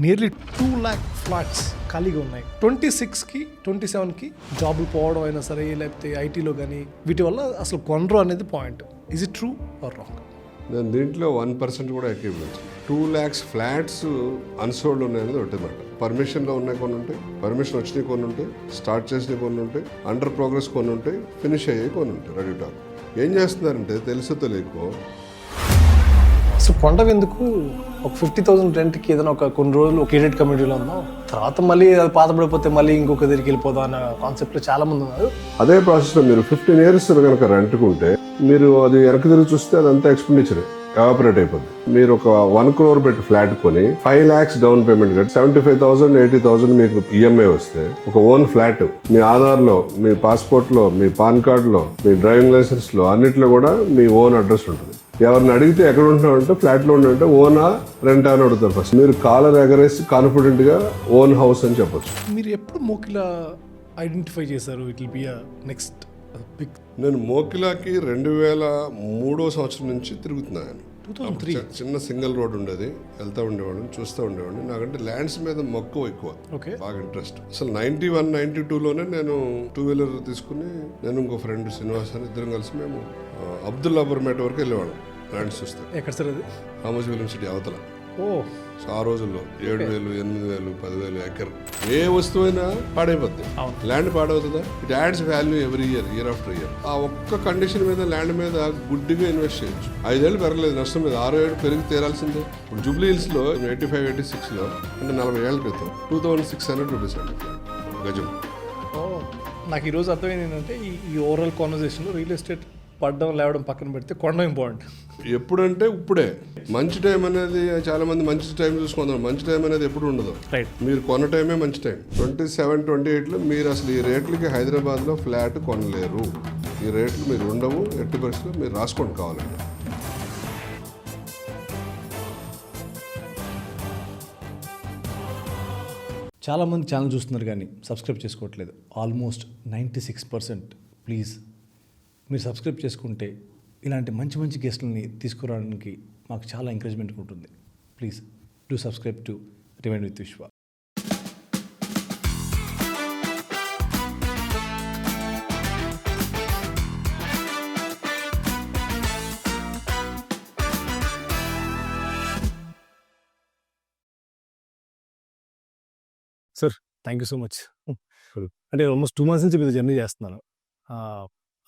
Nearly 2 lakh flats ఖాళీగా ఉన్నాయి. 26కి 27కి జాబులు పోవడం అయినా సరే, లేకపోతే ఐటీలో కానీ వీటి వల్ల అసలు కొనరు అనేది point. Is it true or wrong? నేను దీంట్లో 1% కూడా ఎక్విప్మెంట్స్ 2 lakhs ఫ్లాట్స్ అన్సోల్డ్ ఉన్నాయి అనేది ఒకటి మాట. పర్మిషన్లో ఉన్నాయి కొన్ని ఉంటాయి, పర్మిషన్ వచ్చినాయి కొన్ని ఉంటాయి, స్టార్ట్ చేసినవి కొన్ని ఉంటాయి, అండర్ ప్రోగ్రెస్ కొన్ని ఉంటాయి, ఫినిష్ అయ్యాయి కొన్ని ఉంటాయి. రెడీ టాక్ ఏం చేస్తున్నారంటే తెలుసో తెలియకో అసలు కొండ ఎందుకు ఒక 50,000 రెంట్కి ఏదైనా ఒక కొన్ని రోజులు ఒక క్రెడిట్ కమిటీలో ఉందాం, తర్వాత మళ్ళీ అది పాతపడిపోతే మళ్ళీ ఇంకొక దగ్గరికి వెళ్ళిపోదాం అన్న కాన్సెప్ట్లో చాలా మంది ఉన్నారు. అదే ప్రాసెస్లో మీరు 15 years కనుక రెంట్కుంటే మీరు అది వెనక్కి తిరిగి చూస్తే అదంతా ఎక్స్పెండిచర్ ఎవాపరేట్ అయిపోద్ది. మీరు ఒక 1 crore పెట్టి ఫ్లాట్ కొని 5 lakhs డౌన్ పేమెంట్ కట్టి 75,000 80,000 మీకు ఈఎంఐ వస్తే ఒక ఓన్ ఫ్లాట్ మీ ఆధార్లో, మీ పాస్పోర్ట్లో, మీ పాన్ కార్డులో, మీ డ్రైవింగ్ లైసెన్స్లో అన్నిట్లో కూడా మీ ఓన్ అడ్రస్ ఉంటుంది. ఎవరిని అడిగితే ఎక్కడ ఉంటున్నామంటే ఫ్లాట్లో ఉంటే ఓనా రెంట్ అని అడుగుతారు. ఫస్ట్ మీరు కాలర్ ఎగరేసి కాన్ఫిడెంట్గా ఓన్ హౌస్ అని చెప్పొచ్చు. మీరు ఎప్పుడు మోకిలా ఐడెంటిఫై చేశారు it will be next big? నేను మోకిలాకి 2003 నుంచి తిరుగుతున్నాను. 2003 చిన్న సింగిల్ రోడ్ ఉండేది, వెళ్తూ ఉండేవాడిని, చూస్తూ ఉండేవాడిని. నాకంటే ల్యాండ్స్ మీద మక్కువ ఎక్కువ, బాగా ఇంట్రెస్ట్. అసలు 91, 92లోనే నేను 2-wheeler తీసుకుని నేను ఇంకో ఫ్రెండ్ శ్రీనివాస్ అని ఇద్దరం కలిసి మేము అబ్దుల్లాపూర్మేట వరకు వెళ్ళేవాళ్ళం ల్యాండ్స్ చూస్తే. ఎక్కడ సార్ అది? రామోజీ యూనివర్సిటీ అవతల. ఓ సో ఆ రోజుల్లో 7,000, 8,000, 10,000 ఎకర్. ఏ వస్తువైనా పాడైపోద్ది. ల్యాండ్ పాడవుతుందా? It adds value every year after year. ఆ ఒక్క కండిషన్ మీద ల్యాండ్ మీద గుడ్డిగా ఇన్వెస్ట్ చేయొచ్చు. 5 ఏళ్ళు పెరగలేదు నష్టం మీద, 6 ఏళ్ళు పెరిగి తీరాల్సిందే. ఇప్పుడు జూబ్లీ హిల్స్లో 85, 86లో అంటే 40 ఏళ్ల క్రితం 2,600 రూపీస్ అండి గజం. నాకు ఈరోజు అర్థమైంది ఏంటంటే ఈ ఓవరాల్ కాన్వర్సేషన్లో రియల్ ఎస్టేట్ పడడం లేవడం పక్కన పెడితే కొనడం ఇంపార్టెంట్. ఎప్పుడంటే ఇప్పుడే మంచి టైం అనేది, చాలా మంది మంచి టైం చూసుకుంటారు. మంచి టైం అనేది ఎప్పుడు ఉండదు. మీరు కొన్న టైమే మంచి టైం. 27, 28లో మీరు అసలు ఈ రేట్లకి హైదరాబాద్లో ఫ్లాట్ కొనలేరు. ఈ రేట్లు మీరు ఉండవు. ఎట్టి పరిస్థితుల్లో మీరు రాసుకోండి కావాలండి. చాలామంది ఛానల్ చూస్తున్నారు కానీ సబ్స్క్రైబ్ చేసుకోవట్లేదు. ఆల్మోస్ట్ 96%. ప్లీజ్ మీరు సబ్స్క్రైబ్ చేసుకుంటే ఇలాంటి మంచి మంచి గెస్ట్లని తీసుకురావడానికి మాకు చాలా ఎంకరేజ్మెంట్ ఉంటుంది. Please do subscribe to remind with Vishwa. Sir thank you so much. అంటే ఆల్మోస్ట్ 2 months నుంచి మీద జర్నీ చేస్తున్నాను.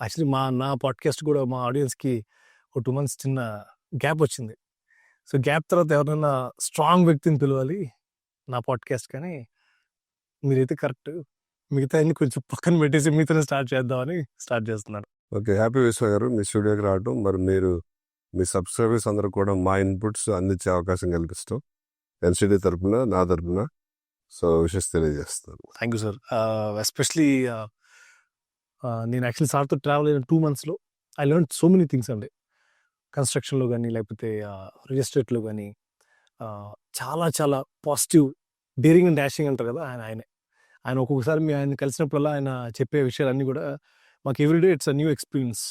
యాక్చువల్లీ నా పాడ్కాస్ట్ కూడా మా ఆడియన్స్కి ఒక 2 months చిన్న గ్యాప్ వచ్చింది. సో గ్యాప్ తర్వాత ఎవరైనా స్ట్రాంగ్ వ్యక్తిని పిలవాలి నా పాడ్కాస్ట్, కానీ మీరైతే కరెక్ట్. మిగతా అన్ని కొంచెం పక్కన పెట్టేసి మీతోనే స్టార్ట్ చేద్దామని స్టార్ట్ చేస్తున్నాను. ఓకే, హ్యాపీ విశ్వ గారు మీ స్టూడియోకి రావడం, మరి మీరు మీ సబ్స్క్రైబర్స్ అందరూ కూడా మా ఇన్పుట్స్ అందించే అవకాశం కల్పిస్తాం ఎన్సిడి తరఫున, నా తరఫున. సో విషెస్ తెలియజేస్తాను. Thank you sir. ఎస్పెషలీ నేను యాక్చువల్లీ సార్తో ట్రావెల్ అయిన 2 monthsలో I learn so many things అండి. కన్స్ట్రక్షన్లో కానీ, లేకపోతే రియల్ ఎస్టేట్లో కానీ చాలా చాలా పాజిటివ్, డేరింగ్ అండ్ డాషింగ్ అంటారు కదా, ఆయన ఒక్కొక్కసారి ఆయన కలిసినప్పుడల్లా ఆయన చెప్పే విషయాలన్నీ కూడా మాకు everyday it's a new experience.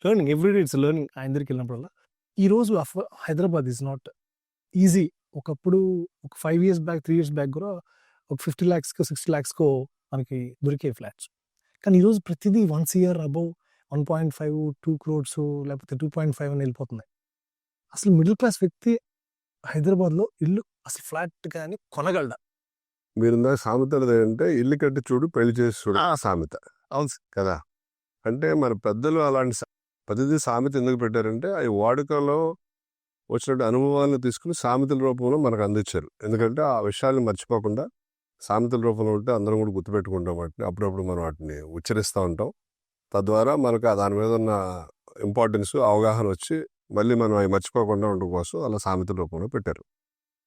Learning everyday it's learning. ఆయన దగ్గరికి వెళ్ళినప్పుడల్లా ఈరోజు హైదరాబాద్ ఈజ్ నాట్ ఈజీ. ఒకప్పుడు ఒక 5 years బ్యాక్, 3 years బ్యాక్ కూడా ఒక 50 lakhs, 60 lakhs మనకి దొరికే ఫ్లాట్స్. కానీ ఈరోజు ప్రతిదీ 1 crore అబౌవ్ 1.5, 2 crores లేకపోతే 2.5 అని వెళ్ళిపోతున్నాయి. అసలు మిడిల్ క్లాస్ వ్యక్తి హైదరాబాద్లో ఇల్లు అసలు ఫ్లాట్ కానీ కొనగలడా? మీరు సామెత అంటే ఇల్లు కట్టి చూడు పెళ్లి చేసి చూడు సామెత. అవును కదా. అంటే మన పెద్దలు అలాంటి ప్రతిదీ సామెత ఎందుకు పెట్టారంటే అవి వాడుకలో వచ్చినట్టు అనుభవాలను తీసుకుని సామెతల రూపంలో మనకు అందించారు. ఎందుకంటే ఆ విషయాన్ని మర్చిపోకుండా సామెతల రూపంలో ఉంటే అందరం కూడా గుర్తుపెట్టుకుంటాం. వాటిని అప్పుడప్పుడు మనం వాటిని ఉచ్చరిస్తూ ఉంటాం. తద్వారా మనకు దాని మీద ఉన్న ఇంపార్టెన్స్, అవగాహన వచ్చి మళ్ళీ మనం అవి మర్చిపోకుండా ఉండడం కోసం అలా సామెతల రూపంలో పెట్టారు.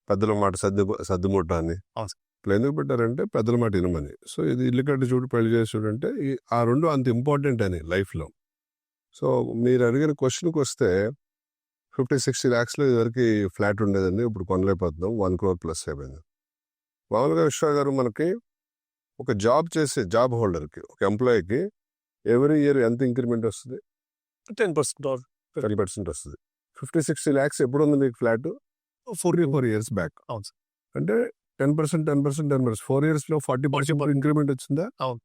పెద్దల మాట సర్దుముట్ట అని ఎందుకు పెట్టారంటే పెద్దల మాట వినమని. సో ఇది ఇల్లు కట్టి చూడు పెళ్లి చేసి చూడంటే ఆ రెండు అంత ఇంపార్టెంట్ అని లైఫ్లో. సో మీరు అడిగిన క్వశ్చన్కి వస్తే 50-60 lakhsలో ఇదివరకు ఫ్లాట్ ఉండేదండి. ఇప్పుడు కొనలేకపోతున్నాం, 1 crore plus అయిపోయింది. మామూలుగా విశ్వ గారు మనకి ఒక జాబ్ చేసే జాబ్ హోల్డర్కి, ఒక ఎంప్లాయీకి ఎవ్రీ ఇయర్ ఎంత ఇంక్రిమెంట్ వస్తుంది? 10% or 10% వస్తుంది. 50-60 lakhs ఎప్పుడు ఉంది మీకు ఫ్లాట్? 4 years back. అవును సార్. అంటే 10%, 4 ఇయర్స్లో 40% ఇంక్రిమెంట్ వచ్చిందా? అవును.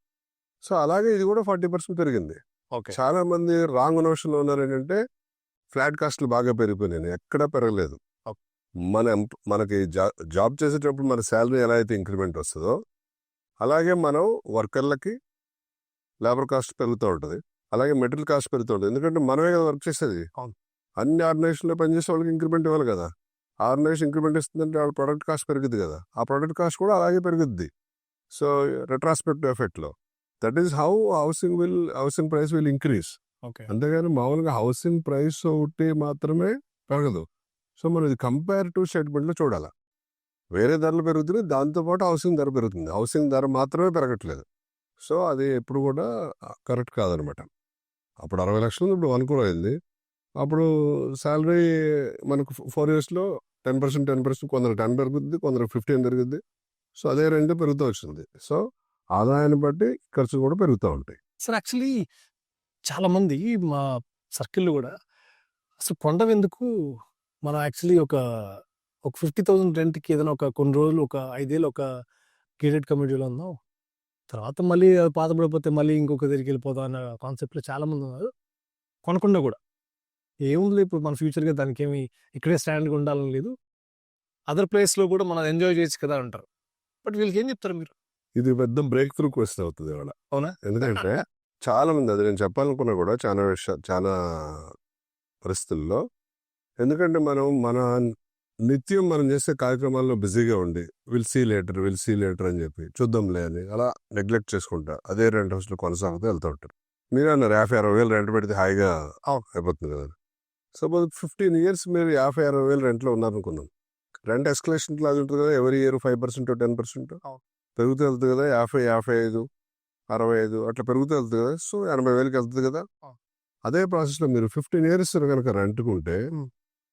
సో అలాగే ఇది కూడా 40% పెరిగింది. ఓకే. చాలా మంది రాంగ్ నోషన్లో ఉన్నారు ఏంటంటే ఫ్లాట్ కాస్ట్లు బాగా పెరిగిపోయినాయి. ఎక్కడా పెరగలేదు. ఓకే. మనకి జాబ్ చేసేటప్పుడు మన శాలరీ ఎలా అయితే ఇంక్రిమెంట్ వస్తుందో అలాగే మనం వర్కర్లకి లేబర్ కాస్ట్ పెరుగుతూ ఉంటుంది, అలాగే మెటీరియల్ కాస్ట్ పెరుగుతూ ఉంటుంది. ఎందుకంటే మనమే కదా వర్క్ చేసేది. అవును. అన్ని ఆర్గనైజేషన్లో పనిచేసే వాళ్ళకి ఇంక్రిమెంట్ ఇవ్వాలి కదా. ఆర్గనైజేషన్ ఇంక్రిమెంట్ ఇస్తుందంటే వాళ్ళ ప్రొడక్ట్ కాస్ట్ పెరుగుద్ది కదా, ఆ ప్రొడక్ట్ కాస్ట్ కూడా అలాగే పెరుగుద్ది. సో రెట్రాస్పెక్టివ్ ఎఫెక్ట్లో that is how housing price will increase. Okay. అంతేగాని మామూలుగా హౌసింగ్ ప్రైస్ ఒకటి మాత్రమే పెరగదు. సో మనం ఇది కంపేరిటివ్ స్టేట్మెంట్లో చూడాలి. వేరే ధరలు పెరుగుతున్నాయి, దాంతోపాటు హౌసింగ్ ధర పెరుగుతుంది. హౌసింగ్ ధర మాత్రమే పెరగట్లేదు. సో అది ఎప్పుడు కూడా కరెక్ట్ కాదనమాట. అప్పుడు 60 లక్షలు ఇప్పుడు 1 crore అయింది. అప్పుడు శాలరీ మనకు 4 ఇయర్స్లో 10%, కొందరు 10 పెరుగుద్ది, కొందరు 15 పెరుగుద్ది. సో అదే రేంజ్ పెరుగుతూ వచ్చింది. సో ఆదాయాన్ని బట్టి ఖర్చు కూడా పెరుగుతూ ఉంటాయి. సార్ యాక్చువల్లీ చాలామంది మా సర్కిల్లో కూడా అసలు కొండవెందుకు, మనం యాక్చువల్లీ ఒక 50,000 రెంట్కి ఏదైనా ఒక కొన్ని రోజులు ఒక 5 ఏళ్ళు ఒక గేటెడ్ కమ్యూనిటీలో ఉందాం, తర్వాత మళ్ళీ అది పాతపడిపోతే మళ్ళీ ఇంకొక దగ్గరికి వెళ్ళిపోదాం అన్న కాన్సెప్ట్లో చాలామంది ఉన్నారు. కొనకుండా కూడా ఏముంది ఇప్పుడు మన ఫ్యూచర్గా దానికి ఏమి ఇక్కడే స్టాండ్గా ఉండాలని లేదు, అదర్ ప్లేస్లో కూడా మనం ఎంజాయ్ చేయొచ్చు కదా అంటారు. బట్ వీళ్ళకి ఏం చెప్తారు మీరు? ఇది పెద్ద బ్రేక్ త్రూ క్వశ్చన్ అవుతుంది ఇవాళ. అవునా? ఎందుకంటే చాలా మంది, అది నేను చెప్పాలనుకున్నా కూడా చాలా పరిస్థితుల్లో, ఎందుకంటే మన నిత్యం మనం చేసే కార్యక్రమాల్లో బిజీగా ఉండి విల్ సీ లేటర్ అని చెప్పి చూద్దాంలే అని అలా నెగ్లెక్ట్ చేసుకుంటా అదే రెంట్ హౌస్లో కొనసాగుతూ వెళ్తూ ఉంటారు. మీరు అన్నారు 50-60 వేలు రెంట్ పెడితే హాయిగా అయిపోతుంది కదా. సపోజ్ 15 years మీరు 50-60 వేలు రెంట్లో ఉన్నారనుకుందాం. రెంట్ ఎస్కలేషన్ క్లాజ్ ఉంటుంది కదా, ఎవరి ఇయర్ 5% 10% పెరుగుతూ వెళ్తుంది కదా. 50, 55, 65 అట్లా పెరుగుతూ వెళ్తుంది కదా. సో 80,000కి వెళ్తుంది కదా. అదే ప్రాసెస్లో మీరు 15 years కనుక రెంట్కుంటే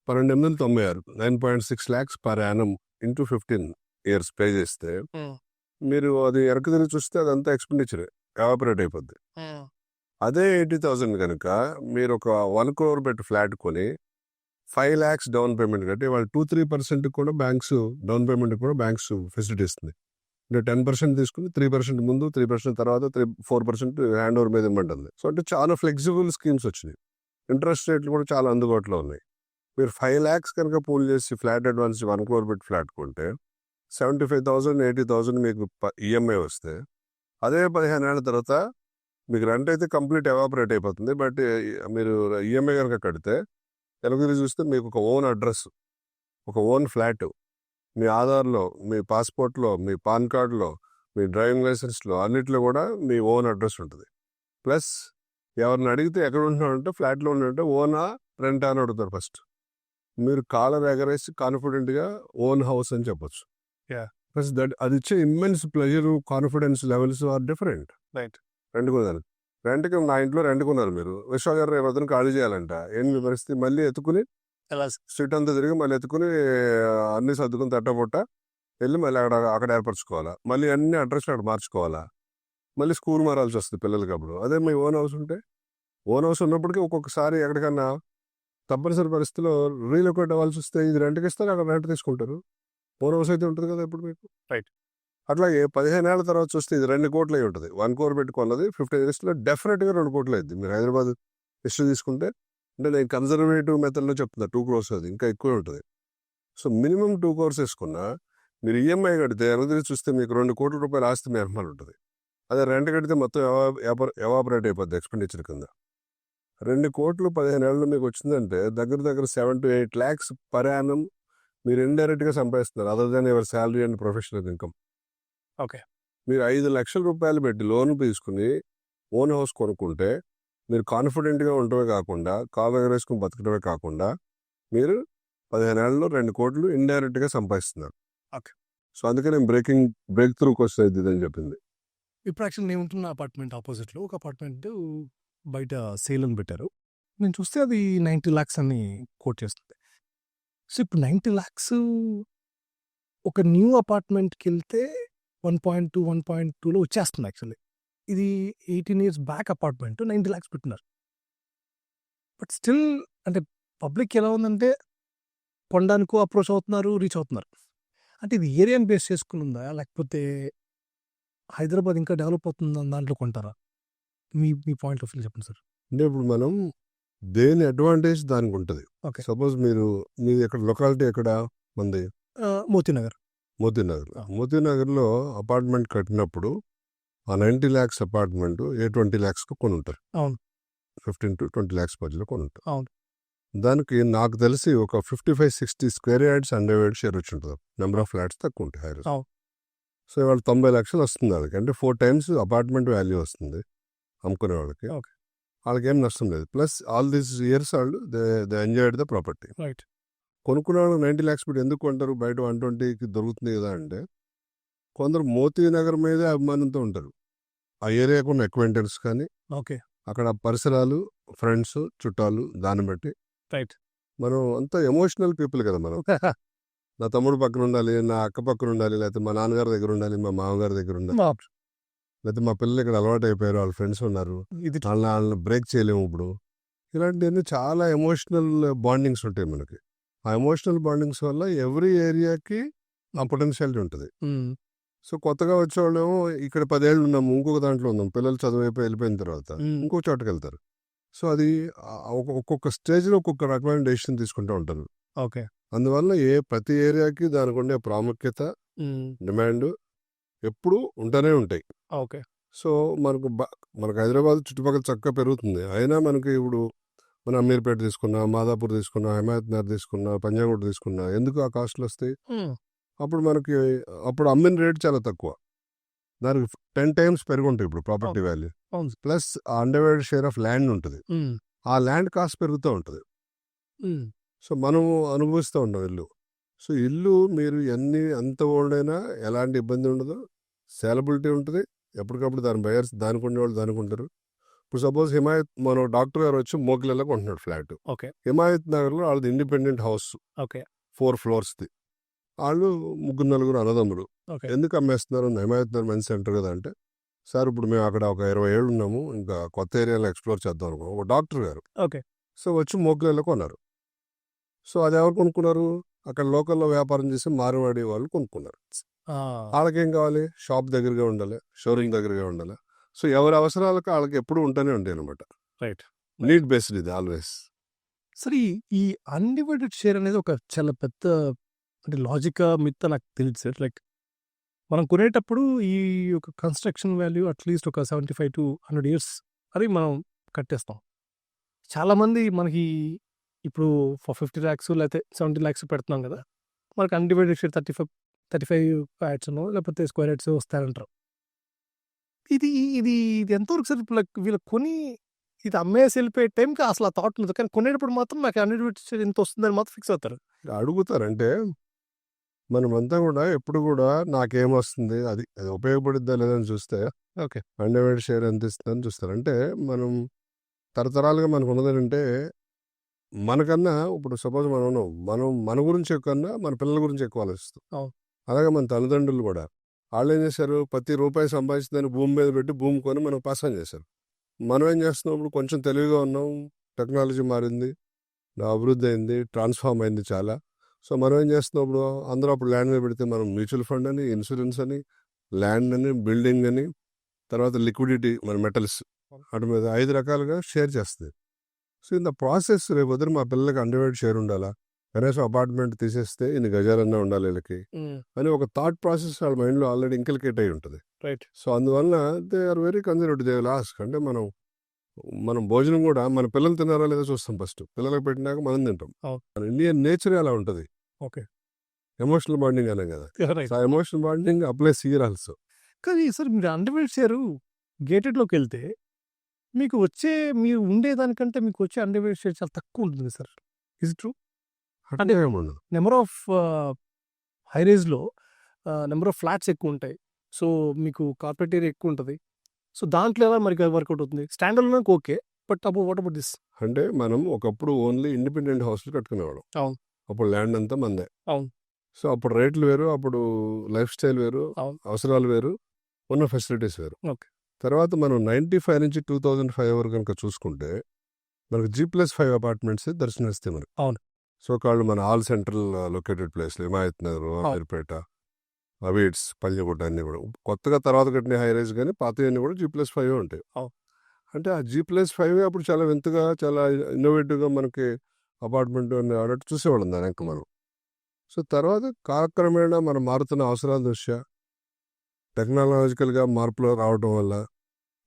12,896 9.6 lakhs per annum into 15 years pay చేస్తే మీరు అది వెనక్కి తిరిగి చూస్తే అదంతా ఎక్స్పెండిచర్ ఎవాపరేట్ అయిపోద్ది. అదే 80,000 కనుక మీరు ఒక 1 crore పెట్టి ఫ్లాట్ కొని 5 lakhs డౌన్ పేమెంట్ కట్టి వాళ్ళు 2-3% కూడా బ్యాంక్స్ డౌన్ పేమెంట్ కూడా బ్యాంక్స్ ఫెసిలిటీ ఇస్తుంది. అంటే 10% తీసుకుని 3% ముందు, 3% తర్వాత, 4% హ్యాండ్ ఓవర్ మీద ఇవ్వమంటుంది. సో అంటే చాలా ఫ్లెక్సిబుల్ స్కీమ్స్ వచ్చినాయి. ఇంట్రెస్ట్ రేట్లు కూడా చాలా అందుబాటులో ఉన్నాయి. మీరు 5 lakhs కనుక పూల్ చేసి ఫ్లాట్ అడ్వాన్స్ 1 crore పెట్టి ఫ్లాట్ కొంటే 75,000, 80,000 మీకు ఈఎంఐ వస్తే అదే 15 ఏళ్ళ తర్వాత మీకు రెంట్ అయితే కంప్లీట్ ఎవాపరేట్ అయిపోతుంది. బట్ మీరు ఈఎంఐ కనుక కడితే వెనక్కి చూస్తే మీకు ఒక ఓన్ అడ్రస్, ఒక ఓన్ ఫ్లాట్ మీ ఆధార్లో, మీ పాస్పోర్ట్లో, మీ పాన్ కార్డులో, మీ డ్రైవింగ్ లైసెన్స్లో అన్నిట్లో కూడా మీ ఓన్ అడ్రస్ ఉంటుంది. ప్లస్ ఎవరిని అడిగితే ఎక్కడ ఉంటున్నారంటే ఫ్లాట్లో ఉన్నట్టే ఓనా రెంటా అని అడుగుతారు ఫస్ట్. మీరు కాలర్ ఎగరేసి కాన్ఫిడెంట్గా ఓన్ హౌస్ అని చెప్పొచ్చు. ప్లస్ అది ఇచ్చే immense pleasure, confidence levels are different. Right. రెంట్కున్నారు, రెంట్కి మా ఇంట్లో రెంట్కున్నారు మీరు, విశ్వ గారు రేపు వద్దని ఖాళీ చేయాలంట. ఏంటి పరిస్థితి? మళ్ళీ ఎత్తుకుని స్ట్రీట్ అంతా తిరిగి మళ్ళీ ఎత్తుకుని అన్ని సర్దుకుని తట్టబొట్ట వెళ్ళి మళ్ళీ అక్కడ ఏర్పరచుకోవాలా, మళ్ళీ అన్ని అడ్రస్ అక్కడ మార్చుకోవాలా, మళ్ళీ స్కూల్ మారాల్సి వస్తుంది పిల్లలకి. అప్పుడు అదే మీ ఓన్ హౌస్ ఉంటే, ఓన్ హౌస్ ఉన్నప్పటికీ ఒక్కొక్కసారి ఎక్కడికన్నా తప్పనిసరి పరిస్థితిలో రీలొకేట్ అవ్వాల్సి వస్తే ఇది రెంట్కి ఇస్తారు, అక్కడ రెంట్ తీసుకుంటారు. ఓన్ హౌస్ అయితే ఉంటుంది కదా ఇప్పుడు మీకు. రైట్. అట్లాగే 15 ఏళ్ళ తర్వాత చూస్తే ఇది 2 కోట్లు అయి ఉంటుంది. 1 crore పెట్టుకున్నది 15 yearsలో డెఫినెట్గా 2 కోట్లు అయింది. మీరు హైదరాబాద్ హిస్టరీ తీసుకుంటే, అంటే నేను కన్జర్వేటివ్ మెథడ్లో చెప్తున్నా 2 crores, అది ఇంకా ఎక్కువ ఉంటుంది. సో మినిమం 2 crores వేసుకున్నా మీరు ఈఎంఐ కడితే వెనక్కి చూస్తే మీకు 2 కోట్ల రూపాయల ఆస్తి మీ అర్మాలు ఉంటుంది. అదే రెంట్ కడితే మొత్తం ఎవాపరేట్ అయిపోద్ది ఎక్స్పెండిచర్ కింద. 2 కోట్లు 15 ఏళ్ళలో మీకు వచ్చిందంటే దగ్గర 7 to 8 lakhs పర్ యానం మీరు ఇండైరెక్ట్గా సంపాదిస్తున్నారు, other than your salary and professional income. Okay. మీరు 5 లక్షల రూపాయలు పెట్టి లోన్ తీసుకుని ఓన్ హౌస్ కొనుక్కుంటే మీరు కాన్ఫిడెంట్గా ఉండటమే కాకుండా, కాలు ఎగరేసుకుని బతకడమే కాకుండా, మీరు 15 ఏళ్ళలో 2 కోట్లు ఇండైరెక్ట్గా సంపాదిస్తున్నారు. ఓకే. సో అందుకే నేను బ్రేక్ త్రూ క్వశ్చన్ అవుతుంది అని చెప్పింది. ఇప్పుడు యాక్చువల్లీ నేను ఉంటున్న అపార్ట్మెంట్ ఆపోజిట్లో ఒక అపార్ట్మెంట్ బయట సేల్ అని పెట్టారు. నేను చూస్తే అది 90 lakhs అని కోట్ చేస్తుంది. సో ఇప్పుడు 90 lakhs ఒక న్యూ అపార్ట్మెంట్కి వెళ్తే 1.2, 1.2లో వచ్చేస్తుంది. యాక్చువల్లీ ఇది 18 years బ్యాక్ అపార్ట్మెంట్ 90 lakhs పెట్టినారు. బట్ స్టిల్ అంటే పబ్లిక్ ఎలా ఉందంటే కొనడానికో అప్రోచ్ అవుతున్నారు, రీచ్ అవుతున్నారు. అంటే ఇది ఏరియాని బేస్ చేసుకుని ఉందా? లేకపోతే హైదరాబాద్ ఇంకా డెవలప్ అవుతుందని దాంట్లో కొంటారా? మీ మీ పాయింట్ ఆఫ్ వ్యూ చెప్పండి సార్. అంటే ఇప్పుడు మనం దేని అడ్వాంటేజ్ దానికి ఉంటుంది. ఓకే. సపోజ్ మీది ఎక్కడ లొకాలిటీ ఎక్కడ మంది మోతీనగర్. మోతీనగర్. మోతీనగర్లో అపార్ట్మెంట్ కట్టినప్పుడు ఆ 90 lakhs అపార్ట్మెంట్ 20 lakhsకు కొని ఉంటారు. అవును. 15 to 20 lakhs మధ్యలో కొని ఉంటారు. అవును. దానికి నాకు తెలిసి ఒక 55-60 స్క్వేర్ యార్డ్స్ అండర్వేడ్ షేర్ వచ్చి ఉంటుంది. నెంబర్ ఆఫ్ ఫ్లాట్స్ తక్కువ ఉంటాయి హైర్. అవును. సో ఇవాళ 90 లక్షలు వస్తుంది వాళ్ళకి. అంటే 4 times అపార్ట్మెంట్ వాల్యూ వస్తుంది అమ్ముకునే వాళ్ళకి. ఓకే. వాళ్ళకి ఏం నష్టం లేదు. ప్లస్ ఆల్ దీస్ ఇయర్స్ వాళ్ళు they enjoyed the property. Right. కొనుక్కునే వాళ్ళు 90 lakhs పెట్టి ఎందుకు కొంటారు? బయట 120కి దొరుకుతుంది కదా అంటే కొందరు మోతీనగర్ మీదే అభిమానంతో ఉంటారు. ఆ ఏరియాకు ఉన్న అక్వైంటెన్స్ కానీ ఓకే. అక్కడ పరిసరాలు, ఫ్రెండ్స్, చుట్టాలు దాన్ని బట్టి రైట్. మనం అంతా ఎమోషనల్ పీపుల్ కదా మనం. నా తమ్ముడు పక్కన ఉండాలి, నా అక్క పక్కన ఉండాలి, లేకపోతే మా నాన్నగారి దగ్గర ఉండాలి, మా మామగారి దగ్గర ఉండాలి, లేకపోతే మా పిల్లలు ఇక్కడ అలవాటు అయిపోయారు, వాళ్ళ ఫ్రెండ్స్ ఉన్నారు, ఇది వాళ్ళని బ్రేక్ చేయలేము ఇప్పుడు. ఇలాంటివన్నీ చాలా ఎమోషనల్ బాండింగ్స్ ఉంటాయి మనకి. ఆ ఎమోషనల్ బాండింగ్స్ వల్ల ఎవ్రీ ఏరియాకి ఆ పొటెన్షియాలిటీ ఉంటుంది. సో కొత్తగా వచ్చేవాళ్ళేమో ఇక్కడ 10 ఏళ్ళు ఉన్నాము, ఇంకొక దాంట్లో ఉన్నాం, పిల్లలు చదువు అయిపోయి వెళ్ళిపోయిన తర్వాత ఇంకొక చోటకి వెళ్తారు. సో అది ఒక్కొక్క స్టేజ్లో ఒక్కొక్క రకమైన డెసిషన్ తీసుకుంటూ ఉంటారు. ఓకే. అందువల్ల ప్రతి ఏరియాకి దానికి ఉండే ప్రాముఖ్యత, డిమాండ్ ఎప్పుడు ఉంటూనే ఉంటాయి. ఓకే. సో మనకు హైదరాబాద్ చుట్టుపక్కల చక్కగా పెరుగుతుంది. అయినా మనకి ఇప్పుడు మన అమీర్పేట తీసుకున్నా, మాదాపూర్ తీసుకున్నా, హిమాయత్ నగర్ తీసుకున్నా, పంజాగుట్ట తీసుకున్నా ఎందుకు ఆ కాస్ట్లు వస్తాయి? అప్పుడు అమ్మిన రేట్ చాలా తక్కువ. దానికి 10 times పెరుగుంటాయి ఇప్పుడు ప్రాపర్టీ వాల్యూ. అవును. ప్లస్ అండర్వేడ్ షేర్ ఆఫ్ ల్యాండ్ ఉంటుంది. ఆ ల్యాండ్ కాస్ట్ పెరుగుతూ ఉంటుంది. సో మనము అనుభవిస్తూ ఉంటాం ఇల్లు. సో ఇల్లు మీరు ఎంత ఓల్డ్ అయినా ఎలాంటి ఇబ్బంది ఉండదు, సేలబిలిటీ ఉంటుంది. ఎప్పటికప్పుడు దాని బయర్స్ దానికి ఉండేవాళ్ళు దానికి ఉంటారు. ఇప్పుడు సపోజ్ మన డాక్టర్ గారు వచ్చి మోకిలలో కొంటున్నాడు ఫ్లాట్. ఓకే. హిమాయత్ నగర్లో వాళ్ళది ఇండిపెండెంట్ హౌస్. ఓకే. 4 floors. వాళ్ళు 3-4 అన్నదమ్ములు. ఓకే. ఎందుకు అమ్మేస్తున్నారు? హిమాయత్ నగర్ మంచి సెంటర్ కదా అంటే, సార్ ఇప్పుడు మేము అక్కడ ఒక 20 ఏళ్ళు ఉన్నాము, ఇంకా కొత్త ఏరియాలో ఎక్స్ప్లోర్ చేద్దాం అనుకున్నాం. ఒక డాక్టర్ గారు. ఓకే. సో వచ్చి మోకిలలో కొన్నారు. సో అది ఎవరు కొనుక్కున్నారు? అక్కడ లోకల్లో వ్యాపారం చేసి మార్వాడి వాళ్ళు కొనుక్కున్నారు. వాళ్ళకేం కావాలి? షాప్ దగ్గరగా ఉండాలి, షోరూమ్ దగ్గరగా ఉండాలి. సో ఎవరి అవసరాలకు వాళ్ళకి ఎప్పుడు ఉంటూనే ఉంటాయి అనమాట. రైట్. నీడ్ బేస్డ్ ఇది ఆల్వేస్. సరే, ఈ అన్డివైడెడ్ షేర్ అనేది ఒక చాలా పెద్ద అంటే లాజిక్ మిత్ నాకు తెలియదు సార్. లైక్ మనం కొనేటప్పుడు ఈ యొక్క కన్స్ట్రక్షన్ వాల్యూ అట్లీస్ట్ ఒక 75 to 100 years అది మనం కట్టేస్తాం. చాలామంది మనకి ఇప్పుడు 50 lakhs లేకపోతే 70 lakhs పెడుతున్నాం కదా, మనకి అన్డివైడెడ్ షేర్ 35 యాడ్స్ లేకపోతే స్క్వేర్ యాడ్స్ వస్తాయంటారు. ఇది ఇది ఇది ఎంతవరకు సార్? ఇప్పుడు వీళ్ళు కొని ఇది అమ్మేసి వెళ్ళిపోయే టైంకి అసలు ఆ థాట్ ఉండదు, కానీ కొనేటప్పుడు మాత్రం నాకు అన్డివైడెడ్ షేర్ ఎంత వస్తుందని మాత్రం ఫిక్స్ అవుతారు. అడుగుతారంటే మనమంతా కూడా ఎప్పుడు కూడా నాకేమొస్తుంది, అది ఉపయోగపడుద్దా లేదని చూస్తే ఓకే. అన్డివైడెడ్ షేర్ ఎంత ఇస్తుందని చూస్తారు. అంటే మనం తరతరాలుగా మనకు ఉన్నదంటే మనకన్నా ఇప్పుడు సపోజ్ మనం మన గురించి కన్నా మన పిల్లల గురించి ఎక్కువ ఆలోచిస్తాం. అవును. అలాగే మన తల్లిదండ్రులు కూడా వాళ్ళు ఏం చేశారు? ప్రతి రూపాయి సంపాదించిందని భూమి మీద పెట్టి భూమి కొని మనం పాసాన్ చేశారు. మనం ఏం చేస్తున్నాం? ఇప్పుడు కొంచెం తెలివిగా ఉన్నాం, టెక్నాలజీ మారింది, అభివృద్ధి అయింది, ట్రాన్స్ఫార్మ్ అయింది చాలా. సో మనం ఏం చేస్తున్నాం? ఇప్పుడు అందరూ అప్పుడు ల్యాండ్ మీద పెడితే మనం మ్యూచువల్ ఫండ్ అని, ఇన్సూరెన్స్ అని, ల్యాండ్ అని, బిల్డింగ్ అని, తర్వాత లిక్విడిటీ మన మెటల్స్ వాటి మీద 5 రకాలుగా షేర్ చేస్తుంది. సో ఇన్ ద ప్రాసెస్ రేపు వద్దు మా పిల్లలకి అండర్వైడ్ షేర్ ఉండాలా, కనీసం అపార్ట్మెంట్ తీసేస్తే ఇన్ని గజాలన్నా ఉండాలి వీళ్ళకి అని ఒక థాట్ ప్రాసెస్ వాళ్ళ మైండ్లో ఆల్రెడీ ఇంకల్కేట్ అయి ఉంటుంది. రైట్. సో అందువల్ల they are very conservative. They will ask. అంటే మనం భోజనం కూడా మన పిల్లలు తిన్నారా లేదా చూస్తాం ఫస్ట్. పిల్లలకు పెట్టినాక మనం తింటాం. మన ఇండియన్ నేచర్ అలా ఉంటుంది. ఓకే. ఎమోషనల్ బాండింగ్ అనే కదా. Right. So emotional bonding applies here also. కానీ సార్ మీరు అన్డివైడెడ్ షేర్ గేటెడ్లోకి వెళ్తే మీరు ఉండేదానికంటే మీకు వచ్చే అన్డివైడెడ్ షేర్ చాలా తక్కువ ఉంటుంది సార్. Is true? అంటే ఏముండదు. నెంబర్ ఆఫ్ హైరేజ్లో నెంబర్ ఆఫ్ ఫ్లాట్స్ ఎక్కువ ఉంటాయి. సో మీకు కార్పొరేట్ ఏరియా ఎక్కువ ఉంటుంది. సో దాంట్లో ఎలా మరి వర్కౌట్ అవుతుంది? స్టాండర్డ్లోకి okay, but what about this? అంటే మనం ఒకప్పుడు ఓన్లీ ఇండిపెండెంట్ హౌస్లు కట్టుకునేవాళ్ళం. అవును. అప్పుడు ల్యాండ్ అంతా మందే. అవును. సో అప్పుడు రేట్లు వేరు, అప్పుడు లైఫ్ స్టైల్ వేరు, అవును. అవసరాలు వేరు, ఉన్న ఫెసిలిటీస్ వేరు. ఓకే. తర్వాత మనం 95 నుంచి 2005 వరకు కనుక చూసుకుంటే మనకు G+5 అపార్ట్మెంట్స్ దర్శనమిస్తాయి మనకి. అవును. సో కాళ్ళు మన ఆల్ సెంట్రల్ లొకేటెడ్ ప్లేస్లు హిమాయత్ నగర్ అమీర్పేట అవీడ్స్ పల్లెగుట్ట అన్నీ కూడా కొత్తగా తర్వాత కట్టిన హై రైజ్ కానీ పాతవన్నీ కూడా G+5 ఉంటాయి. అవును. అంటే ఆ G+5 అప్పుడు చాలా వింతగా చాలా ఇన్నోవేటివ్గా మనకి అపార్ట్మెంట్ అని అన్నట్టు చూసేవాళ్ళం దాని వెనక మనం. సో తర్వాత కాలక్రమేణా మనం మారుతున్న అవసరాల దృష్ట్యా టెక్నాలజికల్గా మార్పులు రావడం వల్ల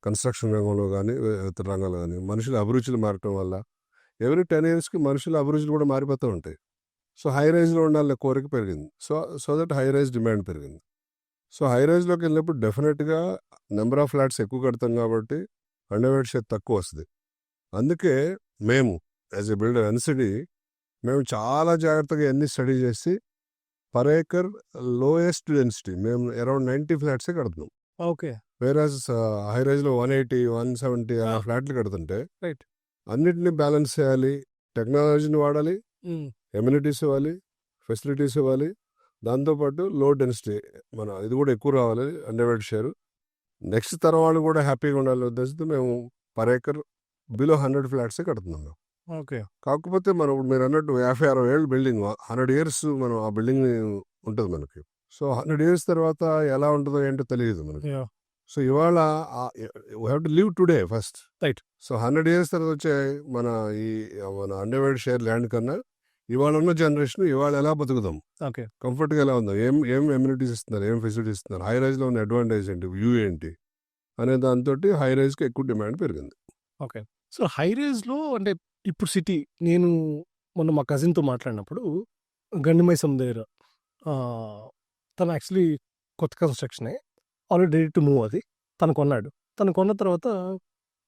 కన్స్ట్రక్షన్ రంగంలో కానీ ఇతర రంగాల్లో కానీ మనుషుల అభిరుచులు మారటం వల్ల ఎవ్రీ 10 yearsకి మనుషుల అభిరుచులు కూడా మారిపోతూ ఉంటాయి. సో హై రైజ్లో ఉండాలనే కోరిక పెరిగింది. So that high rise demand పెరిగింది. సో హై రైజ్లోకి వెళ్ళినప్పుడు డెఫినెట్గా నెంబర్ ఆఫ్ ఫ్లాట్స్ ఎక్కువ కడతాం కాబట్టి అండర్వేట్ షేర్ తక్కువ వస్తుంది. అందుకే మేము యాజ్ ఎ బిల్డర్ ఎన్సిడి మేము చాలా జాగ్రత్తగా అన్ని స్టడీ చేసి పర్ ఏకర్ లోయెస్ట్ డెన్సిటీ మేము అరౌండ్ 90 ఫ్లాట్సే కడుతున్నాం. ఓకే. వేరాజ్ హై రైజ్లో 180, 170 అలా ఫ్లాట్లు కడుతుంటే రైట్. అన్నిటిని బ్యాలెన్స్ చేయాలి, టెక్నాలజీని వాడాలి, ఎమ్యూనిటీస్ ఇవ్వాలి, ఫెసిలిటీస్ ఇవ్వాలి, దాంతోపాటు లో డెన్సిటీ మన ఇది కూడా ఎక్కువ రావాలి అండర్వేట్ షేర్. నెక్స్ట్ తరం వాళ్ళు కూడా హ్యాపీగా ఉండాలి ఉద్దేశంతో మేము పర్ ఏకర్ బిలో 100 ఫ్లాట్సే కడుతున్నాం మేము. ఓకే. కాకపోతే మనం ఇప్పుడు మీరు అన్నట్టు 50-60 ఏళ్ళు బిల్డింగ్ 100 years మనం ఆ బిల్డింగ్ ఉంటుంది మనకి. సో 100 years తర్వాత ఎలా ఉంటుందో ఏంటో తెలియదు మనకి. Yeah. సో ఇవాళ we have to live today first. Right. So 100 years తర్వాత వచ్చే మన మన అండర్వేట్ షేర్ ల్యాండ్ కన్నా ఇవాళ ఉన్న జనరేషన్ ఇవాళ ఎలా బతుకుదాం, ఓకే. కంఫర్ట్గా ఎలా ఉందాం, ఏం ఎమ్యూనిటీస్ ఇస్తున్నారు, ఏం ఫెసిలిటీస్ ఇస్తున్నారు, హై రైజ్లో ఉన్న అడ్వాంటేజ్ ఏంటి, వ్యూ ఏంటి అనే దాంతో హై రైజ్కి ఎక్కువ డిమాండ్ పెరిగింది. ఓకే. సో హై రేజ్లో అంటే ఇప్పుడు సిటీ నేను మొన్న మా కజిన్తో మాట్లాడినప్పుడు గండిమైసం దగ్గర తను యాక్చువల్లీ కొత్త కన్స్ట్రక్షనే ఆల్రెడీ రెడీ టు మూవ్. అది తను కొన్న తర్వాత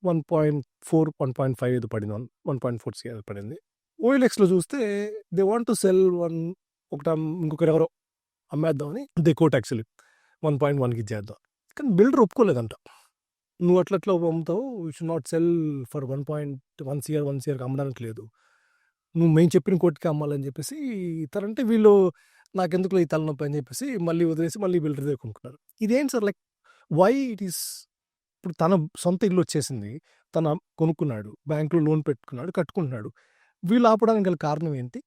1.4 1.5 ఏదో పడింది, 1.4 CR పడింది. OLXలో చూస్తే దే వాంట్ టు సెల్ ఇంకొకరు ఎవరో అమ్మేద్దామని దే కోట్ యాక్చువల్లీ 1.1కి ఇచ్చేద్దాం. కానీ బిల్డర్ ఒప్పుకోలేదంట. నువ్వు అట్లా అమ్ముతావు, you should not sell for 1.1 CR 1 CRకి అమ్మడానికి లేదు, నువ్వు మేము చెప్పిన కోటికి అమ్మాలని చెప్పేసి ఇతరంటే వీళ్ళు నాకెందుకు ఈ తలనొప్పి అని చెప్పేసి మళ్ళీ వదిలేసి మళ్ళీ బిల్డర్ దగ్గర కొనుక్కున్నారు. ఇదేంటి sir, like why it is? ఇప్పుడు తన సొంత ఇల్లు వచ్చేసింది, తన కొనుక్కున్నాడు, బ్యాంకులో లోన్ పెట్టుకున్నాడు, కట్టుకుంటున్నాడు, వీళ్ళు ఆపడానికి గల కారణం ఏంటి?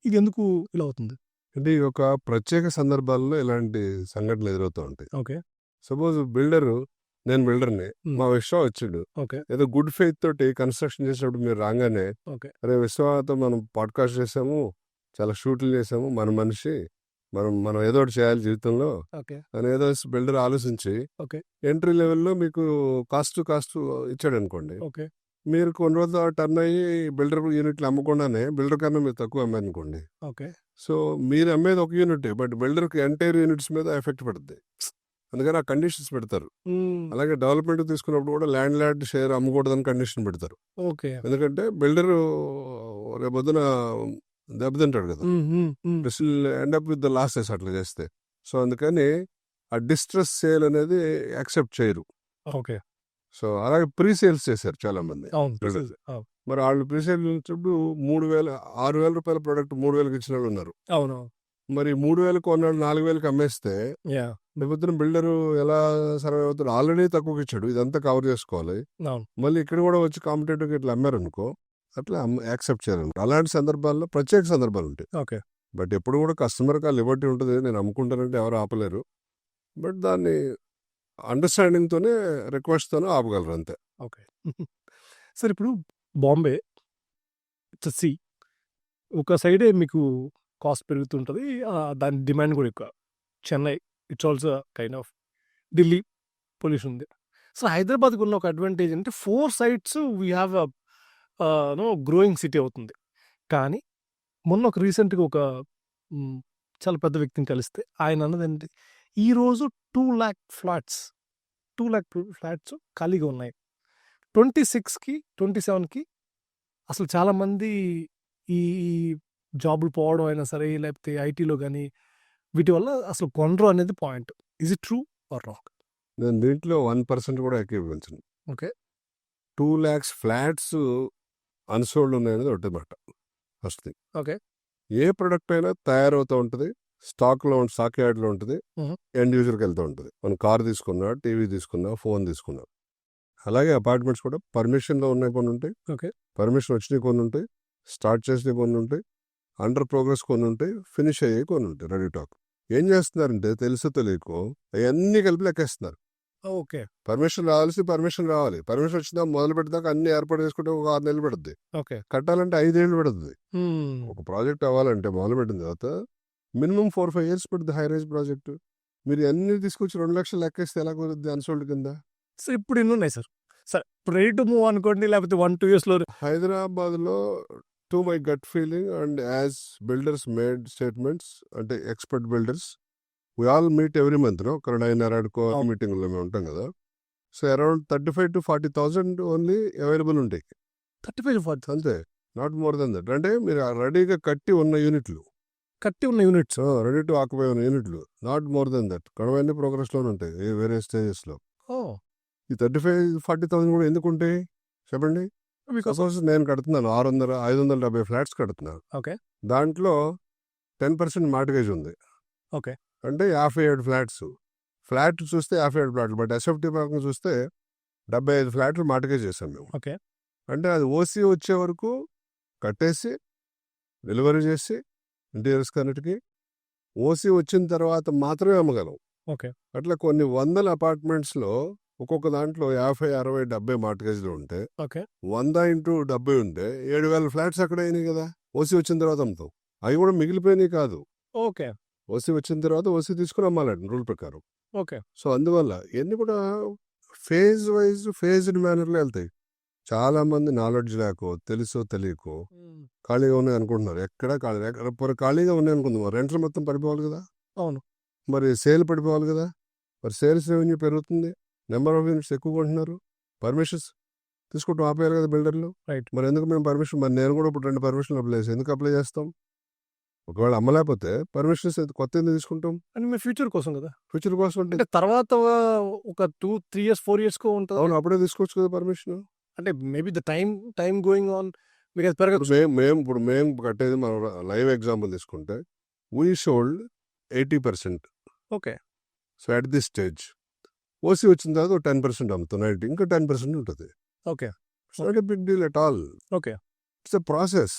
ఇది ఎందుకు ఇలా అవుతుంది? అంటే ఈ ఒక ప్రత్యేక సందర్భాల్లో ఇలాంటి సంఘటనలు ఎదురవుతూ ఉంటాయి. ఓకే. సపోజ్ నేను బిల్డర్ని, మా విశ్వ వచ్చాడు, ఓకే. ఏదో గుడ్ ఫెయిత్ తోటి కన్స్ట్రక్షన్ చేసినప్పుడు మీరు రాగానే ఓకే. అరే విశ్వతో మనం పాడ్కాస్ట్ చేసాము, చాలా షూట్లు చేసాము, మన మనిషి మనం ఏదో ఒకటి చేయాలి జీవితంలో ఓకే. అని ఏదో బిల్డర్ ఆలోచించి ఓకే. ఎంట్రీ లెవెల్లో మీకు కాస్ట్ ఇచ్చాడు అనుకోండి. ఓకే. మీరు కొన్ని రోజులు టర్న్ అయ్యి బిల్డర్ యూనిట్లు అమ్మకుండానే బిల్డర్ కన్నా మీరు తక్కువ అమ్మారనుకోండి. ఓకే. సో మీరు అమ్మేది ఒక యూనిట్, బట్ బిల్డర్కి ఎంటైర్ యూనిట్స్ మీద ఎఫెక్ట్ పడుతుంది. అందుకని ఆ కండిషన్స్ పెడతారు. అలాగే డెవలప్మెంట్ తీసుకున్నప్పుడు కూడా ల్యాండ్ షేర్ అమ్మకూడదని కండిషన్ పెడతారు. ఓకే. ఎందుకంటే బిల్డర్ రేపొద్దున దెబ్బతింటాడు కదా, end up with the losses అట్లా చేస్తే. సో అందుకని ఆ డిస్ట్రెస్ సేల్ అనేది యాక్సెప్ట్ చేయరు. ఓకే. సో అలాగే ప్రీ సేల్స్ చేశారు చాలా మంది. అవును. మరి వాళ్ళు ప్రీ సేల్ ఇచ్చినప్పుడు 3,000 6,000 రూపాయల ప్రోడక్ట్ 3,000కి ఇచ్చిన వాళ్ళు ఉన్నారు. అవును. మరి 3,000 కొన్నాడు 4,000కి అమ్మేస్తే యా. రేపొద్దున బిల్డరు ఎలా సర్వే అవుతాడు? ఆల్రెడీ తక్కువకి ఇచ్చాడు, ఇదంతా కవర్ చేసుకోవాలి, అవును. మళ్ళీ ఇక్కడ కూడా వచ్చి కాంపిటేటివ్గా ఇట్లా అమ్మారు అనుకో, అట్లా యాక్సెప్ట్ చేయాలి. అలాంటి సందర్భాల్లో ప్రత్యేక సందర్భాలు ఉంటాయి. ఓకే. బట్ ఎప్పుడు కూడా కస్టమర్కి ఆ లిబర్టీ ఉంటుంది, నేను అమ్ముకుంటానంటే ఎవరు ఆపలేరు. బట్ దాన్ని అండర్స్టాండింగ్తోనే రిక్వెస్ట్తోనే ఆపగలరు అంతే. ఓకే. సార్ ఇప్పుడు బాంబే సి ఒక సైడే మీకు కాస్ట్ పెరుగుతుంటుంది, దాని డిమాండ్ కూడా ఎక్కువ. Chennai it's also kind of Delhi pollution ఉంది. సో హైదరాబాద్కి ఉన్న ఒక అడ్వాంటేజ్ అంటే 4 sides we have growing city అవుతుంది. కానీ మొన్న ఒక రీసెంట్గా ఒక చాలా పెద్ద వ్యక్తిని కలిస్తే ఆయన అన్నదంటే ఈరోజు 2 lakh ఫ్లాట్స్ ఖాళీగా ఉన్నాయి. 26కి 27కి అసలు చాలామంది ఈ జాబులు పోవడం అయినా సరే, లేకపోతే ఐటీలో కానీ వీటి వల్ల అసలు కొనరు అనేది point. Is it true or wrong? నేను దీంట్లో 1% కూడా ఏకీభవించను. ఓకే. 2 lakhs ఫ్లాట్స్ అన్సోల్డ్ ఉన్నాయనేది ఒకటి మాట ఫస్ట్ థింగ్. ఓకే. ఏ ప్రొడక్ట్ అయినా తయారవుతూ ఉంటుంది, స్టాక్ యార్డ్లో ఉంటుంది, ఎండ్ యూజర్కి వెళ్తూ ఉంటుంది. మనం కార్ తీసుకున్నా, టీవీ తీసుకున్నా, ఫోన్ తీసుకున్నా. అలాగే అపార్ట్మెంట్స్ కూడా పర్మిషన్లో ఉన్నాయి కొన్ని ఉంటాయి, ఓకే. పర్మిషన్ వచ్చినాయి కొన్ని ఉంటాయి, స్టార్ట్ చేసినవి కొన్ని ఉంటాయి, అండర్ ప్రోగ్రెస్ కొన్ని ఉంటాయి, ఫినిష్ అయ్యాయి కొన్ని ఉంటాయి, రెడీ టాక్. ఏం చేస్తున్నారంటే తెలుసో తెలియకో అవన్నీ కలిపి లెక్కేస్తున్నారు. ఓకే. పర్మిషన్ రావాలి. పర్మిషన్ వచ్చినా మొదలు పెట్టదాకా అన్ని ఏర్పాటు చేసుకుంటే ఒక 6 నెలలు పడుతుంది. ఓకే. కట్టాలంటే 5 ఏళ్ళు పడుతుంది. ఒక ప్రాజెక్ట్ అవ్వాలంటే మొదలు పెట్టిన తర్వాత మినిమం 4-5 ఇయర్స్ పడుతుంది హై రైజ్ ప్రాజెక్టు. మీరు అన్ని తీసుకొచ్చి 2 లక్షలు లెక్కేస్తే ఎలా కుదురుద్ది అన్సోల్డ్ కింద? సో ఇప్పుడు ఎన్ని ఉన్నాయి సార్? సార్ ఇప్పుడు రెడీ టు మూవ్ అనుకోండి, లేకపోతే 1-2 yearsలో హైదరాబాద్లో to my gut feeling and as builders made statements, అంటే expert builders, we all meet every month ఒక 9 మీటింగ్లో మేము ఉంటాం కదా. సో అరౌండ్ 35,000-40,000 ఓన్లీ అవైలబుల్ ఉంటాయి 35-40 అంతే, నాట్ మోర్ దెన్ దట్. అంటే మీరు రెడీగా కట్టి ఉన్న యూనిట్లు, కట్టి ఉన్న యూనిట్స్. రెడీ టు ఆక్యుపై ఉన్న యూనిట్లు, నాట్ మోర్ దెన్ దట్. కడవన్నీ ప్రోగ్రెస్లోనే ఉంటాయి వేరే స్టేజెస్లో. ఈ 35,000-40,000 కూడా ఎందుకు ఉంటాయి చెప్పండి? బికాస్ సపోజ్ నేను కడుతున్నాను 570 ఫ్లాట్స్ కడుతున్నాను. ఓకే. దాంట్లో 10% మార్టిగేజ్ ఉంది. ఓకే. అంటే 57 ఫ్లాట్స్. ఫ్లాట్ చూస్తే 57 ఫ్లాట్లు, బట్ ఎస్ఎఫ్టీ పక్కన చూస్తే 75 ఫ్లాట్లు మార్టిగేజ్ చేసాం మేము. ఓకే. అంటే అది ఓసీ వచ్చే వరకు కట్టేసి డెలివరీ చేసి ఇంటీరియర్స్ కన్నిటికి, ఓసీ వచ్చిన తర్వాత మాత్రమే అమ్మగలం. ఓకే. అట్లా కొన్ని వందల అపార్ట్మెంట్స్లో ఒక్కొక్క దాంట్లో 50, 60, 70 మార్టిగేజ్లు ఉంటే ఓకే. 100x70 ఉంటే 7,000 ఫ్లాట్స్ అక్కడ అయినాయి కదా. ఓసీ వచ్చిన తర్వాత అమ్ముతాం. అవి కూడా మిగిలిపోయినాయి కాదు. ఓకే. ఓసీ వచ్చిన తర్వాత ఓసీ తీసుకుని అమ్మాలండి రూల్ ప్రకారం. ఓకే. సో అందువల్ల ఇవన్నీ కూడా ఫేజ్డ్ మేనర్లో వెళ్తాయి. చాలా మంది నాలెడ్జ్ లేకో తెలుసో తెలియకో ఖాళీగా ఉన్నాయి అనుకుంటున్నారు. ఎక్కడ ఖాళీగా ఉన్నాయి అనుకుందాం, రెంట్లు మొత్తం పడిపోవాలి కదా. అవును. మరి సేల్ పడిపోవాలి కదా. మరి సేల్స్ రెవెన్యూ పెరుగుతుంది, నెంబర్ ఆఫ్ యూనిట్స్ ఎక్కువ కొంటున్నారు, పర్మిషన్స్ తీసుకుంటాం ఆపేయాలి కదా బిల్డర్లు. రైట్. మరి ఎందుకు మేము పర్మిషన్, మరి నేను కూడా ఇప్పుడు 2 పర్మిషన్లు అప్లై చేస్తాను. ఎందుకు అప్లై చేస్తాం? ఒకవేళ అమ్మలేకపోతే పర్మిషన్స్ కొత్త ఎందుకు తీసుకుంటాం? అని మీ ఫ్యూచర్ కోసం కదా. ఫ్యూచర్ కోసం అంటే అంటే తర్వాత ఒక 2-3 years 4 yearsకో ఉంటుంది. అవును, అప్పుడే తీసుకోవచ్చు కదా పర్మిషన్. అంటే maybe the time going on మీకు అది పెరగచ్చు. మేము కట్టేది మనం లైవ్ ఎగ్జాంపుల్ తీసుకుంటే we should 80%. Okay. So at this stage OC వచ్చిన తర్వాత 10% అమ్ముతున్నాయి, ఇంకా 10% ఉంటుంది. Okay. It's not a big deal at all. Okay. It's a process.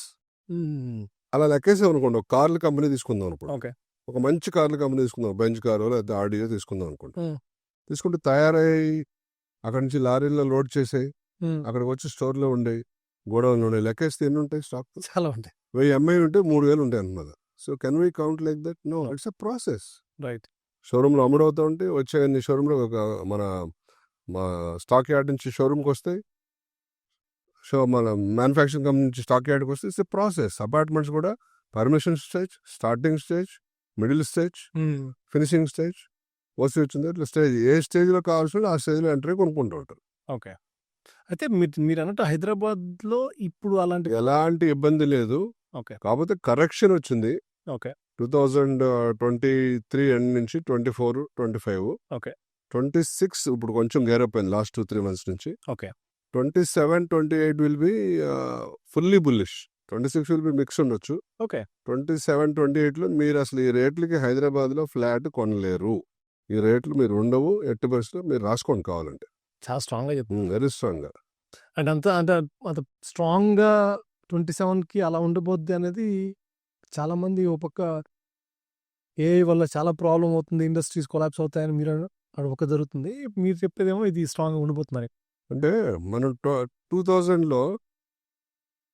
అలా లెక్కేసాం అనుకోండి, ఒక కార్ల కంపెనీ తీసుకుందాం అనుకోండి. ఓకే. ఒక మంచి కార్ల కంపెనీ తీసుకుందాం, బెంచ్ కారు లేదా ఆడియో తీసుకుందాం అనుకోండి. తీసుకుంటే తయారయ్యి అక్కడి నుంచి లారీల్లో లోడ్ చేసాయి, అక్కడికి వచ్చి స్టోర్లో ఉండే గోడౌన్లు ఉండే, లెక్కేస్తే ఎన్ని ఉంటాయి స్టాక్? చాలా ఉంటాయి. 1000 అమ్మాయి ఉంటే 3,000 ఉంటాయి అన్నమాట. So can we count like that? No, it's a process. Right. షోరూంలో అమ్ముడవుతూ ఉంటే వచ్చే షోరూంలో మా స్టాక్ యార్డ్ నుంచి షోరూమ్కి వస్తాయి, మన మ్యానుఫ్యాక్చరింగ్ కంపెనీ నుంచి స్టాక్ యార్డ్కి వస్తే ఇట్స్ ఎ ప్రాసెస్. అపార్ట్మెంట్స్ కూడా permission stage, starting stage, middle stage, finishing stage, OC వచ్చింది ఇట్లా స్టేజ్. ఏ స్టేజ్లో కావాల్సిన ఆ స్టేజ్లో ఎంట్రీ కొనుక్కుంటూ ఉంటారు. ఓకే. అయితే మీరు అన్నట్టు హైదరాబాద్లో ఇప్పుడు ఎలాంటి ఇబ్బంది లేదు. ఓకే. కాకపోతే కరెక్షన్ వచ్చింది. ఓకే. 2023 ఎండ్ నుంచి 24, 25. ఓకే. 26 ఇప్పుడు కొంచెం గేరప్ అయింది లాస్ట్ 2-3 months నుంచి. Okay. 27, 28 will be fully bullish. 26 will be mix ఉండొచ్చు. ఓకే. 27, 28లో మీరు అసలు ఈ రేట్లకి హైదరాబాద్లో ఫ్లాట్ కొనలేరు. ఈ రేట్లు మీరు ఉండవు. ఎట్టి పరిస్థితుల్లో మీరు రాసుకోండి కావాలంటే. చాలా స్ట్రాంగ్గా చెప్తాను. వెరీ స్ట్రాంగ్గా. అండ్ అంత స్ట్రాంగ్గా 27కి అలా ఉండబోద్ది అనేది చాలామంది ఓ పక్క ఏఐ వల్ల చాలా ప్రాబ్లం అవుతుంది, ఇండస్ట్రీస్ కొలాప్స్ అవుతాయని మీరు అది ఒక జరుగుతుంది. మీరు చెప్పేదేమో ఇది స్ట్రాంగ్గా ఉండిపోతున్నారు. అంటే మనం 2000లో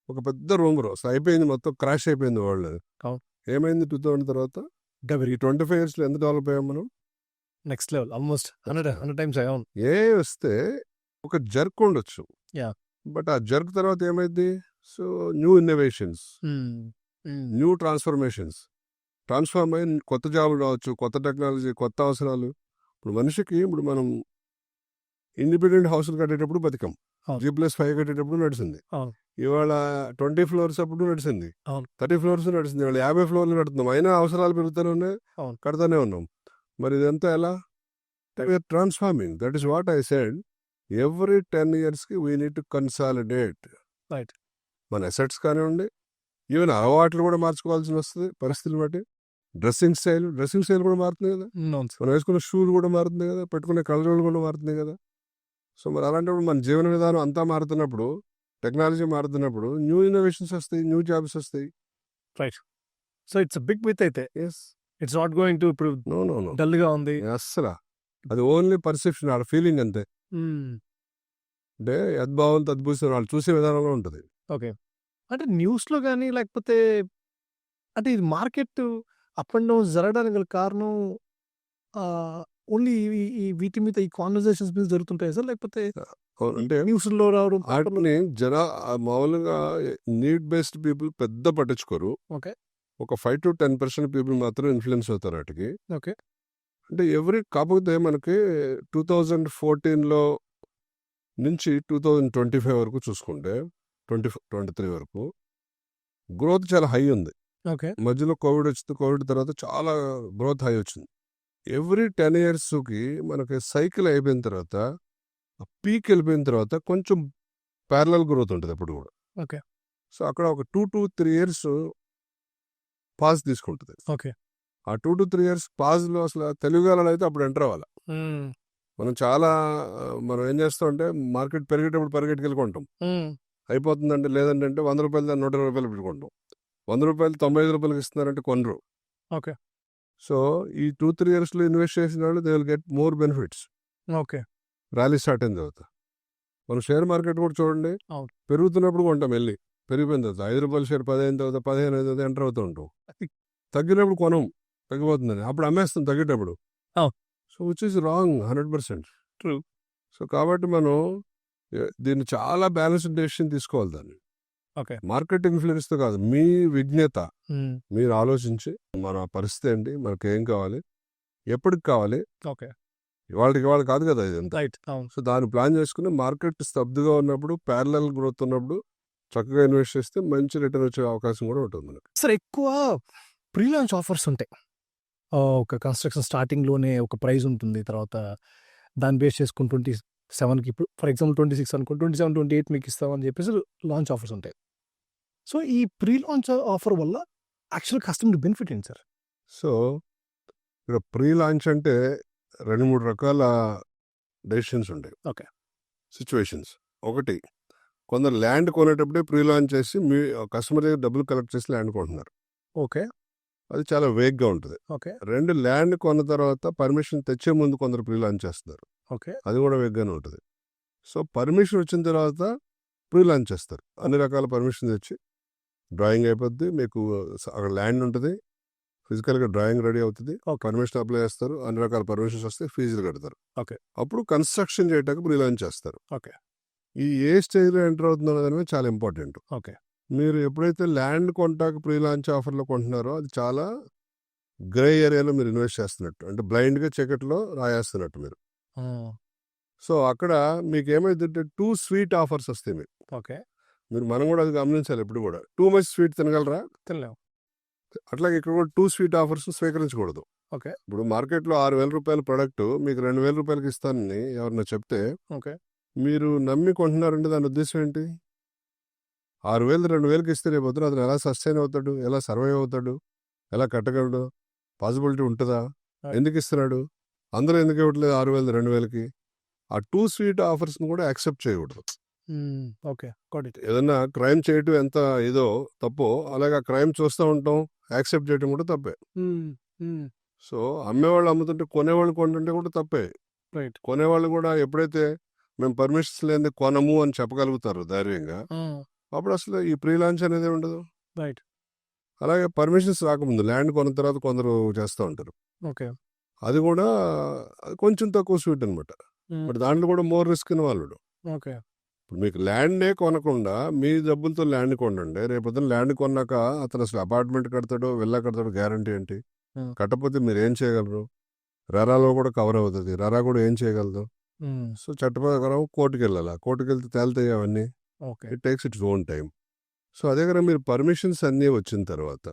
ఒక పెద్ద రూమ్ రోస్ అయిపోయింది, మొత్తం క్రాష్ అయిపోయింది వరల్డ్. అవును. ఏమైంది 2000 తర్వాత? ఈ 25 yearsలో ఎంత డెవలప్ అయ్యాం మనం? నెక్స్ట్ లెవెల్, ఆల్మోస్ట్ 100 times అయ్యాం. ఏ వస్తే ఒక జర్క్ ఉండొచ్చు, బట్ ఆ జర్క్ తర్వాత ఏమైంది? So new innovations, new transformations, transform అయ్యి కొత్త జాబులు రావచ్చు, కొత్త టెక్నాలజీ, కొత్త అవసరాలు. ఇప్పుడు మనిషికి మనం ఇండిపెండెంట్ హౌస్లు కట్టేటప్పుడు బతికం, G+5 కట్టేటప్పుడు నడిచింది. ఇవాళ 20 floors అప్పుడు నడిచింది, 30 floors నడిచింది, ఇవాళ 50 floors కడుతున్నాం. అయినా అవసరాలు పెరుగుతూనే ఉన్నాయి, కడతానే ఉన్నాం. మరి ఇదంతా ఎలా? We are transforming. That is what I said. Every 10 yearsకి వీ నీడ్ టు కన్సాలిడేట్. మన అసెట్స్ కానివ్వండి, ఈవెన్ అలవాట్లు కూడా మార్చుకోవాల్సి వస్తుంది పరిస్థితులు బట్టి. డ్రెస్సింగ్ స్టైల్ కూడా మారుతుంది కదా. మనం వేసుకున్న షూలు కూడా మారుతుంది కదా, పెట్టుకునే కలర్లు కూడా మారుతుంది కదా. సో మరి అలాంటప్పుడు మన జీవన విధానం అంతా మారుతున్నప్పుడు, టెక్నాలజీ మారుతున్నప్పుడు న్యూ ఇన్నోవేషన్స్ వస్తాయి, న్యూ జాబ్స్ వస్తాయి. Right. So it's big with అయితే yes it's not going to ఇప్పుడు నో నో నో డల్ గా ఉంది. అస్సలు అది ఓన్లీ పర్సెప్షన్, ఆ ఫీలింగ్ అంతే. మ్మ్. అంటే యద్భావం తద్భూషణ వాళ్ళు చూసే విధానంలో ఉంటుంది. ఓకే. అంటే న్యూస్ లో కానీ లేకపోతే అంటే ఇది మార్కెట్ అప్ అండ్ డౌన్ జరగడానికి గల కారణం ఓన్లీ ఈ వీటి మీద ఈ కాన్వర్సేషన్స్ మీద జరుగుతుంటాయి సార్, లేకపోతే అంటే న్యూస్ లో రావడం paper లో- వాటిని మామూలుగా నీడ్ బేస్డ్ పీపుల్ పెద్ద పట్టించుకోరు. ఓకే. ఒక 5 to 10% పీపుల్ మాత్రం ఇన్ఫ్లుయెన్స్ అవుతారు వాటికి. ఓకే. అంటే కాకపోతే మనకి 2014లో నుంచి 2025 వరకు చూసుకుంటే 2023 వరకు గ్రోత్ చాలా హై ఉంది. ఓకే. మధ్యలో కోవిడ్ వచ్చింది, కోవిడ్ తర్వాత చాలా గ్రోత్ హై వచ్చింది. ఎవ్రీ 10 yearsకి మనకి సైకిల్ అయిపోయిన తర్వాత పీక్ వెళ్ళిపోయిన తర్వాత కొంచెం ప్యారలల్ గ్రోత్ ఉంటుంది ఎప్పుడు కూడా. ఓకే. సో అక్కడ ఒక 2 to 3 years పాజ్ తీసుకుంటుంది. ఓకే. ఆ 2 to 3 years పాజ్లో అసలు తెలుగులో అయితే అప్పుడు ఎంటర్ అవ్వాలి. మ్మ్. మనం చాలా మనం ఏం చేస్తామంటే మార్కెట్ పెరిగేటప్పుడు పరిగెట్టుకెళ్ళి కొంటాం, అయిపోతుందంటే లేదంటే 100 రూపాయలు దాన్ని 120 రూపాయలు పెట్టుకుంటాం. 100 రూపాయలు 95 రూపాయలకి ఇస్తున్నారంటే కొనరు. ఓకే. సో ఈ 2-3 yearsలో ఇన్వెస్ట్ చేసిన వాళ్ళు they will get more benefits. Okay. Rally start అయిన తర్వాత మనం షేర్ మార్కెట్ కూడా చూడండి, అవును. పెరుగుతున్నప్పుడు కొంటాం, వెళ్ళి పెరిగిపోయిన తర్వాత 5 రూపాయల షేర్ 10 అయిన తర్వాత 15 అయిన తర్వాత ఎంటర్ అవుతూ ఉంటాం. తగ్గినప్పుడు కొనం, తగ్గిపోతుందని అప్పుడు అమ్మేస్తాం తగ్గేటప్పుడు. అవును. So which is wrong 100%. True. So కాబట్టి మనం దీన్ని చాలా బ్యాలెన్స్డ్ డెసిషన్ తీసుకోవాలి. దాన్ని ఓకే. మార్కెట్ ఇన్ఫ్లుయెన్స్తో కాదు, మీ విజ్ఞత మ్మ్. మీరు ఆలోచించి మన పరిస్థితి ఏంటి, మనకి ఏం కావాలి, ఎప్పటికి కావాలి, ఓకే. ఇవాళ కాదు కదా ఇదంతా. రైట్. అవును. సో దాన్ని ప్లాన్ చేసుకుని మార్కెట్ స్తబ్దుగా ఉన్నప్పుడు, ప్యారలల్ గ్రోత్ ఉన్నప్పుడు చక్కగా ఇన్వెస్ట్ చేస్తే మంచి రిటర్న్ వచ్చే అవకాశం కూడా ఉంటుంది మనకి. సార్ ఎక్కువ ప్రీ లాంచ్ ఆఫర్స్ ఉంటాయి. ఒక కన్స్ట్రక్షన్ స్టార్టింగ్లోనే ఒక ప్రైస్ ఉంటుంది, తర్వాత దాన్ని బేస్ చేసుకుని 27కి ఇప్పుడు ఫర్ ఎగ్జాంపుల్ 26 అనుకో 27, 28 మీకు ఇస్తామని చెప్పేసి లాంచ్ ఆఫర్స్ ఉంటాయి. సో ఈ ప్రీ లాంచ్ ఆఫర్ వల్ల యాక్చువల్ కస్టమర్ బెనిఫిట్ ఏంటి సార్? సో ఇక్కడ ప్రీ లాంచ్ అంటే 2-3 రకాల డెసిషన్స్ ఉంటాయి. ఓకే. సిచ్యువేషన్స్. ఒకటి, కొందరు ల్యాండ్ కొనేటప్పుడే ప్రీ లాంచ్ చేసి మీ కస్టమర్ దగ్గర డబ్బులు కలెక్ట్ చేసి ల్యాండ్ కొంటున్నారు. ఓకే. అది చాలా వేగ్గా ఉంటుంది. ఓకే. 2, ల్యాండ్ కొన్న తర్వాత పర్మిషన్ తెచ్చే ముందు కొందరు ప్రీ లాంచ్ చేస్తున్నారు, ఓకే. అది కూడా వేగ్గానే ఉంటుంది. సో పర్మిషన్ వచ్చిన తర్వాత ప్రీ లాంచ్ చేస్తారు. అన్ని రకాల పర్మిషన్ తెచ్చి డ్రాయింగ్ అయిపోద్ది, మీకు అక్కడ ల్యాండ్ ఉంటుంది, ఫిజికల్గా డ్రాయింగ్ రెడీ అవుతుంది, ఓకే. పర్మిషన్ అప్లై చేస్తారు, అన్ని రకాల పర్మిషన్స్ వస్తే ఫీజులు కడతారు. ఓకే. అప్పుడు కన్స్ట్రక్షన్ చేయడానికి ప్రీ లాంచ్ చేస్తారు. ఓకే. ఈ ఏ స్టేజ్లో ఎంటర్ అవుతుందో అనేది చాలా ఇంపార్టెంట్. ఓకే. మీరు ఎప్పుడైతే ల్యాండ్ కొంటాక ప్రీ లాంచ్ ఆఫర్లో కొంటున్నారో అది చాలా గ్రే ఏరియాలో మీరు ఇన్వెస్ట్ చేస్తున్నట్టు, అంటే బ్లైండ్గా చీకట్లో రాయేస్తున్నట్టు మీరు. సో అక్కడ మీకు ఏమైందంటే 2 sweet ఆఫర్స్ వస్తాయి మీకు. ఓకే. మనం కూడా అది గమనించాలి. ఎప్పుడు కూడా టూ మచ్ స్వీట్ తినగలరా, తినలేము. అట్లాగే ఇక్కడ కూడా 2 sweet ఆఫర్స్ స్వీకరించకూడదు. ఓకే. ఇప్పుడు మార్కెట్లో 6,000 రూపాయల ప్రొడక్ట్ మీకు 2,000 రూపాయలకి ఇస్తానని ఎవరన్నా చెప్తే ఓకే. మీరు నమ్మి కొంటున్నారంటే దాని ఉద్దేశం ఏంటి? 6,000 2,000కి ఇస్తే రేపు పొద్దున అతను ఎలా సస్టైన్ అవుతాడు, ఎలా సర్వైవ్ అవుతాడు, ఎలా కట్టగలడు, పాసిబిలిటీ ఉంటుందా, ఎందుకు ఇస్తున్నాడు, అందరూ ఎందుకు ఇవ్వట్లేదు 6,000 2,000కి? ఆ 2 sweet ఆఫర్స్ని కూడా యాక్సెప్ట్ చేయకూడదు. ఓకే. Got it. ఏదన్నా క్రైమ్ చేయటం ఎంత ఏదో తప్పో, అలాగే ఆ క్రైమ్ చూస్తూ ఉంటాం, యాక్సెప్ట్ చేయటం కూడా తప్పే. సో అమ్మేవాళ్ళు అమ్ముతుంటే కొనేవాళ్ళు కొంటుంటే కూడా తప్పే. రైట్. కొనేవాళ్ళు కూడా ఎప్పుడైతే మేము పర్మిషన్స్ లేని కొనము అని చెప్పగలుగుతారు ధైర్యంగా, అప్పుడు అసలు ఈ ప్రీ లాంచ్ అనేది ఉండదు. రైట్. అలాగే పర్మిషన్స్ రాకముందు ల్యాండ్ కొన్న తర్వాత కొందరు చేస్తూ ఉంటారు, ఓకే. అది కూడా కొంచెం తక్కువ స్వీట్ అనమాట. బట్ దాంట్లో కూడా మోర్ రిస్క్ ఇన్వాల్వ్డ్. ఓకే. ఇప్పుడు మీకు ల్యాండే కొనకుండా మీ డబ్బులతో ల్యాండ్ కొనండి, రేపొద్దున ల్యాండ్ కొన్నాక అతను అసలు అపార్ట్మెంట్ కడతాడో విల్లా కడతాడో గ్యారంటీ ఏంటి? కట్టకపోతే మీరు ఏం చేయగలరు? రెరాలో కూడా కవర్ అవుతుంది, రెరా కూడా ఏం చేయగలదు? సో చట్ట ప్రకారం కోర్టుకి వెళ్ళాలి, కోర్టుకి వెళ్తే తేలుతాయి అవన్నీ. Okay. It takes its own time. So అదే కదా మీరు పర్మిషన్స్ అన్నీ వచ్చిన తర్వాత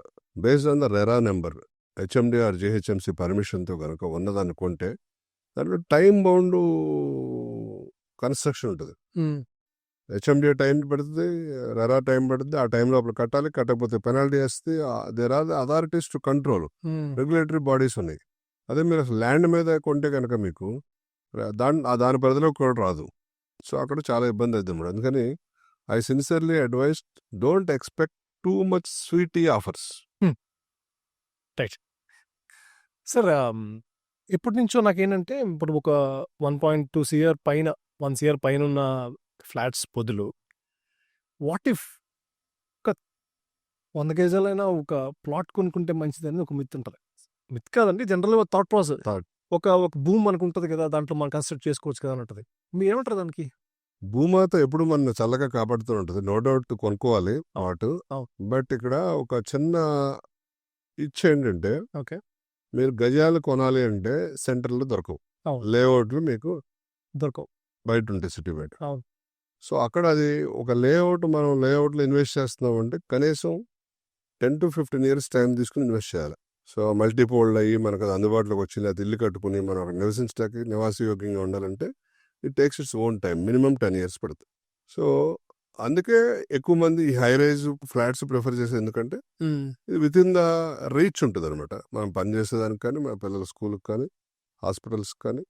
based on the RERA number HMD or GHMC పర్మిషన్తో కనుక ఉన్నదాన్ని కొంటే దాంట్లో టైం బౌండ్ కన్స్ట్రక్షన్ ఉంటుంది. హెచ్ఎండిఏ టైం పడుతుంది, రెరా టైం పడుతుంది, ఆ టైం లోపల కట్టాలి, కట్టకపోతే పెనాల్టీ వేస్తే there are the authorities to control, regulatory bodies ఉన్నాయి. అదే మీరు అసలు ల్యాండ్ మీద కొంటే కనుక మీకు దాని పరిధిలో కూడా రాదు. సో అక్కడ చాలా ఇబ్బంది అవుతుంది మేడం. అందుకని I sincerely advise don't expect too much sweetie offers. Sir ఎప్పటి నుంచో నాకేంటంటే ఇప్పుడు ఒక 1.2 సిఆర్ పైన 1 సిఆర్ పైన ఉన్న ఫ్లాట్స్ బదులు వాట్ ఇఫ్ ఒక 100 గజాలైనా ఒక ప్లాట్ కొనుక్కుంటే మంచిదని ఒక మిత్ ఉంటుంది. మిత్ కాదండి, జనరల్గా థాట్ ప్రాసెస్. Thought. ఒక ఒక భూమి మనకు ఉంటుంది కదా, దాంట్లో మనం కన్స్ట్రక్ట్ చేసుకోవచ్చు కదా అని ఉంటుంది. మీరు ఏమంటారు దానికి? భూమాత ఎప్పుడు మన చల్లగా కాపాడుతూ ఉంటుంది. నో డౌట్ కొనుక్కోవాలి పాటు. అవును. బట్ ఇక్కడ ఒక చిన్న ఏంటంటే ఓకే. మీరు గజాలు కొనాలి అంటే సెంటర్లో దొరకవు. అవును. లేఅవుట్లు మీకు దొరకవు. బయట ఉంటాయి, సిటీ బయట. అవును. సో అక్కడ అది ఒక లేఅవుట్, మనం లేఅవుట్లో ఇన్వెస్ట్ చేస్తున్నాం అంటే కనీసం 10 to 15 years టైం తీసుకుని ఇన్వెస్ట్ చేయాలి. సో మల్టీపోల్డ్ అయ్యి మనకు అది అందుబాటులోకి వచ్చింది, అది ఇల్లు కట్టుకుని మనం అక్కడ నివసించడానికి నివాసయోగ్యంగా ఉండాలంటే it takes its own time. Minimum 10 years పడుతుంది. సో అందుకే ఎక్కువ మంది ఈ హై రైజ్ ఫ్లాట్స్ ప్రిఫర్ చేసేది. ఎందుకంటే ఇది విత్ ఇన్ ద రీచ్ ఉంటుంది అనమాట. మనం పనిచేసేదానికి కానీ, మన పిల్లల స్కూల్కి కానీ, హాస్పిటల్స్ కానీ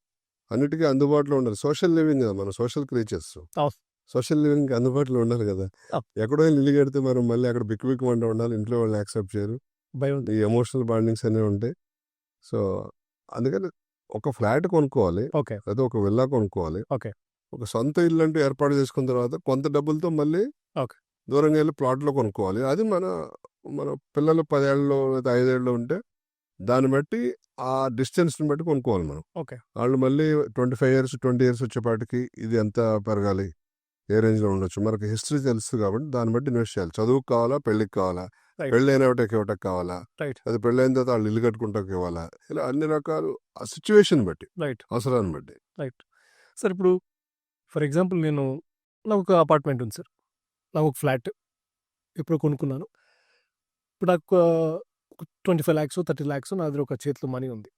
అన్నిటికీ అందుబాటులో ఉండాలి. సోషల్ లివింగ్ కదా, మనం సోషల్ క్రీచర్స్. అవును. సోషల్ లివింగ్ అందుబాటులో ఉండాలి కదా. అవును. ఎక్కడో ఇల్లు కడితే మనం మళ్ళీ అక్కడ బిక్కు వంట ఉండాలి, ఇంట్లో వాళ్ళని యాక్సెప్ట్ చేయరు, భయం ఉంది. ఈ ఎమోషనల్ బాండింగ్స్ అనేవి ఉంటాయి. సో అందుకని ఒక ఫ్లాట్ కొనుక్కోవాలి, ఓకే. లేదా ఒక విల్లా కొనుక్కోవాలి. ఓకే. ఒక సొంత ఇల్లు అంటూ ఏర్పాటు చేసుకున్న తర్వాత కొంత డబ్బులతో మళ్ళీ ఓకే. దూరంగా వెళ్ళి ప్లాట్లో కొనుక్కోవాలి. అది మన మన పిల్లలు 10 ఏళ్ళలో లేదా 5 ఏళ్ళలో ఉంటే దాన్ని బట్టి ఆ డిస్టెన్స్ని బట్టి కొనుక్కోవాలి మనం. ఓకే. వాళ్ళు మళ్ళీ 25 years 20 years వచ్చేపాటికి ఇది ఎంత పెరగాలి, ఏ రేంజ్లో ఉండొచ్చు, మనకి హిస్టరీ తెలుసు కాబట్టి దాన్ని బట్టి ఇన్వెస్ట్ చేయాలి. చదువుకు కావాలా, పెళ్ళికి కావాలా, Right. పెళ్ళైన ఒకటి కావాలా, రైట్. అది పెళ్ళైన తర్వాత వాళ్ళు ఇల్లు కట్టుకుంటాకి ఇవ్వాలా, ఇలా అన్ని రకాలు ఆ సిచ్యువేషన్ బట్టి, రైట్. అవసరాన్ని బట్టి. సార్ ఇప్పుడు ఫర్ ఎగ్జాంపుల్ నాకు ఒక అపార్ట్మెంట్ ఉంది సార్, నాకు ఒక ఫ్లాట్ ఇప్పుడు కొనుక్కున్నాను. ఇప్పుడు నాకు 25 lakhs 30 lakhs నా దగ్గర ఒక చేతిలో మనీ ఉంది.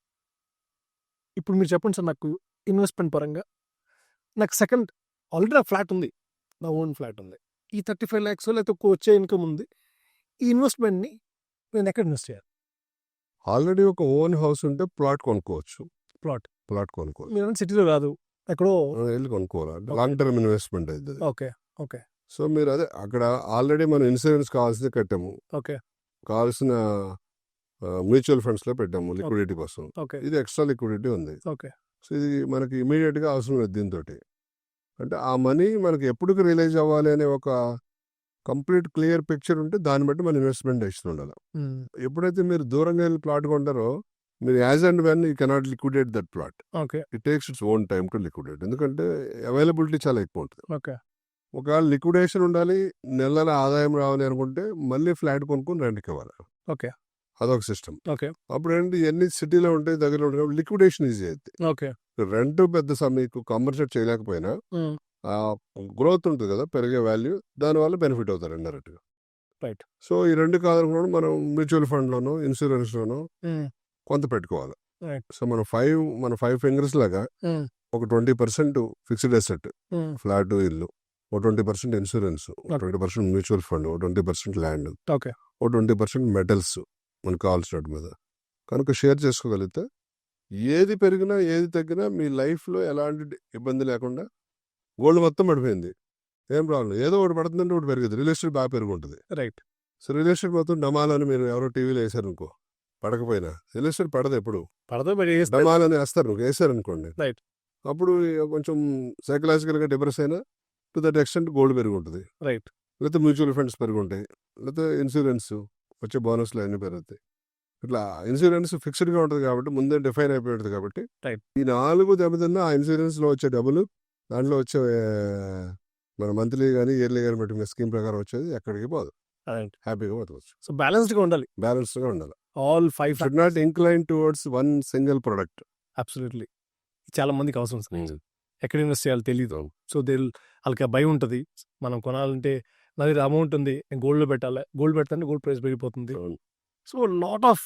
ఇప్పుడు మీరు చెప్పండి సార్, నాకు ఇన్వెస్ట్మెంట్ పరంగా నాకు సెకండ్ ఆల్రెడీ నా ఫ్లాట్ ఉంది, నా ఓన్ ఫ్లాట్ ఉంది, ఈ 35 lakhs లేకపోతే వచ్చే ఇన్కమ్ ఉంది, ఈ ఇన్వెస్ట్మెంట్ని నేను ఎక్కడ ఇన్వెస్ట్ చేయాలి? ఆల్రెడీ ఒక ఓన్ హౌస్ ఉంటే ప్లాట్ కొనుక్కోవచ్చు. ప్లాట్ కొనుక్కోవచ్చు, మీరు సిటీలో కాదు, ఎక్కడో. వెళ్ళి కొనుక్కోవాలి. లాంగ్ టర్మ్ ఇన్వెస్ట్మెంట్ అవుతుంది. ఓకే. ఓకే. సో మీరు అదే అక్కడ ఆల్రెడీ మనం ఇన్సూరెన్స్ కావాల్సింది కట్టాము, ఓకే. కావాల్సిన మ్యూచువల్ ఫండ్స్లో పెట్టాము లిక్విడిటీ కోసం. ఓకే. ఇది ఎక్స్ట్రా లిక్విడిటీ ఉంది. ఓకే. సో ఇది మనకి ఇమీడియట్గా అవసరం లేదు. దీంతో అంటే ఆ మనీ మనకి ఎప్పటికి రిలీజ్ అవ్వాలి అనే ఒక కంప్లీట్ క్లియర్ పిక్చర్ ఉంటే దాన్ని బట్టి మన ఇన్వెస్ట్మెంట్ డెసిషన్ ఉండాలి. ఎప్పుడైతే మీరు దూరంగా వెళ్ళి ప్లాట్ కొంటారో మీరు as and when you cannot liquidate that plot. Okay. It takes its own time to liquidate. ఎందుకంటే అవైలబిలిటీ చాలా ఎక్కువ ఉంటుంది. ఓకే. ఒకవేళ లిక్విడేషన్ ఉండాలి, నెలల ఆదాయం రావాలి అనుకుంటే మళ్ళీ ఫ్లాట్ కొనుక్కొని రెంట్కి ఇవ్వాలి. ఓకే. అదొక సిస్టమ్. ఓకే. అప్పుడు ఏంటి, ఎన్ని సిటీలో ఉంటాయి, దగ్గర ఉంటాయి, లిక్విడేషన్ ఈజీ అవుతుంది. ఓకే. రెంట్ పెద్ద మీకు కంపల్సరీ చేయలేకపోయినా గ్రోత్ ఉంటుంది కదా, పెరిగే వాల్యూ, దానివల్ల బెనిఫిట్ అవుతారు ఇండైరెక్ట్గా. రైట్. సో ఈ రెండు కాదనుకున్నాడు మనం మ్యూచువల్ ఫండ్లోనో ఇన్సూరెన్స్లోనో కొంత పెట్టుకోవాలి. రైట్. సో మన 5 fingers లాగా ఒక 20% ఫిక్స్డ్ అసెట్ ఫ్లాట్ ఇల్లు, ఒక 20% insurance, 20% mutual fund, 20% land, okay. 20% metals మనకు కావాల్సినట్టు మీద కనుక షేర్ చేసుకోగలిగితే ఏది పెరిగినా ఏది తగ్గినా మీ లైఫ్లో ఎలాంటి ఇబ్బంది లేకుండా, గోల్డ్ మొత్తం పడిపోయింది ఏం ప్రాబ్లం, ఏదో ఒకటి పడుతుందంటే ఒకటి పెరుగుతుంది. రియల్ ఎస్టేట్ బాగా పెరుగుంటుంది. రైట్. సో రియల్ ఎస్టేట్ మొత్తం డమాలని మీరు ఎవరో టీవీలో వేసారు అనుకో, పడకపోయినా రియల్ ఎస్టేట్ పడదు ఎప్పుడు, పడదో డమాలని వేస్తారు నువ్వు వేసారనుకోండి. రైట్. అప్పుడు కొంచెం సైకలాజికల్గా డిప్రెస్ అయినా టు దట్ ఎక్స్టెంట్ గోల్డ్ పెరుగుంటుంది. రైట్. లేకపోతే మ్యూచువల్ ఫండ్స్ పెరుగుంటాయి, లేకపోతే ఇన్సూరెన్స్ వచ్చే బోనస్లు అన్నీ పెరుగుతాయి. ఇట్లా ఇన్సూరెన్స్ ఫిక్స్డ్గా ఉంటుంది కాబట్టి ముందే డిఫైన్ అయిపోయి ఉంటుంది కాబట్టి రైట్. ఈ 4 దెబ్బతిన్నా ఆ ఇన్సూరెన్స్లో వచ్చే డబ్బులు, దాంట్లో వచ్చే మన మంత్లీ కానీ ఇయర్లీ కానీ పెట్టుకునే స్కీమ్ ప్రకారం వచ్చేది ఎక్కడికి పోదు, హ్యాపీగా బతకవచ్చు. సో బ్యాలెన్స్డ్గా ఉండాలి, బ్యాలెన్స్డ్గా ఉండాలి. All 5 should not incline towards one single product. Absolutely. చాలా మందికి అవసరం సార్, ఎక్కడ ఇన్వెస్ట్ చేయాలి తెలియదు. సో వాళ్ళకి భయం ఉంటుంది, మనం కొనాలంటే నా దగ్గర అమౌంట్ ఉంది, నేను గోల్డ్లో పెట్టాలి, గోల్డ్ పెడతానే గోల్డ్ ప్రైస్ పెరిగిపోతుంది. సో లాట్ ఆఫ్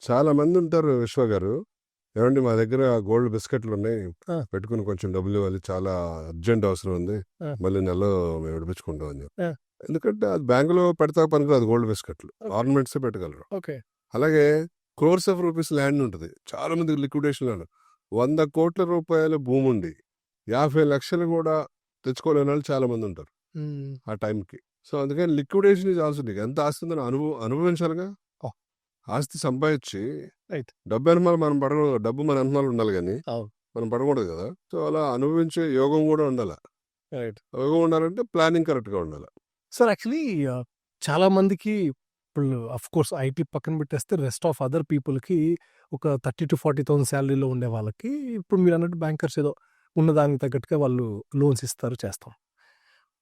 చాలా మంది ఉంటారు. విశ్వ గారు, ఏమండి మా దగ్గర గోల్డ్ బిస్కెట్లు ఉన్నాయి, పెట్టుకుని కొంచెం డబ్బులు ఇవ్వాలి, చాలా అర్జెంట్ అవసరం ఉంది, మళ్ళీ నెలలో మేము విడిపించుకుంటాం అని చెప్పి. ఎందుకంటే అది బ్యాంకులో పెడతా పనికిరాదు, గోల్డ్ బిస్కెట్లు గవర్నమెంట్స్ పెట్టగలరు. ఓకే. అలాగే crores of rupees ల్యాండ్ ఉంటుంది. చాలా మందికి లిక్విడేషన్ 100 కోట్ల రూపాయల భూమి ఉండి 50 లక్షలు కూడా తెచ్చుకోలేని వాళ్ళు చాలా మంది ఉంటారు ఆ టైంకి. సో అందుకని లిక్విడేషన్ ఈజ్ ఆల్సో, నీకు ఎంత ఆస్తుందని అనుభవించాలిగా. ఆస్తి సంపాదించి రైట్. డబ్బు వెనకాల మనం పడకూడదు. డబ్బు మన వెనకాల ఉండాలి కానీ అవును. మనం పడకూడదు కదా. సో అలా అనుభవించే యోగం కూడా ఉండాలి. రైట్. యోగం ఉండాలంటే ప్లానింగ్ కరెక్ట్గా ఉండాలి. సార్ యాక్చువల్లీ చాలా మందికి ఇప్పుడు కోర్స్ ఐటీ పక్కన పెట్టేస్తే రెస్ట్ ఆఫ్ అదర్ పీపుల్కి ఒక 30,000 to 40,000 శాలరీలో ఉండే వాళ్ళకి ఇప్పుడు మీరు అన్నట్టు బ్యాంకర్స్ ఏదో ఉన్న దానికి తగ్గట్టుగా వాళ్ళు లోన్స్ ఇస్తారు, చేస్తాం.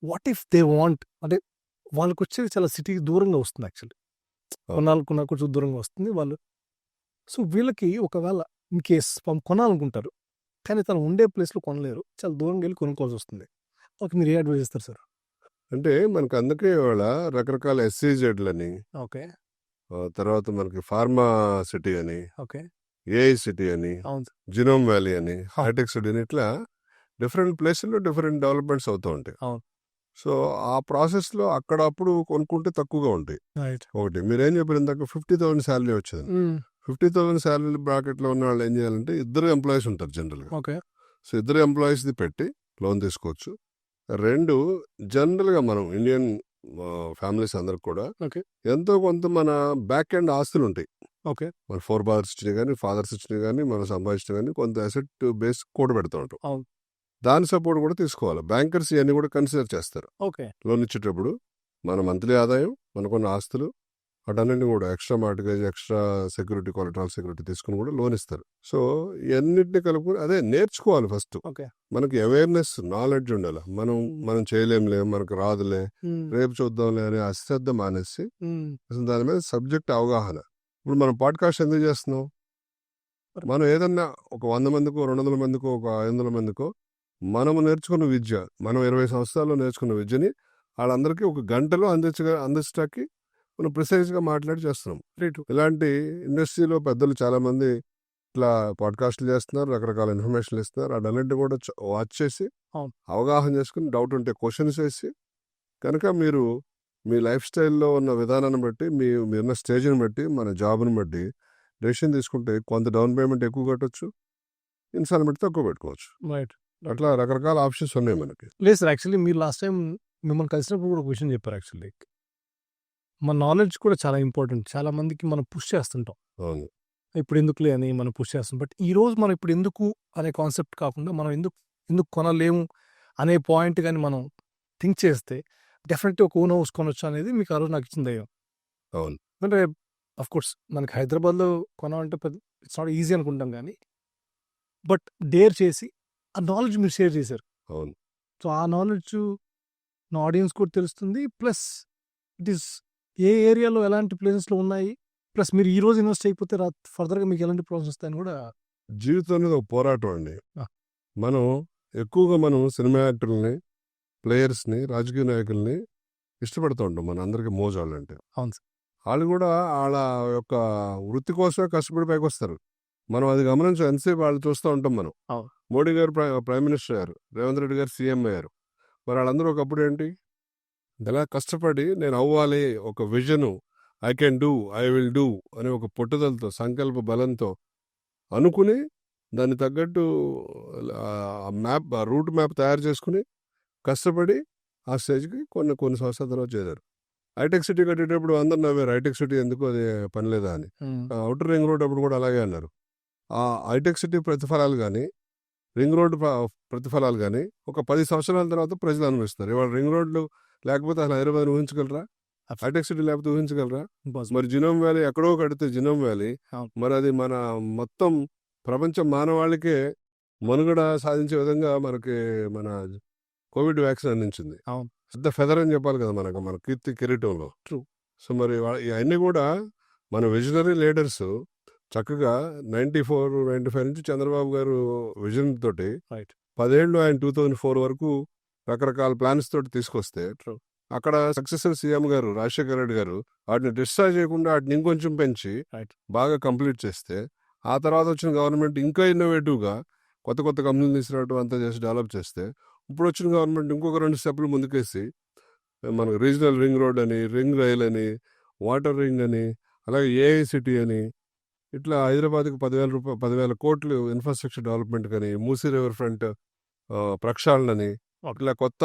వాట్ ఇఫ్ దే వాంట్ అంటే వాళ్ళకి వచ్చేది చాలా సిటీకి దూరంగా వస్తుంది యాక్చువల్లీ, కొనాలనుకున్నా కొంచెం దూరంగా వస్తుంది వాళ్ళు. సో వీళ్ళకి ఒకవేళ ఇన్ కేస్ కొనాలనుకుంటారు కానీ తను ఉండే ప్లేస్లో కొనలేరు, చాలా దూరంగా వెళ్ళి కొనుక్కోవాల్సి వస్తుంది. ఓకే, మీరు ఏ అడ్వైజ్ ఇస్తారు సార్? అంటే మనకు అందుకే ఇవాళ రకరకాల SEZలని, ఓకే. తర్వాత మనకి ఫార్మా సిటీ అని, ఓకే. ఏఐ సిటీ అని, అవును. జినోమ్ వ్యాలీ అని, హైటెక్ సిటీ అని, ఇట్లా డిఫరెంట్ ప్లేసుల్లో డిఫరెంట్ డెవలప్మెంట్స్ అవుతూ ఉంటాయి. అవును. సో ఆ ప్రాసెస్లో అక్కడ అప్పుడు కొనుక్కుంటే తక్కువగా ఉంటాయి. రైట్. ఒకటి మీరేం చెప్పారు ఇందాక 50,000 శాలరీ వచ్చింది. 50,000 శాలరీ బ్రాకెట్లో ఉన్న వాళ్ళు ఏం చేయాలంటే ఇద్దరు ఎంప్లాయీస్ ఉంటారు జనరల్గా. ఓకే. సో ఇద్దరు ఎంప్లాయీస్ది పెట్టి లోన్ తీసుకోవచ్చు. రెండు, జనరల్గా మనం ఇండియన్ ఫ్యామిలీస్ అందరికి కూడా ఓకే. ఎంతో కొంత మన బ్యాక్ ఎండ్ ఆస్తులు ఉంటాయి. ఓకే. మన ఫోర్ ఫాదర్స్ ఇచ్చినవి కానీ, ఫాదర్స్ ఇచ్చినవి కానీ, మనం సంపాదించిన కానీ కొంత అసెట్ బేస్ కూడా పెడతా ఉంటాం. అవును. దాని సపోర్ట్ కూడా తీసుకోవాలి. బ్యాంకర్స్ ఇవన్నీ కూడా కన్సిడర్ చేస్తారు ఓకే. లోన్ ఇచ్చేటప్పుడు. మన మంత్లీ ఆదాయం, మనకున్న ఆస్తులు, వాటన్నింటిని కూడా extra mortgage, extra security, collateral security తీసుకుని కూడా లోన్ ఇస్తారు. సో ఇవన్నిటిని కలుపుకొని అదే నేర్చుకోవాలి ఫస్ట్. ఓకే. మనకి అవేర్నెస్, నాలెడ్జ్ ఉండాలి. మనం చేయలేంలే, మనకు రాదులే, రేపు చూద్దాంలే అనే అశ్రద్ధ మానేసి అసలు దాని మీద సబ్జెక్ట్ అవగాహన. ఇప్పుడు మనం పాడ్కాస్ట్ ఎందుకు చేస్తున్నాం? మనం ఏదన్నా ఒక 100 మందికో, 200 మందికో, ఒక 500 మందికో మనము నేర్చుకున్న విద్య, మనం 20 సంవత్సరాల్లో నేర్చుకున్న విద్యని వాళ్ళందరికీ ఒక గంటలో అందించడానికి మనం ప్రిసైజ్గా మాట్లాడి చేస్తున్నాం. ఇలాంటి ఇండస్ట్రీలో పెద్దలు చాలామంది ఇట్లా పాడ్కాస్ట్లు చేస్తున్నారు, రకరకాల ఇన్ఫర్మేషన్లు ఇస్తున్నారు. వాటన్నింటినీ కూడా వాచ్ చేసి అవగాహన చేసుకుని, డౌట్ ఉంటే క్వశ్చన్స్ వేసి, కనుక మీరు మీ లైఫ్ స్టైల్లో ఉన్న విధానాన్ని బట్టి, మీరున్న స్టేజ్ని బట్టి, మన జాబ్ని బట్టి డెసిషన్ తీసుకుంటే కొంత డౌన్ పేమెంట్ ఎక్కువ కట్టొచ్చు, ఇన్స్టాల్మెంట్ తక్కువ పెట్టుకోవచ్చు. రైట్. అట్లా రకరకాల ఆప్షన్స్ ఉన్నాయి మనకి. లేదు సార్, యాక్చువల్లీ మీరు లాస్ట్ టైం మిమ్మల్ని కలిసినప్పుడు కూడా ఒక విషయం చెప్పారు. యాక్చువల్లీ మన నాలెడ్జ్ కూడా చాలా ఇంపార్టెంట్. చాలా మందికి మనం పుష్ చేస్తుంటాం, అవును, ఇప్పుడు ఎందుకులే అని మనం పుష్ చేస్తాం. బట్ ఈ రోజు మనం ఇప్పుడు ఎందుకు అనే కాన్సెప్ట్ కాకుండా మనం ఎందుకు కొనలేము అనే పాయింట్ కానీ మనం థింక్ చేస్తే డెఫినెట్గా ఒక ఓన్ హౌస్ కొనొచ్చు అనేది మీకు ఆ రోజు నాకు ఇచ్చిన దయ్యం. అవును. అంటే అఫ్ కోర్స్ మనకి హైదరాబాద్లో కొనాలంటే ఇట్స్ నాట్ ఈజీ అనుకుంటాం కానీ, బట్ డేర్ చేసి ఆ నాలెడ్జ్ మీరు షేర్ చేశారు. అవును. సో ఆ నాలెడ్జ్ నా ఆడియన్స్ కూడా తెలుస్తుంది. ప్లస్ ఇట్ ఈస్ ఏ ఏరియాలో ఎలాంటి ప్లేసెస్లో ఉన్నాయి, ప్లస్ మీరు ఈ రోజు ఇన్వెస్ట్ అయిపోతే ఫర్దర్గా మీకు ఎలాంటి ప్రాబ్లమ్స్ వస్తాయని కూడా. జీవితం అనేది ఒక పోరాటం అండి. ఆ. మనం ఎక్కువగా సినిమా యాక్టర్లని, ప్లేయర్స్ని, రాజకీయ నాయకుల్ని ఇష్టపడుతూ ఉంటాం. మన అందరికీ మోజాలంటే అవును సార్. వాళ్ళు కూడా వాళ్ళ యొక్క వృత్తి కోసమే కష్టపడి పైకి వస్తారు. మనం అది గమనించి ఎంతసేపు వాళ్ళు చూస్తూ ఉంటాం. మనం అవును. మోడీ గారు ప్రైమ్ మినిస్టర్ అయ్యారు, రేవంత్ రెడ్డి గారు సీఎం అయ్యారు. మరి వాళ్ళందరూ ఒకప్పుడు ఏంటి, ఇలా కష్టపడి నేను అవ్వాలి, ఒక vision, I can do, I will do అనే ఒక పట్టుదలతో, సంకల్ప బలంతో అనుకుని దాన్ని తగ్గట్టు రూట్ మ్యాప్ తయారు చేసుకుని కష్టపడి ఆ స్టేజ్కి కొన్ని సంవత్సరాల తర్వాత చేరారు. హైటెక్ సిటీ కట్టేటప్పుడు అందరు నవ్వారు, హైటెక్ సిటీ ఎందుకు, అది పని లేదా అని. అవుటర్ రింగ్ రోడ్ అప్పుడు కూడా అలాగే అన్నారు. ఆ హైటెక్ సిటీ ప్రతిఫలాలు కానీ, రింగ్ రోడ్డు ప్రతిఫలాలు కానీ ఒక 10 సంవత్సరాల తర్వాత ప్రజలు అనుభవిస్తున్నారు. ఇవాళ రింగ్ రోడ్లు లేకపోతే అసలు హైదరాబాద్ ఊహించగలరా? హైటెక్ సిటీ లేకపోతే ఊహించగలరా? మరి జినోమ్ వ్యాలీ ఎక్కడో కడితే జినోమ్ వ్యాలీ, మరి అది మన మొత్తం ప్రపంచ మానవాళికే మనుగడ సాధించే విధంగా మన కోవిడ్ వ్యాక్సిన్ అందించింది. పెద్ద ఫెదర్ అని చెప్పాలి కదా మన కీర్తి కిరీటంలో. సో మరి ఇవన్నీ కూడా మన విజనరీ లీడర్స్ చక్కగా 94-95 నుంచి చంద్రబాబు గారు విజన్ తోటి 10 ఏళ్ళు ఆయన 2004 వరకు రకరకాల ప్లాన్స్ తోటి తీసుకొస్తే, అక్కడ సక్సెసర్ సీఎం గారు రాజశేఖర రెడ్డి గారు వాటిని డిస్ట్రాయ్ చేయకుండా వాటిని ఇంకొంచెం పెంచి బాగా కంప్లీట్ చేస్తే, ఆ తర్వాత వచ్చిన గవర్నమెంట్ ఇంకా ఇన్నోవేటివ్గా కొత్త కొత్త కంపెనీలు తీసుకురావడం అంతా చేసి డెవలప్ చేస్తే, ఇప్పుడు వచ్చిన గవర్నమెంట్ ఇంకొక 2 స్టెప్పులు ముందుకేసి మనకు రీజనల్ రింగ్ రోడ్ అని, రింగ్ రైల్ అని, వాటర్ రింగ్ అని, అలాగే ఏఐ సిటీ అని, ఇట్లా హైదరాబాద్కి 10,000 కోట్లు ఇన్ఫ్రాస్ట్రక్చర్ డెవలప్మెంట్ కానీ, మూసీ రివర్ ఫ్రంట్ ప్రక్షాళనని, ఇట్లా కొత్త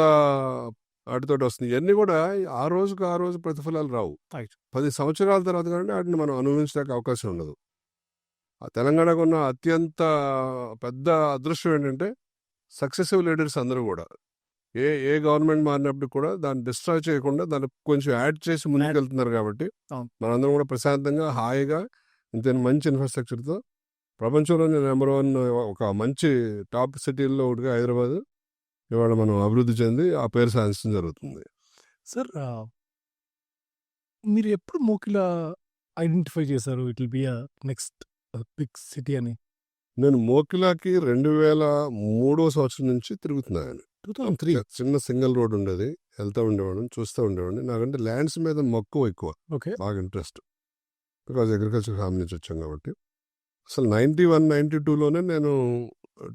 వాటితోటి వస్తుంది. ఇవన్నీ కూడా ఆ రోజుకు ఆ రోజు ప్రతిఫలాలు రావు. Right. 10 సంవత్సరాల తర్వాత కానీ వాటిని మనం అనుభవించడానికి అవకాశం ఉండదు. ఆ తెలంగాణకు ఉన్న అత్యంత పెద్ద అదృష్టం ఏంటంటే సక్సెసివ్ లీడర్స్ అందరూ కూడా ఏ గవర్నమెంట్ మారినప్పుడు కూడా దాన్ని డిస్ట్రాయ్ చేయకుండా దానికి కొంచెం యాడ్ చేసి ముందుకు వెళ్తున్నారు కాబట్టి అవును. మనందరం కూడా ప్రశాంతంగా హాయిగా ఇంత మంచి ఇన్ఫ్రాస్ట్రక్చర్తో ప్రపంచంలోనే నెంబర్ 1 ఒక మంచి టాప్ సిటీల్లో ఒకటిగా హైదరాబాద్ ఇవాళ మనం అభివృద్ధి చెంది ఆ పేరు సాధించడం జరుగుతుంది. సార్ మీరు ఎప్పుడు మోకిలా ఐడెంటిఫై చేశారు it will be a next big city అని? నేను మోకిలాకి 2003 సంవత్సరం నుంచి తిరుగుతున్నాను. 2003. చిన్న సింగిల్ రోడ్ ఉండేది, వెళ్తూ ఉండేవాడిని, చూస్తూ ఉండేవాడిని. నాకంటే ల్యాండ్స్ మీద మక్కువ ఎక్కువ, ఓకే. బాగా ఇంట్రెస్ట్. బికాజ్ అగ్రికల్చర్ ఫ్యామిలీ నుంచి వచ్చాం కాబట్టి. అసలు 91, 92లోనే నేను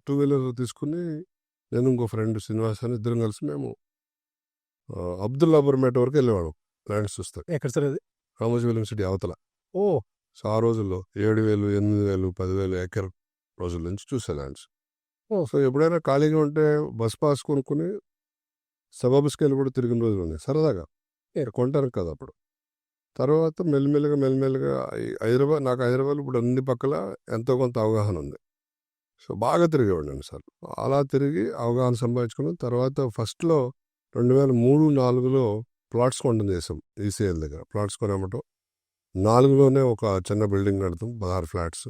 2 వీలర్ తీసుకుని నేను ఇంకో ఫ్రెండ్ శ్రీనివాస్ అని ఇద్దరం కలిసి మేము అబ్దుల్లాపూర్ మేట వరకు వెళ్ళేవాళ్ళం ల్యాండ్స్ చూస్తాం. ఎక్కడ సార్ అది? రామోజీ యూనివర్సిటీ అవతల. ఓ సో ఆ రోజుల్లో 7,000, 8,000, 10,000 ఎకర్ రోజుల నుంచి చూసే ల్యాండ్స్. ఓ సో ఎప్పుడైనా ఖాళీగా ఉంటే బస్ పాస్ కొనుక్కుని సబబ్స్కి వెళ్ళి కూడా తిరిగిన రోజులు ఉన్నాయి సరదాగా. కొంటాను కదా అప్పుడు. తర్వాత మెల్లిమెల్లిగా నాకు హైదరాబాద్ ఇప్పుడు అన్ని పక్కల ఎంతో కొంత అవగాహన ఉంది. సో బాగా తిరిగేవాడిని సార్. అలా తిరిగి అవగాహన సంపాదించుకుని తర్వాత ఫస్ట్లో 2003-4లో ప్లాట్స్ కొనడం చేసాం. ఈసీఎల్ దగ్గర ప్లాట్స్ కొనమటం 4లోనే ఒక చిన్న బిల్డింగ్ కడతాం, 16 ఫ్లాట్స్.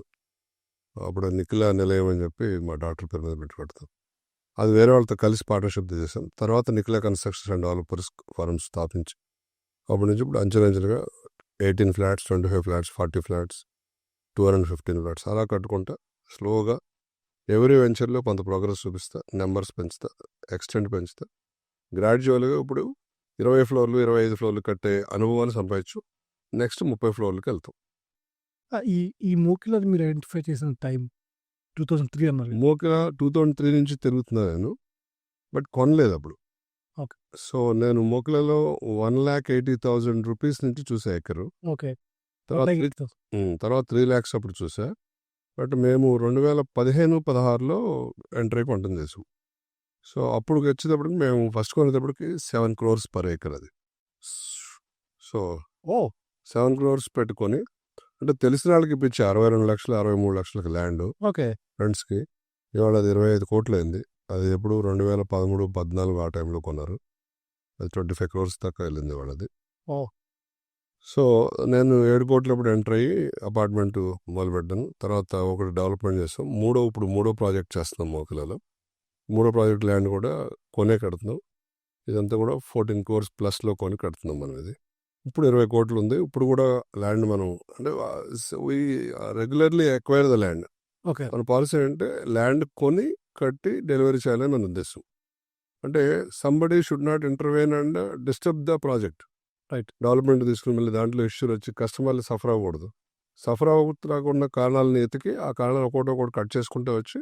అప్పుడు నిఖిలా నిలయం అని చెప్పి మా డాక్టర్ పేరు మీద పెట్టి కడతాం. అది వేరే వాళ్ళతో కలిసి పార్ట్నర్షిప్ చేసాం. తర్వాత Nikhila construction and developers firm స్థాపించి అప్పటి నుంచి ఇప్పుడు అంచెలంచెలుగా 18 ఫ్లాట్స్, 25 ఫ్లాట్స్, 40 ఫ్లాట్స్, 215 ఫ్లాట్స్ అలా కట్టుకుంటా స్లోగా ఎవరీ వెంచర్లో కొంత ప్రోగ్రెస్ చూపిస్తా, నెంబర్స్ పెంచుతా, ఎక్స్టెంట్ పెంచుతా. గ్రాడ్యువల్గా ఇప్పుడు 20 ఫ్లోర్లు 25 ఫ్లోర్లు కట్టే అనుభవాన్ని సంపాదించు. నెక్స్ట్ 30 ఫ్లోర్లకి వెళ్తాం. ఈ ఈ మోకిలా మీరు ఐడెంటిఫై చేసిన టైం 2003 అన్నారు కదా? మోకిలా 2003 నుంచి తిరుగుతున్నా నేను, బట్ కొనలేదు అప్పుడు. ఓకే. సో నేను మోకిలలో 1,80,000 రూపీస్ నుంచి చూసా ఎకరు. ఓకే. తర్వాత Like it. తర్వాత 3 lakhs అప్పుడు చూసా. బట్ మేము 2015-16లో ఎంట్రీ కొనడం చేసాం. సో అప్పుడు వచ్చేటప్పటికి మేము ఫస్ట్ కొనేటప్పటికి 7 crores పర్ ఏకర్ అది. సో ఓ 7 crores పెట్టుకొని అంటే తెలిసిన వాళ్ళకి ఇప్పించి 62 లక్షలు 63 లక్షలకి ల్యాండ్ ఓకే. ఫ్రెండ్స్కి. ఇవాళ అది 25 కోట్లు అయింది. అది ఎప్పుడు 2013-14 ఆ టైంలో కొన్నారు. అది 25 crores దాకా వెళ్ళింది వాళ్ళది. ఓ సో నేను 7 కోట్లు అప్పుడు ఎంటర్ అయ్యి అపార్ట్మెంట్ మొదలుపెట్టాను. తర్వాత ఒకటి డెవలప్మెంట్ చేస్తాం. ఇప్పుడు మూడో ప్రాజెక్ట్ చేస్తున్నాం మోకిలలో. మూడో ప్రాజెక్ట్ ల్యాండ్ కూడా కొనే కడుతున్నాం. ఇదంతా కూడా 14 crores ప్లస్లో కొని కడుతున్నాం మనం. ఇది ఇప్పుడు 20 కోట్లు ఉంది. ఇప్పుడు కూడా ల్యాండ్ మనం అంటే regularly acquire the land. Okay. మన పాలసీ ఏంటంటే ల్యాండ్ కొని కట్టి డెలివరీ చేయాలని మన ఉద్దేశం. అంటే somebody should not intervene and disturb the project. Right. Development తీసుకుని మళ్ళీ దాంట్లో ఇష్యూలు వచ్చి కస్టమర్లు సఫర్ అవ్వకూడదు. సఫర్ అవ్వకుండా కారణాలను ఎతికి ఆ కారణాలు ఒకటి కట్ చేసుకుంటూ వచ్చి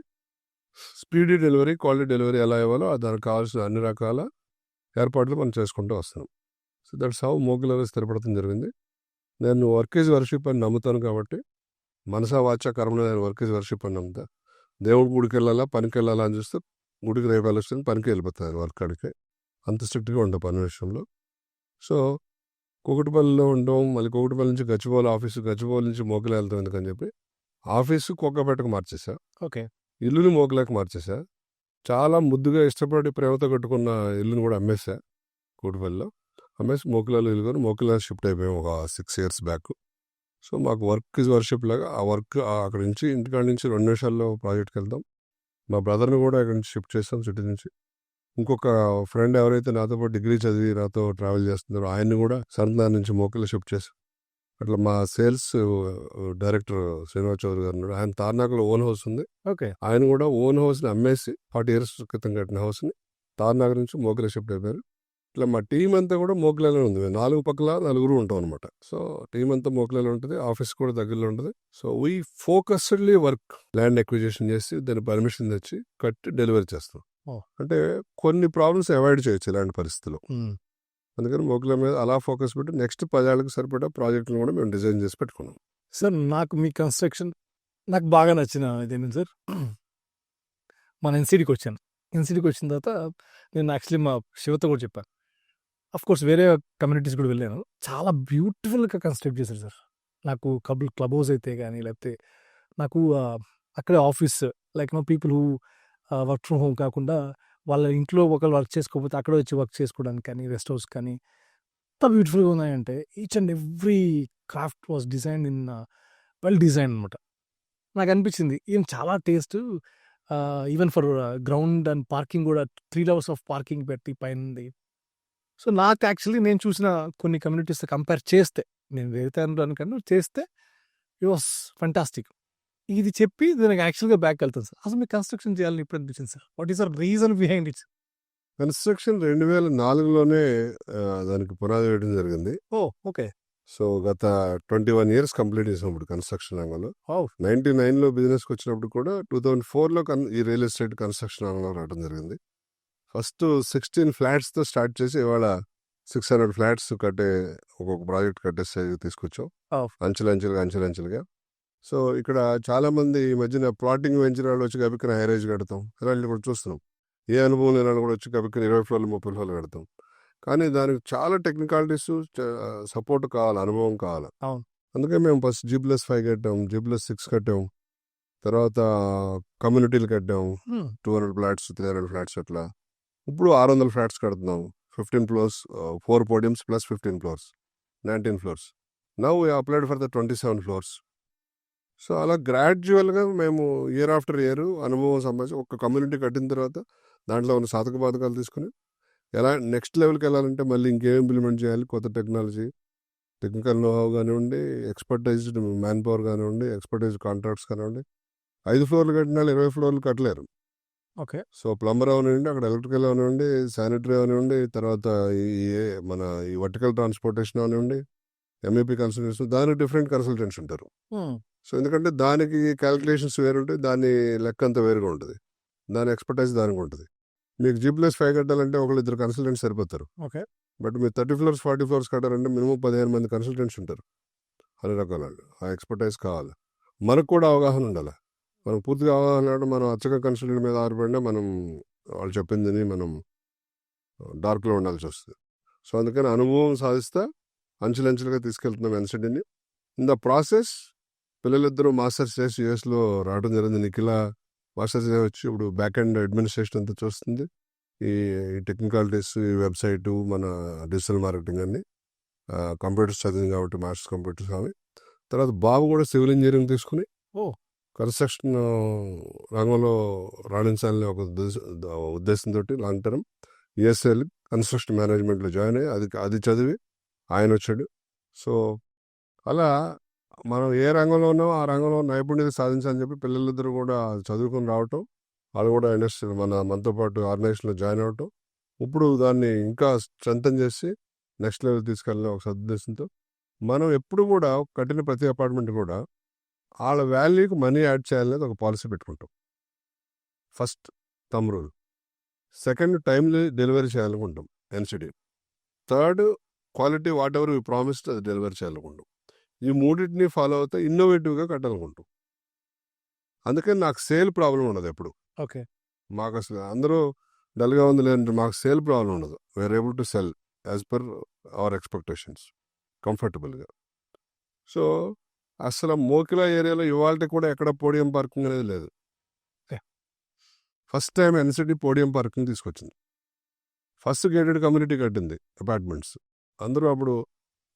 స్పీడీ డెలివరీ, క్వాలిటీ డెలివరీ ఎలా ఇవ్వాలో దానికి కావాల్సిన అన్ని రకాల ఏర్పాట్లు మనం చేసుకుంటూ వస్తున్నాం. సో దట్స్ హౌ మోకిలలో స్థిరపడటం జరిగింది. నేను వర్క్ ఈజ్ వర్షిప్ అని నమ్ముతాను కాబట్టి మనసా వాచ కర్మలో నేను వర్క్ ఈజ్ వర్షిప్ అని నమ్ముతా. దేవుడి గుడికి వెళ్ళాలా, పనికి వెళ్ళాలా అని చూస్తే గుడికి రేపు వెళ్ళొస్తుంది, పనికి వెళ్ళిపోతాను వర్క్ కాడికి. అంత స్ట్రిక్ట్గా ఉంటాం పని విషయంలో. సో కూకటిపల్లిలో ఉండడం, మళ్ళీ కూకటిపల్లి నుంచి గచ్చిబౌలి నుంచి మోకిలా వెళ్తాం ఎందుకని చెప్పి ఆఫీసు కోకపేటకు మార్చేసా. ఓకే. ఇల్లుని మోకిలాకి మార్చేసా. చాలా ముద్దుగా ఇష్టపడి ప్రేమతో కట్టుకున్న ఇల్లుని కూడా అమ్మేసా. కూకటిపల్లిలో అమ్మేసి మోకిలాలో ఇల్లు కొని మోకిలా షిఫ్ట్ అయిపోయాం ఒక 6 years బ్యాక్. సో మాకు వర్క్ ఇస్ వర్షిప్ లాగా ఆ వర్క్ అక్కడ నుంచి ఇంటికాడ నుంచి 2 నిమిషాల్లో ప్రాజెక్ట్కి వెళ్తాం. మా బ్రదర్ని కూడా అక్కడి నుంచి షిఫ్ట్ చేస్తాం సిటీ నుంచి. ఇంకొక ఫ్రెండ్ ఎవరైతే నాతో పాటు డిగ్రీ చదివి నాతో ట్రావెల్ చేస్తున్నారో ఆయన్ని కూడా సరందార్ నుంచి మోకిలా షిఫ్ట్ చేసాం. అట్లా మా సేల్స్ డైరెక్టర్ శ్రీనివాస్ చౌదరి గారు ఉన్నాడు. ఆయన తార్నాకలో ఓన్ హౌస్ ఉంది. ఓకే. ఆయన కూడా ఓన్ హౌస్ని అమ్మేసి 40 years క్రితం కట్టిన హౌస్ని తార్నాక నుంచి మోకిలా షిఫ్ట్ అయిపోయారు. ఇట్లా మా టీం అంతా కూడా మోకిలాలో ఉంది. 4 పక్కల 4 ఉంటాం అనమాట. సో టీం అంతా మోకిలాలో ఉంటుంది. ఆఫీస్ కూడా దగ్గరలో ఉంటుంది. So we focusedly work land acquisition చేసి దాని పర్మిషన్ తెచ్చి కట్టి డెలివరీ చేస్తాం. అంటే కొన్ని ప్రాబ్లమ్స్ అవాయిడ్ చేయొచ్చు ఇలాంటి పరిస్థితుల్లో. అందుకని మోకిలా మీద అలా ఫోకస్ పెట్టి నెక్స్ట్ 10 ఏళ్ళకి సరిపడా ప్రాజెక్టులు కూడా మేము డిజైన్ చేసి పెట్టుకున్నాం. సార్ నాకు మీ కన్స్ట్రక్షన్ నాకు బాగా నచ్చిన ఇదేంటి సార్, మన ఎన్సీడీకి వచ్చాను. ఎన్సీడీకి వచ్చిన తర్వాత నేను యాక్చువల్లీ మా శివతో కూడా చెప్పాను, కోర్స్ వేరే కమ్యూనిటీస్ కూడా వెళ్ళాను. చాలా బ్యూటిఫుల్‌గా కన్‌స్ట్రక్ట్ చేశారు సార్. నాకు క్లబ్ హౌస్ అయితే గాని, లేకపోతే నాకు అక్కడే office like people who work from home కాకుండా వాళ్ళ ఇంట్లో ఒకళ్ళు వర్క్ చేసుకోకపోతే అక్కడే వచ్చి వర్క్ చేసుకోవడానికి కానీ, రెస్ట్ హౌస్ కానీ ఎంత బ్యూటిఫుల్‌గా ఉన్నాయంటే each and every craft was designed in well designed అనమాట. నాకనిపించింది ఈవెన్ చాలా taste even for ground and parking కూడా 3 అవర్స్ ఆఫ్ పార్కింగ్ పెట్టి పైనుంది. సో, నాకు యాక్చువల్లీ నేను చూసిన కొన్ని కమ్యూనిటీస్‌తో కంపేర్ చేస్తే, నేను వేరే అనుకన్నా చేస్తే ఇట్ వాస్ ఫెంటాస్టిక్. ఇది చెప్పి దానికి యాక్చువల్‌గా బ్యాక్‌కెళ్తాను సార్. అసలు మీకు కన్‌స్ట్రక్షన్ చేయాలని ఎప్పుడు అనిపించింది sir? What is the reason behind it? Construction 2004లోనే దానికి పునాది వేయడం జరిగింది. ఓహ్! ఓకే. సో, గత 21 ఇయర్స్ కంప్లీట్ చేసాం ఇప్పుడు కన్స్ట్రక్షన్ రంగంలో. వావ్! 99లో బిజినెస్‌కి వచ్చినప్పుడు కూడా 2004లో ఈ రియల్ ఎస్టేట్ కన్స్ట్రక్షన్ రంగంలో రావడం జరిగింది. ఫస్ట్ 16 ఫ్లాట్స్‌తో స్టార్ట్ చేసి ఇవాళ 600 ఫ్లాట్స్ కట్టే ఒక్కొక్క ప్రాజెక్ట్ కట్టే స్టేజ్‌కి తీసుకొచ్చాం. వావ్! అంచెలంచెలుగా. సో, ఇక్కడ చాలామంది ఈ మధ్యన ప్లాటింగ్ వెంచర్ వాళ్ళు వచ్చి గబిక్కన హైరైజ్ కడతాం. ఇలాంటివి కూడా చూస్తున్నాం. ఏ అనుభవం లేని వాళ్ళు కూడా వచ్చి గబిక్కన 20 ఫ్లోర్లు 30 ఫ్లోర్లు కడతాం. కానీ దానికి చాలా టెక్నికాలిటీస్ సపోర్ట్ కావాలి, అనుభవం కావాలి. అవును. అందుకే మేము ఫస్ట్ G+5 కట్టాం, G+6 కట్టాం. తర్వాత కమ్యూనిటీలు కట్టాం. హ్మ్. 200 ఫ్లాట్స్, 300 ఫ్లాట్స్ అట్లా. ఇప్పుడు 600 ఫ్లాట్స్ కడుతున్నాం. 15 floors, 4 podiums plus 15 floors, 19 floors. Now we applied for the 27 floors. So, అలా గ్రాడ్యువల్‌గా మేము ఇయర్ ఆఫ్టర్ ఇయర్ అనుభవం సంపాదించి ఒక కమ్యూనిటీ కట్టిన తర్వాత దాంట్లో ఉన్న సాధక బాధకాలు తీసుకొని ఎలా నెక్స్ట్ లెవెల్‌కి వెళ్ళాలంటే మళ్ళీ ఇంకేం ఇంప్లిమెంట్ చేయాలి, కొత్త టెక్నాలజీ, టెక్నికల్ నోహావ్ కానివ్వండి, ఎక్స్పర్టైజ్డ్ మ్యాన్ పవర్ కానివ్వండి, ఎక్స్పర్టైజ్డ్ కాంట్రాక్ట్స్ కానివ్వండి. 5 ఫ్లోర్లు కట్టిన వాళ్ళు 20 ఫ్లోర్లు కట్టలేరు. ఓకే. సో, ప్లంబర్ అవనివ్వండి, అక్కడ ఎలక్ట్రికల్ అవనివ్వండి, శానిటరీ అవనివ్వండి, తర్వాత మన ఈ వర్టికల్ ట్రాన్స్పోర్టేషన్ అవనివ్వండి, ఎంఈపీ కన్సల్టెంట్స్, దానికి డిఫరెంట్ కన్సల్టెంట్స్ ఉంటారు. హ్మ్. సో, ఎందుకంటే దానికి క్యాలిక్యులేషన్స్ వేరుంటాయి, దాని లెక్క అంతా వేరుగా ఉంటుంది, దాని ఎక్స్పర్టైజ్ దానికి ఉంటుంది. మీకు G+5 కట్టాలంటే ఒకళ్ళిద్దరు కన్సల్టెంట్స్ సరిపోతారు. ఓకే. బట్ మీరు 30 ఫ్లోర్స్ 40 ఫ్లోర్స్ కట్టాలంటే మినిమం 15 మంది కన్సల్టెంట్స్ ఉంటారు. అన్ని రకాల వాళ్ళు. ఆ ఎక్స్పర్టైజ్ కావాలి. మనకు కూడా అవగాహన ఉండాలి. మనకు పూర్తిగా అవగాహన అంటే మనం అచ్చగా కన్సల్టెంట్ మీద ఆధారపడినా మనం వాళ్ళు చెప్పిందని మనం డార్క్లో ఉండాల్సి వస్తుంది. సో, అందుకని అనుభవం సాధిస్తా అంచెలంచెలుగా తీసుకెళ్తున్నాం ఎన్సిటీని. ఇన్ ద ప్రాసెస్ పిల్లలిద్దరూ మాస్టర్స్ చేసి యూఎస్లో రావడం జరిగింది. నిఖిల మాస్టర్స్ వచ్చి ఇప్పుడు బ్యాక్ అండ్ అడ్మినిస్ట్రేషన్ అంతా చూస్తుంది. ఈ టెక్నికాలిటీస్, ఈ వెబ్సైటు, మన డిజిటల్ మార్కెటింగ్ అన్ని కంప్యూటర్స్ చదివింది కాబట్టి మాస్టర్స్ కంప్యూటర్స్ అవి. తర్వాత బాబు కూడా సివిల్ ఇంజనీరింగ్ తీసుకుని ఓహ్! కన్స్ట్రక్షన్ రంగంలో రాణించాలని ఒక ఉద్దేశంతో లాంగ్ టర్మ్ ESL కన్స్ట్రక్షన్ మేనేజ్మెంట్లో జాయిన్ అయ్యి అది చదివి ఆయన వచ్చాడు. సో, అలా మనం ఏ రంగంలో ఉన్నామో ఆ రంగంలో నైపుణ్యత సాధించాలని చెప్పి పిల్లలిద్దరూ కూడా చదువుకొని రావటం, వాళ్ళు కూడా ఇండస్ట్రీ మనతో పాటు ఆర్గనైజేషన్లో జాయిన్ అవ్వటం, ఇప్పుడు దాన్ని ఇంకా స్ట్రెంథన్ చేసి నెక్స్ట్ లెవెల్ తీసుకెళ్ళిన ఒక సదుద్దేశంతో మనం ఎప్పుడు కూడా కట్టిన ప్రతి అపార్ట్మెంట్ కూడా వాళ్ళ వాల్యూకి మనీ యాడ్ చేయాలనేది ఒక పాలసీ పెట్టుకుంటాం. First thumb rule. Second timely delivery చేయాలనుకుంటాం NCT. Third quality whatever we promised అది డెలివరీ చేయాలనుకుంటాం. ఈ మూడింటిని ఫాలో అవుతే ఇన్నోవేటివ్గా కట్టాలనుకుంటాం. అందుకని నాకు సేల్ ప్రాబ్లం ఉండదు ఎప్పుడు. ఓకే. మాకు అసలు అందరూ డల్గా ఉంది లేదంటే మాకు సేల్ ప్రాబ్లం ఉండదు. We're able to sell as per our expectations కంఫర్టబుల్గా. సో, అసలు మోకిలా ఏరియాలో ఇవాళ కూడా ఎక్కడ పోడియం పార్కింగ్ అనేది లేదు. First time NCT podium parking తీసుకొచ్చింది. ఫస్ట్ గేటెడ్ కమ్యూనిటీ కట్టింది అపార్ట్మెంట్స్. అందరూ అప్పుడు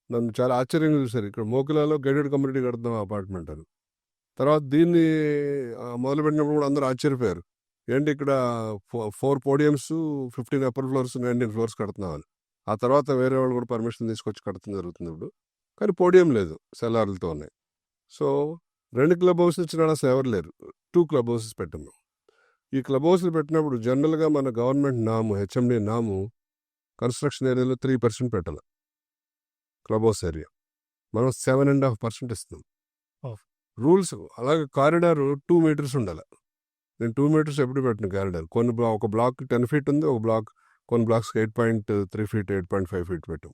నన్ను చాలా ఆశ్చర్యంగా చూశారు, ఇక్కడ మోకిలాలో గేటెడ్ కమ్యూనిటీ కడుతున్నాం అపార్ట్మెంట్ అని. తర్వాత దీన్ని మొదలుపెట్టినప్పుడు కూడా అందరూ ఆశ్చర్యపోయారు, ఏంటి ఇక్కడ 4 పోడియమ్స్, 15 అప్పర్ ఫ్లోర్స్, 19 ఫ్లోర్స్ కడుతున్నామని. ఆ తర్వాత వేరే వాళ్ళు కూడా పర్మిషన్ తీసుకొచ్చి కడుతుంది జరుగుతుంది ఇప్పుడు. కానీ పోడియం లేదు, సెల్లార్లతో ఉన్నాయి. సో, 2 క్లబ్ హౌస్ ఇచ్చిన అసలు ఎవరు లేరు. 2 క్లబ్ హౌసెస్ పెట్టాము. ఈ క్లబ్ హౌస్లు పెట్టినప్పుడు జనరల్గా మన గవర్నమెంట్ నాము, HMD నాము కన్స్ట్రక్షన్ ఏరియాలో 3% పెట్టాలి క్లబ్ హౌస్ ఏరియా. మనం 7.5% ఇస్తున్నాం రూల్స్. అలాగే కారిడార్ 2 మీటర్స్ ఉండాలి. నేను 2 మీటర్స్ ఎప్పుడు పెట్టిన కారిడార్. ఒక బ్లాక్ 10 ఫీట్ ఉంది, ఒక బ్లాక్ కొన్ని బ్లాక్స్ 8.3 ఫీట్ 8.5 ఫీట్ పెట్టాం.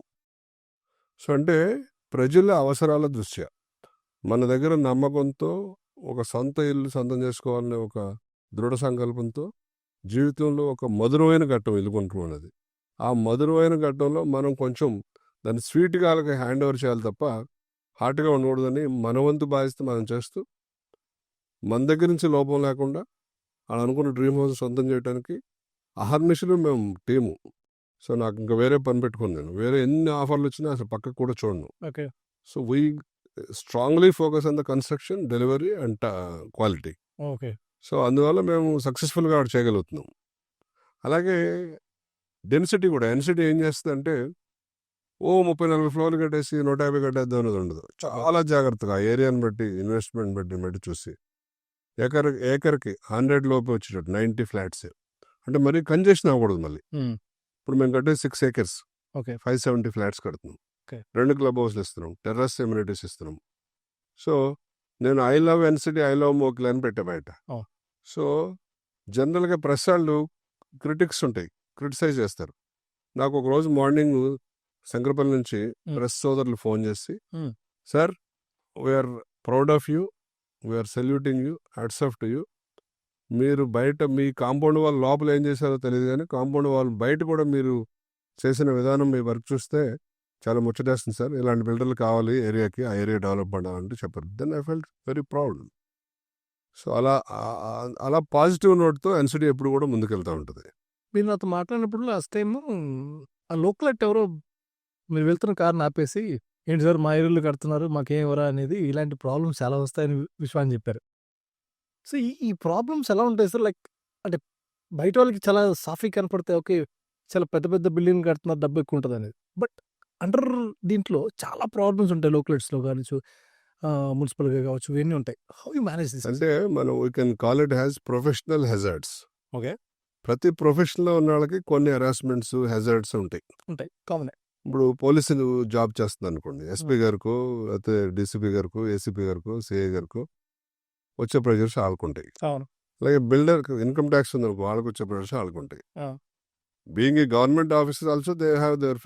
సో, అంటే ప్రజల అవసరాల దృష్ట్యా మన దగ్గర నమ్మకంతో ఒక సొంత ఇల్లు సొంతం చేసుకోవాలనే ఒక దృఢ సంకల్పంతో జీవితంలో ఒక మధురమైన ఘట్టం ఇల్లు కొనుక్కోవడం అనేది. ఆ మధురమైన ఘట్టంలో మనం కొంచెం దాన్ని స్వీట్గా వాళ్ళకి హ్యాండ్ ఓవర్ చేయాలి తప్ప హార్ట్గా ఉండకూడదని మన వంతు బాధ్యత మనం చేస్తూ మన దగ్గర నుంచి లోపం లేకుండా వాళ్ళు అనుకున్న డ్రీమ్ హౌస్ సొంతం చేయడానికి అహర్నిశలు మేము టీము. సో నాకు ఇంకా వేరే పని పెట్టుకుని నేను వేరే ఎన్ని ఆఫర్లు వచ్చినా అసలు పక్కకు కూడా చూడను. Okay. So we strongly focus on the construction, delivery and quality. Okay. So అందువల్ల మేము సక్సెస్ఫుల్గా ఆడ చేయగలుగుతున్నాం. అలాగే డెన్సిటీ కూడా, డెన్సిటీ ఏం చేస్తుందంటే 30-40 ఫ్లోర్లు కట్టేసి 150 కట్టేద్దాం అనేది ఉండదు. చాలా జాగ్రత్తగా ఏరియాని బట్టి, ఇన్వెస్ట్మెంట్ బట్టి చూసి ఏకర్కి 100 లోపే వచ్చేటట్టు 90 ఫ్లాట్స్. అంటే మరీ కంజెషన్ అవ్వకూడదు మళ్ళీ. ఇప్పుడు మేము కట్టే 6 acres, ఓకే. 570 ఫ్లాట్స్ కడుతున్నాం. Okay. 2 క్లబ్ హౌస్లు ఇస్తున్నాం, టెర్రస్ ఎమ్యూనిటీస్ ఇస్తున్నాం. సో నేను I love NCT, I love Mokila అని పెట్టా బయట. Oh. సో జనరల్గా ప్రెస్ వాళ్ళు క్రిటిక్స్ ఉంటాయి, క్రిటిసైజ్ చేస్తారు. నాకు ఒక రోజు మార్నింగ్ శంకరపల్లి నుంచి ప్రెస్ సోదరులు ఫోన్ చేసి, sir we're proud of you, we're saluting you, hats off to you. మీరు బయట మీ కాంపౌండ్ వాళ్ళు లోపల ఏం చేశారో తెలియదు కానీ కాంపౌండ్ వాళ్ళు బయట కూడా మీరు చేసిన విధానం, మీ వర్క్ చూస్తే చాలా ముచ్చటేస్తుంది సార్. ఇలాంటి బిల్డర్లు కావాలి ఏరియాకి, ఆ ఏరియా డెవలప్ అవ్వాలంటే చెప్పారు. Then I felt very proud. So అలా పాజిటివ్ నోట్తో ఎన్సిటీ ఎప్పుడు కూడా ముందుకెళ్తూ ఉంటుంది. మీరు నాతో మాట్లాడినప్పుడు లాస్ట్ టైము ఆ లోకల్ ఎవరో మీరు వెళ్తున్న కార్ని ఆపేసి, ఏంటి సార్ మా ఏరియాలో కడుతున్నారు మాకేం ఎవరా అనేది, ఇలాంటి ప్రాబ్లమ్స్ చాలా వస్తాయని విశ్వాన్ని చెప్పారు. సో ఈ ప్రాబ్లమ్స్ ఎలా ఉంటాయి సార్? లైక్ అంటే బయట వాళ్ళకి చాలా సాఫీ కనపడతాయి, ఓకే చాలా పెద్ద పెద్ద బిల్డింగ్ కడుతున్నారు, డబ్బు ఎక్కువ ఉంటుంది అనేది. బట్ అండర్ దీంట్లో చాలా ప్రాబ్లమ్స్ ఉంటాయి, లోకలెట్స్లో కావచ్చు, మున్సిపల్గా కావచ్చు, ఇవన్నీ ఉంటాయి. How you manage this? అంటే మనం we can call it has professional hazards. Okay. ప్రతి ప్రొఫెషన్లో ఉన్న వాళ్ళకి కొన్ని హెరాస్మెంట్స్, హెజార్డ్స్ ఉంటాయి. కామన్. ఇప్పుడు పోలీసులు జాబ్ చేస్తుంది అనుకోండి, ఎస్పీ గారికో లేకపోతే డీసీపీ గారికో, ఏసీపీ గారికో, సిఐ గారికో వచ్చే ప్రెజర్స్ ఆడుకుంటాయి. అవును. అలాగే బిల్డర్ ఇన్కమ్ ట్యాక్స్ ఉంది అనుకో, వాళ్ళకి వచ్చే ప్రెజర్స్ ఆడుకుంటాయి. ఆ. Being a government officer also they have their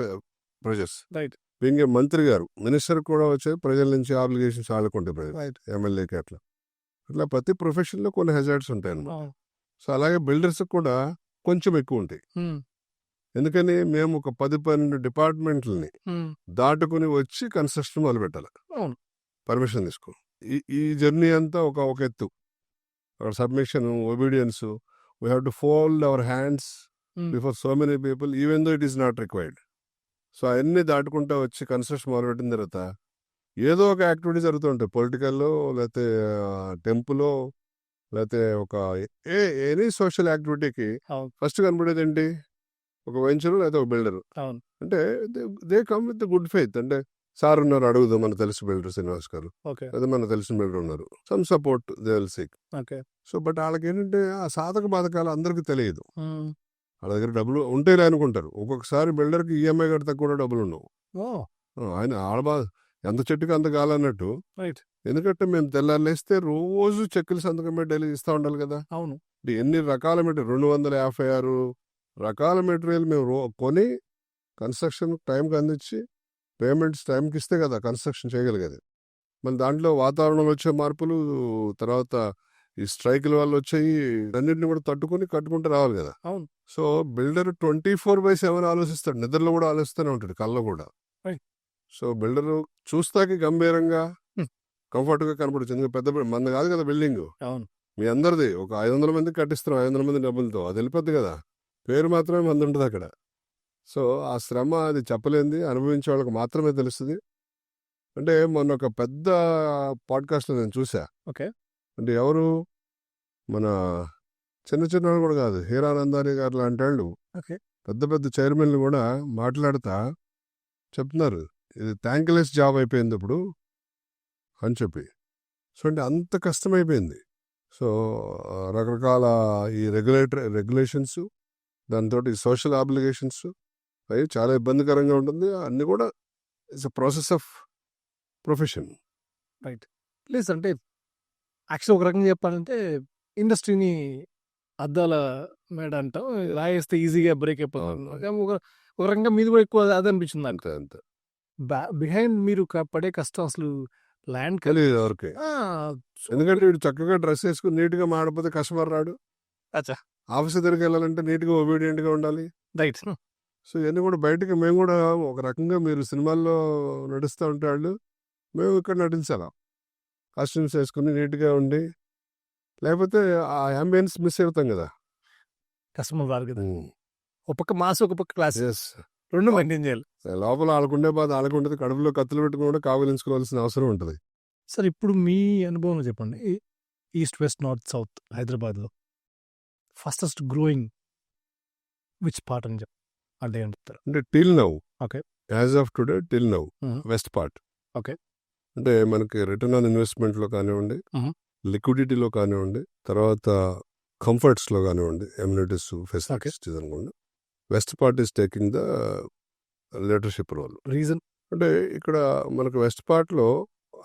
pressures. Right. Being a మంత్రి గారు, మినిస్టర్ కూడా వచ్చే ప్రజల నుంచి ఆబ్లిగేషన్స్ ఆడుకుంటాయి ప్రెజర్స్, రైట్. ఎమ్మెల్యేకి అట్లా ప్రతి ప్రొఫెషన్లో కొన్ని హెజార్డ్స్ ఉంటాయి అన్నమాట. అవును. సో అలాగే బిల్డర్స్ కూడా కొంచెం ఎక్కువ ఉంటాయి. ఎందుకని మేము ఒక 10-12 డిపార్ట్మెంట్లని దాటుకుని వచ్చి కన్స్ట్రక్షన్ మొదలు పెట్టాలి. అవును. పర్మిషన్ తీసుకో. ఈ జర్నీ అంతా ఒక ఎత్తు. Submission, obedience, we have to fold our hands before so many people even though it is not required. So అవన్నీ దాటుకుంటా వచ్చి కన్స్ట్రక్షన్ మొదలుపెట్టిన తర్వాత ఏదో ఒక యాక్టివిటీ జరుగుతూ ఉంటాయి. పొలిటికల్లో, లేకపోతే టెంపుల్లో, లేకపోతే ఒక ఎనీ సోషల్ యాక్టివిటీకి ఫస్ట్ కనబడేది ఏంటి? ఒక వెంచరు లేకపోతే ఒక బిల్డరు. అంటే they come with good faith. అంటే సార్ ఉన్నారు అడుగుదాం, మనకు తెలిసిన బిల్డర్ శ్రీనివాస్ గారు, లేదా మనకు తెలిసిన బిల్డర్ ఉన్నారు, some support they will seek. So but వాళ్ళకి ఏంటంటే ఆ సాధక బాధకాలు అందరికీ తెలియదు. వాళ్ళ దగ్గర డబ్బులు ఉంటేలే అనుకుంటారు. ఒక్కొక్కసారి బిల్డర్కి ఈఎంఐ కడితే కూడా డబ్బులు ఉండవు. ఆయన ఆడబాధ ఎంత చెట్టుకి అంత కాలన్నట్టు. ఎందుకంటే మేము తెల్లారులేస్తే రోజు చెక్కులు సంతకం పెట్టి డైలీ ఇస్తూ ఉండాలి కదా. అవును. ఎన్ని రకాల మెటీరియల్, 256 రకాల మెటీరియల్ మేము కొని కన్స్ట్రక్షన్ టైంకి అందించి పేమెంట్స్ టైంకి ఇస్తే కదా కన్స్ట్రక్షన్ చేయగలిగేది. మన దాంట్లో వాతావరణంలో వచ్చే మార్పులు, తర్వాత ఈ స్ట్రైకుల వల్ల వచ్చాయి, అన్నింటిని కూడా తట్టుకుని కట్టుకుంటూ రావాలి కదా. అవును. సో బిల్డర్ 24/7 ఆలోచిస్తాడు, నిద్రలో కూడా ఆలోచిస్తూనే ఉంటాడు, కళ్ళలో కూడా. సో బిల్డర్ చూస్తాకి గంభీరంగా కంఫర్ట్గా కనపడచ్చు. ఎందుకంటే పెద్ద మంది కాదు కదా బిల్డింగ్, మీ అందరిది. ఒక 500 మందికి కట్టిస్తున్నాం, 500 మంది డబ్బులతో, అది వెళ్ళిపోద్ది కదా. పేరు మాత్రమే మంది ఉంటుంది అక్కడ. సో ఆ శ్రమ అది చెప్పలేంది, అనుభవించే వాళ్ళకి మాత్రమే తెలుస్తుంది. అంటే మొన్న ఒక పెద్ద పాడ్కాస్ట్లో నేను చూసా. ఓకే. అంటే ఎవరు, మన చిన్న వాళ్ళు కూడా కాదు, హీరానందాని గారు లాంటి వాళ్ళు, పెద్ద పెద్ద చైర్మన్లు కూడా మాట్లాడుతా చెప్తున్నారు, ఇది థ్యాంక్లెస్ జాబ్ అయిపోయింది ఇప్పుడు అని చెప్పి. సో అంటే అంత కష్టమైపోయింది. సో రకరకాల ఈ రెగ్యులేషన్స్, దాంతో సోషల్ ఆబ్లిగేషన్స్ అవి చాలా ఇబ్బందికరంగా ఉంటుంది. అన్నీ కూడా it's a process of profession. Right. లేదు అంటే యాక్చువల్ ఒక రకంగా చెప్పాలంటే ఇండస్ట్రీని అద్దాల మేడ అంటాం, రాయేస్తే ఈజీగా బ్రేక్ అయిపోతుంది. ఒక రకంగా మీది కూడా ఎక్కువ అదే అనిపించింది నాకు. అంతే బిహైండ్ మీరు పడే కష్టం అసలు ల్యాండ్ తెలియదు ఎవరికి. ఎందుకంటే వీడు చక్కగా డ్రెస్ వేసుకుని నీట్గా మాడిపోతే కస్టమర్ రాడు. ఆఫీస్ దగ్గరికి వెళ్ళాలంటే నీట్గా ఒబీడియంట్గా ఉండాలి. రైట్. సో ఇవన్నీ కూడా బయటకి మేము కూడా ఒక రకంగా మీరు సినిమాల్లో నడుస్తూ ఉంటే వాళ్ళు మేము ఇక్కడ నటించాలా కాస్ట్యూమ్స్ వేసుకుని నీట్గా ఉండి, లేకపోతే ఆ అంబియన్స్ మిస్ అవుతాం కదా. కస్టమర్ రారు కదా. ఒక పక్క మాస్, ఒక పక్క క్లాస్, ఎస్, రెండు మెయింటైన్ చేయాలి. లోపల ఆడుకుంటే బాధ ఆడుకుంటుంది, కడుపులో కత్తులు పెట్టుకుని కూడా కావలించుకోవాల్సిన అవసరం ఉంటుంది. సార్ ఇప్పుడు మీ అనుభవంలో చెప్పండి, ఈస్ట్ వెస్ట్ నార్త్ సౌత్ హైదరాబాద్లో ఫాస్టెస్ట్ గ్రోయింగ్ విచ్ పార్ట్ అని అంటే ఏం చెప్తారు? అంటే till now, Okay. As of today till now Mhm. West part. Okay. అంటే మనకి రిటర్న్ ఆన్ ఇన్వెస్ట్మెంట్లో కానివ్వండి, Mhm. లిక్విడిటీలో కానివ్వండి, తర్వాత కంఫర్ట్స్లో కానివ్వండి, ఎమ్యూనిటీస్ ఫెసిలిటీస్ అనుకోండి, west part is taking the leadership role. Reason అంటే ఇక్కడ మనకు వెస్ట్ పార్ట్లో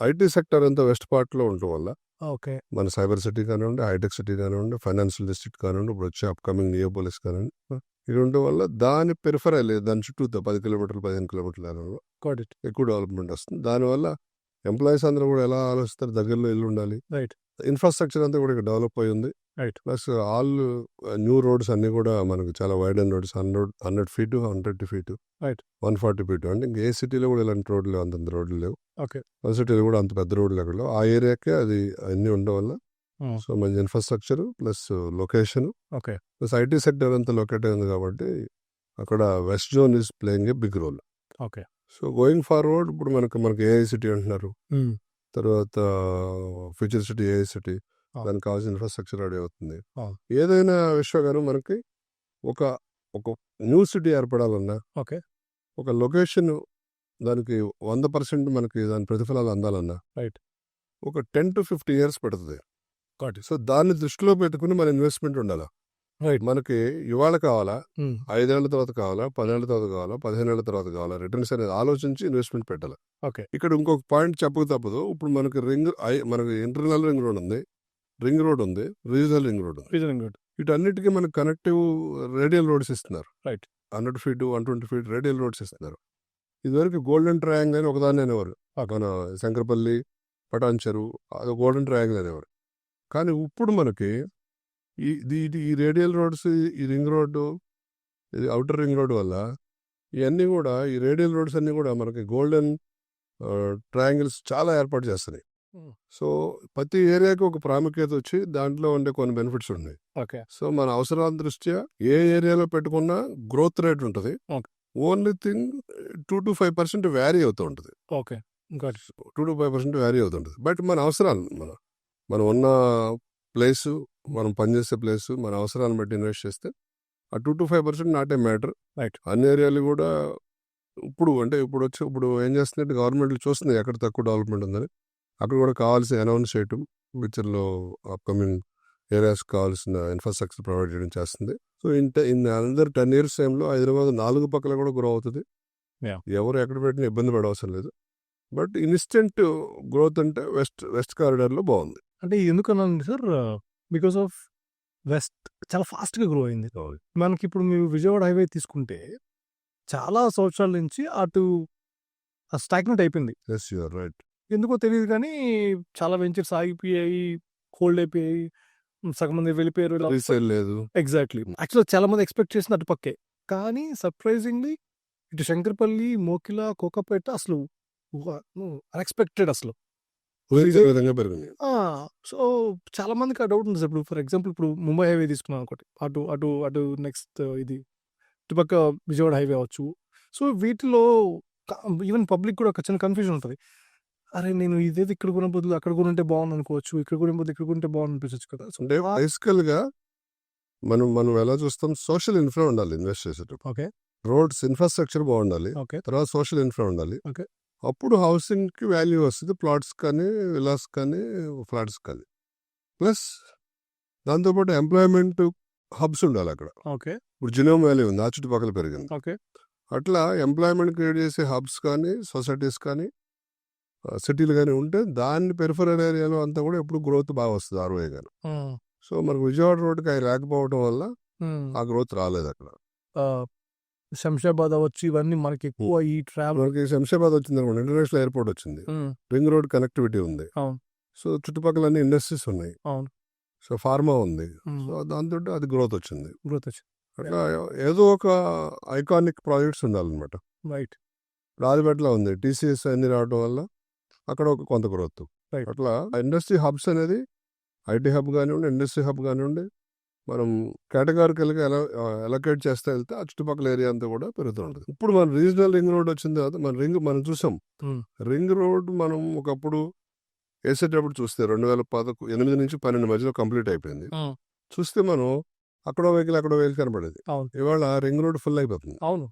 ఐటీ సెక్టర్ అంతా వెస్ట్ పార్ట్లో ఉండటం వల్ల ఓకే. మన సైబర్ సిటీ కానివ్వండి, హైటెక్ సిటీ కానివ్వండి, ఫైనాన్షియల్ డిస్ట్రిక్ట్ కానివ్వండి, ఇప్పుడు వచ్చే అప్కమింగ్ నియోపోలిస్ కానివ్వండి, ఇది ఉండడం వల్ల దాని పెరిఫరల్ దాని చుట్టూ 10 కిలోమీటర్లు 15 కిలోమీటర్ల గాట్ ఇట్. ఎక్కువ డెవలప్మెంట్ వస్తుంది. దానివల్ల ఎంప్లాయీస్ అందరూ కూడా ఎలా ఆలోచిస్తారు, దగ్గరలో ఇల్లు ఉండాలి. రైట్. ఇన్ఫ్రాస్ట్రక్చర్ అంతా కూడా ఇక్కడ డెవలప్ అయి ఉంది. Right. Plus all new roads అన్ని కూడా మనకు చాలా wide and roads 100 feet 130 feet Right. 140 feet. అంటే ఇంకా ఏ సిటీలో కూడా ఇలాంటి రోడ్లు లేవు, అంతంత రోడ్లు లేవు. ఓకే. ఆ సిటీలో కూడా అంత పెద్ద రోడ్లు ఎక్కడ లేవు. ఆ ఏరియాకే అది అన్ని ఉండడం వల్ల సో మంచి infrastructure plus location okay. Plus IT sector అంతా లొకేట్ అయింది కాబట్టి అక్కడ west zone is playing a big role. Okay. So going forward ఇప్పుడు మనకి ఏఐ సిటీ అంటున్నారు, తర్వాత ఫ్యూచర్ సిటీ, ఏఐ సిటీ, దానికి కావాల్సిన ఇన్ఫ్రాస్ట్రక్చర్ రెడీ అవుతుంది. ఏదైనా విషయంగాను మనకి ఒక న్యూ సిటీ ఏర్పడాలన్నా, ఓకే. ఒక లొకేషన్ దానికి 100% మనకి దాని ప్రతిఫలాలు అందాలన్నా రైట్. ఒక 10 to 50 years పడుతుంది. Got it. సో దాన్ని దృష్టిలో పెట్టుకుని మన ఇన్వెస్ట్మెంట్ ఉండాలి. రైట్. మనకి ఇవాళ కావాలా, 5 ఏళ్ల తర్వాత కావాలా, 10 ఏళ్ల తర్వాత కావాలా, 15 ఏళ్ల తర్వాత కావాలా, రిటర్న్స్ అనేది ఆలోచించి ఇన్వెస్ట్మెంట్ పెట్టాలి. ఓకే. ఇక్కడ ఇంకొక పాయింట్ చెప్పక తప్పదు. ఇప్పుడు మనకి మనకి ఇంటర్నల్ రింగ్ రోడ్ ఉంది, రింగ్ రోడ్ ఉంది, రీజనల్ రింగ్ రోడ్ ఉంది. Reasoning good. వీటన్నిటికీ మనకి కనెక్టివ్ రేడియల్ రోడ్స్ ఇస్తున్నారు. Right. 100 feet 120 feet radial roads ఇస్తున్నారు. ఇదివరకు గోల్డెన్ ట్రయాంగిల్ అని ఒకదాన్ని అనేవారు. మన శంకరపల్లి, పటాన్చెరు, అది గోల్డెన్ ట్రయాంగిల్ అనేవారు. కానీ ఇప్పుడు మనకి ఈ రేడియల్ రోడ్స్, ఈ రింగ్ రోడ్డు, ఇది అవుటర్ రింగ్ రోడ్ వల్ల ఇవన్నీ కూడా ఈ రేడియల్ రోడ్స్ అన్నీ కూడా మనకి గోల్డెన్ ట్రయాంగిల్స్ చాలా ఏర్పాటు చేస్తున్నాయి. సో ప్రతి ఏరియాకి ఒక ప్రాముఖ్యత వచ్చి దాంట్లో ఉండే కొన్ని బెనిఫిట్స్ ఉన్నాయి. ఓకే. సో మన అవసరాల దృష్ట్యా ఏ ఏరియాలో పెట్టుకున్నా గ్రోత్ రేట్ ఉంటుంది. Okay. Only thing 2 to 5% vary అవుతూ ఉంటుంది. Okay. Got it. 2 to 5% vary అవుతుంటుంది. బట్ మన అవసరాలు, మనం ఉన్న ప్లేసు, మనం పనిచేసే ప్లేసు, మన అవసరాలను బట్టి ఇన్వెస్ట్ చేస్తే ఆ 2 to 5% not a matter. Right. అన్ని ఏరియాలు కూడా ఇప్పుడు ఏం చేస్తున్నట్టు గవర్నమెంట్ చూస్తుంది ఎక్కడ తక్కువ డెవలప్మెంట్ ఉందని. అక్కడ కూడా కావాల్సిన అనౌన్స్ చేయటం, ఫ్యూచర్లో అప్కమింగ్ ఏరియాస్ కావాల్సిన ఇన్ఫ్రాస్ట్రక్చర్ ప్రొవైడ్ చేయడం చేస్తుంది. సో ఇన్ అనదర్ 10 years టైంలో హైదరాబాద్ 4 పక్కల కూడా గ్రో అవుతుంది. Yeah. ఎవరు ఎక్కడ పెట్టినా ఇబ్బంది పడవసరం లేదు. బట్ ఇన్స్టెంట్ గ్రోత్ అంటే వెస్ట్ కారిడార్లో బాగుంది. అంటే ఎందుకన్నాను సార్, బికాస్ ఆఫ్ వెస్ట్ చాలా ఫాస్ట్గా గ్రో అయింది. మనకి ఇప్పుడు మీరు విజయవాడ హైవే తీసుకుంటే చాలా సంవత్సరాల నుంచి అటు స్టాగ్నెట్ అయిపోయింది. Yes, you are right. ఎందుకో తెలియదు కానీ చాలా వెంచర్స్ ఆగిపోయాయి, హోల్డ్ అయిపోయాయి, సగం మంది వెళ్ళిపోయారు. రీసేల్ లేదు. ఎగ్జాక్ట్లీ. యాక్చువల్గా చాలా మంది ఎక్స్పెక్ట్ చేసిన అటు పక్కే, కానీ సర్ప్రైజింగ్లీ ఇటు శంకరపల్లి, మోకిల, కోకాపేట అసలు అన్ఎక్స్పెక్టెడ్ అసలు. విధంగా పెరిగింది. సో చాలా మందికి ఆ డౌట్ ఉంది సార్. ఇప్పుడు ఫర్ ఎగ్జాంపుల్ ఇప్పుడు ముంబై హైవే తీసుకున్నాం అనుకోండి, అటు అటు అటు నెక్స్ట్ ఇది ఇటుపక్క విజయవాడ హైవే అవచ్చు. సో వీటిలో ఈవెన్ పబ్లిక్ కూడా ఒక చిన్న కన్ఫ్యూజన్ ఉంటుంది. అరే నేను ఇదేది ఇక్కడ కొనే బదులు అక్కడ కొనుంటే బాగుంది అనుకోవచ్చు, ఇక్కడ కొనే బదులు ఇక్కడ కొంటే బాగుంది అనిపించచ్చు కదా. సో అంటే బేసికల్గా మనం ఎలా చూస్తాం, సోషల్ ఇన్ఫ్రా ఉండాలి ఇన్వెస్ట్ చేసేటప్పుడు. ఓకే. రోడ్స్ ఇన్ఫ్రాస్ట్రక్చర్ బాగుండాలి, ఓకే. తర్వాత సోషల్ ఇన్ఫ్రా ఉండాలి. Okay. అప్పుడు హౌసింగ్కి వాల్యూ వస్తుంది, ప్లాట్స్ కానీ, విలాస్ కానీ, ఫ్లాట్స్ కానీ. ప్లస్ దాంతోపాటు ఎంప్లాయ్మెంట్ హబ్స్ ఉండాలి అక్కడ. ఓకే. ఇప్పుడు జినోమ్ వ్యాలీ ఉంది, ఆ చుట్టుపక్కల పెరిగింది. ఓకే. అట్లా ఎంప్లాయ్మెంట్ క్రియేట్ చేసే హబ్స్ కానీ, సొసైటీస్ కానీ, సిటీలు కానీ ఉంటే దాన్ని పెరిఫరల్ ఏరియాలో అంతా కూడా ఎప్పుడు గ్రోత్ బాగా వస్తుంది, ఆర్ఓఏ కానీ. సో మనకు విజయవాడ రోడ్డుకి అవి లేకపోవడం వల్ల ఆ గ్రోత్ రాలేదు అక్కడ. శంషాబాద్ అవ్వచ్చు, ఇవన్నీ మనకి ఎక్కువ ఈ ట్రావెల్. మనకి శంషాబాద్ వచ్చింది అనుకోండి, ఇంటర్నేషనల్ ఎయిర్పోర్ట్ వచ్చింది, రింగ్ రోడ్ కనెక్టివిటీ ఉంది. అవును. సో చుట్టుపక్కల అన్ని ఇండస్ట్రీస్ ఉన్నాయి. అవును. సో ఫార్మా ఉంది. సో దాంతో అది గ్రోత్ వచ్చింది. గ్రోత్ వచ్చింది. అట్లా ఏదో ఒక ఐకానిక్ ప్రాజెక్ట్స్ ఉండాలన్నమాట. రైట్. రాజపేటలో ఉంది. టీసీఎస్ అన్ని రావడం వల్ల అక్కడ ఒక కొంత గ్రోత్. Right. అట్లా ఇండస్ట్రీ హబ్స్ అనేది ఐటీ హబ్ కానివ్వండి, ఇండస్ట్రీ హబ్ కానివ్వండి, మనం కేటగారికల్గా ఎలకేట్ చేస్తే వెళ్తే ఆ చుట్టుపక్కల ఏరియా అంతా కూడా పెరుగుతూ ఉంటుంది. ఇప్పుడు మన రీజనల్ రింగ్ రోడ్ వచ్చిన తర్వాత మనం చూసాం. Hmm. రింగ్ రోడ్ మనం ఒకప్పుడు వేసేటప్పుడు చూస్తే 2018 నుంచి 12 మధ్యలో కంప్లీట్ అయిపోయింది. చూస్తే మనం అక్కడో వెహికల్ అక్కడో వెహికల్ కనపడేది. అవును. ఇవాళ రింగ్ రోడ్ ఫుల్ అయిపోతుంది. అవును,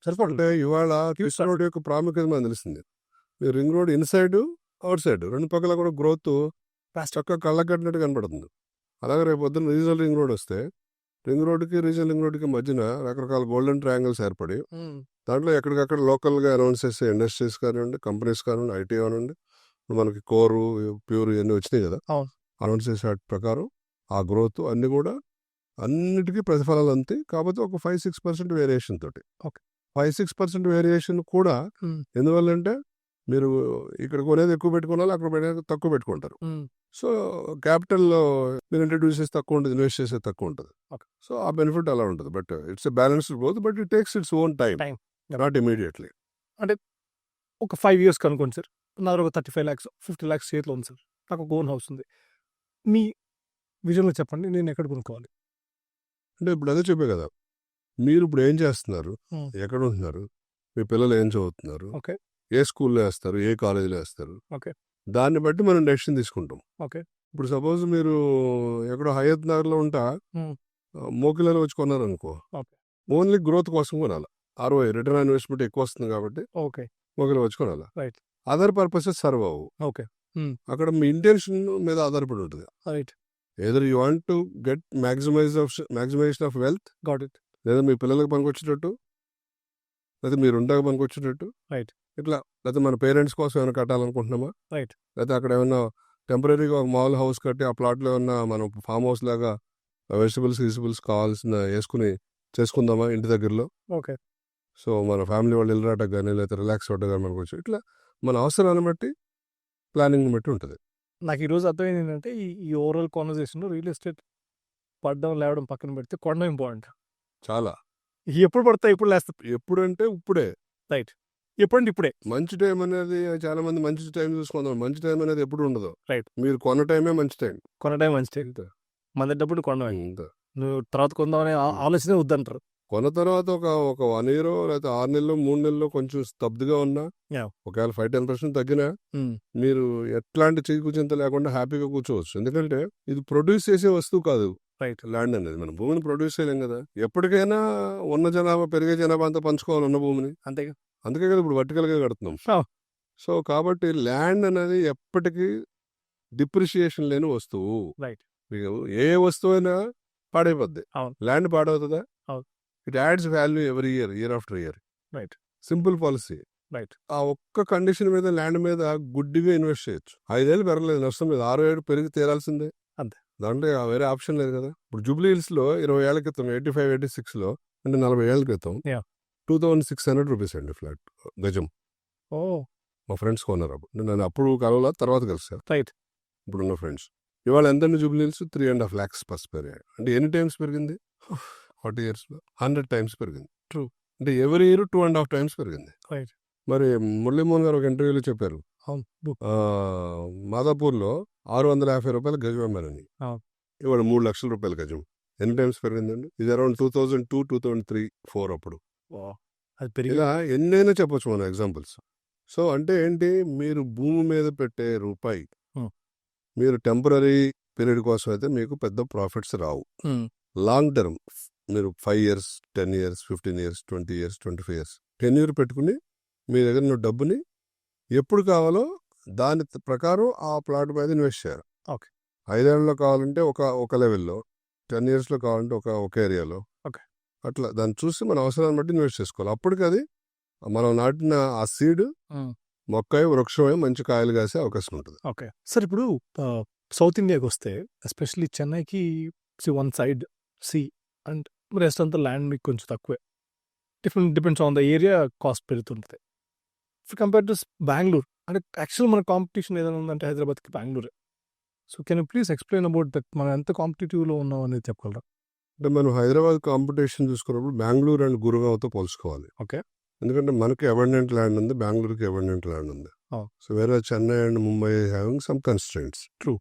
సరిపోతుంది. అంటే ఇవాళ కృష్ణ రోడ్ యొక్క ప్రాముఖ్యత మనకు తెలిసింది. Ring road inside out side రెండు పక్కల కూడా గ్రోత్ చక్కగా కళ్ళ కట్టినట్టు కనపడుతుంది. అలాగే రేపు పొద్దున్న రీజనల్ రింగ్ రోడ్ వస్తే రింగ్ రోడ్కి రీజనల్ రింగ్ రోడ్కి మధ్యన రకరకాల గోల్డెన్ ట్రయాంగిల్స్ ఏర్పడి దాంట్లో ఎక్కడికక్కడ లోకల్గా అనౌన్స్ చేసే ఇండస్ట్రీస్ కానివ్వండి, కంపెనీస్ కానివ్వండి, ఐటీ కానివ్వండి, మనకి కోరు ప్యూర్ ఇవన్నీ వచ్చినాయి కదా, అవును. అనౌన్స్ చేసే వాటి ప్రకారం ఆ గ్రోత్ అన్ని కూడా అన్నిటికీ ప్రతిఫలాలు అంతే. కాకపోతే ఒక 5-6% వేరియేషన్ తోటి. Okay. 5-6% వేరియేషన్ కూడా ఎందువల్లంటే మీరు ఇక్కడ కొనేది ఎక్కువ పెట్టుకోవాలి, అక్కడ పెట్టేది తక్కువ పెట్టుకుంటారు. సో క్యాపిటల్లో మీరు ఇంట్రడ్యూస్ చేసి తక్కువ ఉంటుంది, ఇన్వెస్ట్ చేసేది తక్కువ ఉంటుంది. Okay. సో ఆ బెనిఫిట్ అలా ఉంటుంది. But it's a balanced growth, but it takes its own time, not immediately. ఒక 5 years కనుకోండి సార్, నా దగ్గర ఒక 35 lakhs 50 lakhs చేతిలో ఉంది సార్, నాకు ఒక ఓన్ హౌస్ ఉంది. మీ విజన్లో చెప్పండి, నేను ఎక్కడ కొనుక్కోవాలి? అంటే ఇప్పుడు అదే చెప్పే కదా, మీరు ఇప్పుడు ఏం చేస్తున్నారు, Hmm. ఎక్కడ ఉంటున్నారు, మీ పిల్లలు ఏం చదువుతున్నారు, Okay. ఏ స్కూల్లో వేస్తారు, ఏ కాలేజీలో వేస్తారు, Okay. దాన్ని బట్టి మనం డెసిషన్ తీసుకుంటాం. Okay. ఇప్పుడు సపోజ్ మీరు ఎక్కడో హయత్ నగర్లో ఉంటా Hmm. మోకిలలో వచ్చి కొన్నారు అనుకో, Okay. ఓన్లీ గ్రోత్ కోసం కొనాలి. ROI రిటర్న్ ఆన్ ఇన్వెస్ట్మెంట్ ఎక్కువ వస్తుంది కాబట్టి ఓకే. మోకిలో వచ్చి కొనాలి. Right. అదర్ పర్పసెస్ సర్వ్ అవ్వు. Okay. అక్కడ మీ ఇంటెన్షన్ మీద ఆధారపడి ఉంటుంది. Right. Either you want to get maximisation of wealth, got it. లేదా మీ పిల్లలకు పనికొచ్చేటట్టు, లేదా మీరు ఉండగా పనికొచ్చేటట్టు, Right. ఇట్లా, లేదా మన పేరెంట్స్ కోసం ఏమైనా కట్టాలనుకుంటున్నామా, Right. లేదా అక్కడ ఏమన్నా టెంపరీగా ఒక మామూలు హౌస్ కట్టి ఆ ప్లాట్లో ఏమన్నా మనం ఫామ్ హౌస్ లాగా వెజిటబుల్స్ కావాల్సిన వేసుకుని చేసుకుందామా ఇంటి దగ్గరలో. ఓకే. సో మన ఫ్యామిలీ వాళ్ళు వెళ్ళరాటకు కానీ లేదా రిలాక్స్ అవ్వడం కానీ మనకు వచ్చు. ఇట్లా మన అవసరాన్ని బట్టి ప్లానింగ్ బట్టి ఉంటుంది. నాకు ఈరోజు అర్థమైంది ఏంటంటే ఈ ఓవరాల్ కాన్వర్జేషన్లో రియల్ ఎస్టేట్ పడడం లేవడం పక్కన పెడితే కొనడం ఇంపార్టెంట్. చాలా ఎప్పుడు పడతాయి, ఎప్పుడు లేస్తాయి, ఎప్పుడంటే ఇప్పుడే. రైట్. ఎప్పుడంటే ఇప్పుడే. మంచి టైం అనేది చాలా మంది మంచి టైం చూసుకుందాం, మంచి టైం అనేది ఎప్పుడు ఉండదు. Right. మీరు కొన్న టైమే మంచి టైం. కొన టైం మంచి టైం, ఇంత మన డబ్బులు కొనడం, ఇంత నువ్వు తర్వాత కొందామనే ఆలోచనే వద్దంటారు. కొన్న తర్వాత ఒక 1 year లేదా 6 నెలలు 3 నెలలు కొంచెం స్తబ్దుగా ఉన్నా, Yeah. ఒకవేళ 5-10% తగ్గినా మీరు ఎట్లాంటి చీకుచింత లేకుండా హ్యాపీగా కూర్చోవచ్చు. ఎందుకంటే ఇది ప్రొడ్యూస్ చేసే వస్తువు కాదు. రైట్. ల్యాండ్ అనేది మనం భూమిని ప్రొడ్యూస్ చేయలేం కదా. ఎప్పటికైనా ఉన్న జనాభా పెరిగే జనాభా అంతా పంచుకోవాలి ఉన్న భూమిని. అంతేగా. అందుకే కదా ఇప్పుడు వర్టికల్గా కడుతున్నాం. Oh. సో కాబట్టి ల్యాండ్ అనేది ఎప్పటికీ డిప్రిషియేషన్ లేని వస్తువు. Right. మీకు ఏ వస్తువు అయినా పాడైపోద్ది. అవును. ల్యాండ్ పాడవుతుందా? అవును. It adds value every year after year. Right. Simple policy. Right. ఆ ఒక్క కండిషన్ మీద ల్యాండ్ మీద గుడ్డిగా ఇన్వెస్ట్ చేయొచ్చు. 5 ఏళ్ళు పెరగలేదు, నష్టం లేదు. 6 ఏళ్ళు పెరిగి తీరాల్సిందే. అంతే. దాంట్లో వేరే ఆప్షన్ లేదు కదా. ఇప్పుడు జూబ్లీ హిల్స్లో 20 ఏళ్ల క్రితం 85-86లో అంటే 40 ఏళ్ల క్రితం Yeah. 2600 రూపీస్ అండి ఫ్లాట్ గజం. ఓ. మా ఫ్రెండ్స్ కొన్నారు అప్పుడు. నేను అప్పుడు కలవలా, తర్వాత కలిసాను. రైట్. ఇప్పుడున్న ఫ్రెండ్స్. ఇవాళ ఎంతండి జూబ్లీ హిల్స్? 3.5 lakhs ప్లస్ పెరిగాయి. అంటే ఎన్ని టైమ్స్ పెరిగింది? 40 yearsలో 100 times పెరిగింది. True. అంటే ఎవరి ఇయర్ 2.5 times పెరిగింది. Right. మరి మురళీమోహన్ గారు ఒక ఇంటర్వ్యూలో చెప్పారు, మాదాపూర్లో 650 రూపాయల గజం అమ్మారని. అవును. ఇవాళ 3 లక్షల రూపాయల గజం. ఎన్ని టైమ్స్ పెరిగిందండి? ఇది అరౌండ్ 2002, 2003, 2004 అప్పుడు. అది పెరిగి ఇలా ఎన్నైనా చెప్పొచ్చు మన ఎగ్జాంపుల్స్. సో అంటే ఏంటి, మీరు భూమి మీద పెట్టే రూపాయి మీరు టెంపరీ పీరియడ్ కోసం అయితే మీకు పెద్ద ప్రాఫిట్స్ రావు. లాంగ్ టర్మ్ మీరు 5 years, 10 years, 15 years, 20 years, 25 years tenure పెట్టుకుని మీ దగ్గర ఉన్న డబ్బుని ఎప్పుడు కావాలో దాని ప్రకారం ఆ ప్లాట్ మీద ఇన్వెస్ట్ చేయాలి. ఓకే. 5 ఏళ్లలో కావాలంటే ఒక లెవెల్లో, 10 yearsలో కావాలంటే ఒక ఏరియాలో. ఓకే. అట్లా దాన్ని చూసి మన అవసరాన్ని బట్టి ఇన్వెస్ట్ చేసుకోవాలి. అప్పటికి అది మనం నాటిన ఆ సీడ్ మొక్కై వృక్షమై మంచి కాయలు కాసే అవకాశం ఉంటుంది. Okay sir. ఇప్పుడు సౌత్ ఇండియాకి వస్తే ఎస్పెషల్లీ చెన్నైకి one side sea and rest అంతా ల్యాండ్ మీకు కొంచెం తక్కువే. Depends on the area cost పెరుగుతుంటుంది. కంపేర్ టు బెంగళూరు, అంటే యాక్చువల్ మన కాంపిటీషన్ ఏదైనా ఉందంటే హైదరాబాద్కి బెంగళూరే. So can you please explain about that, మనం ఎంత కాంపిటేటివ్లో ఉన్నాం అనేది చెప్పగలరా? అంటే మనం హైదరాబాద్ కాంపిటీషన్ చూసుకున్నప్పుడు బెంగళూరు అండ్ గురుగావ్తో పోల్చుకోవాలి. ఓకే. ఎందుకంటే మనకి అబండెంట్ ల్యాండ్ ఉంది, బెంగళూరుకి అబండెంట్ ల్యాండ్ ఉంది. Oh. సో వేరే Chennai and Mumbai having some constraints. True.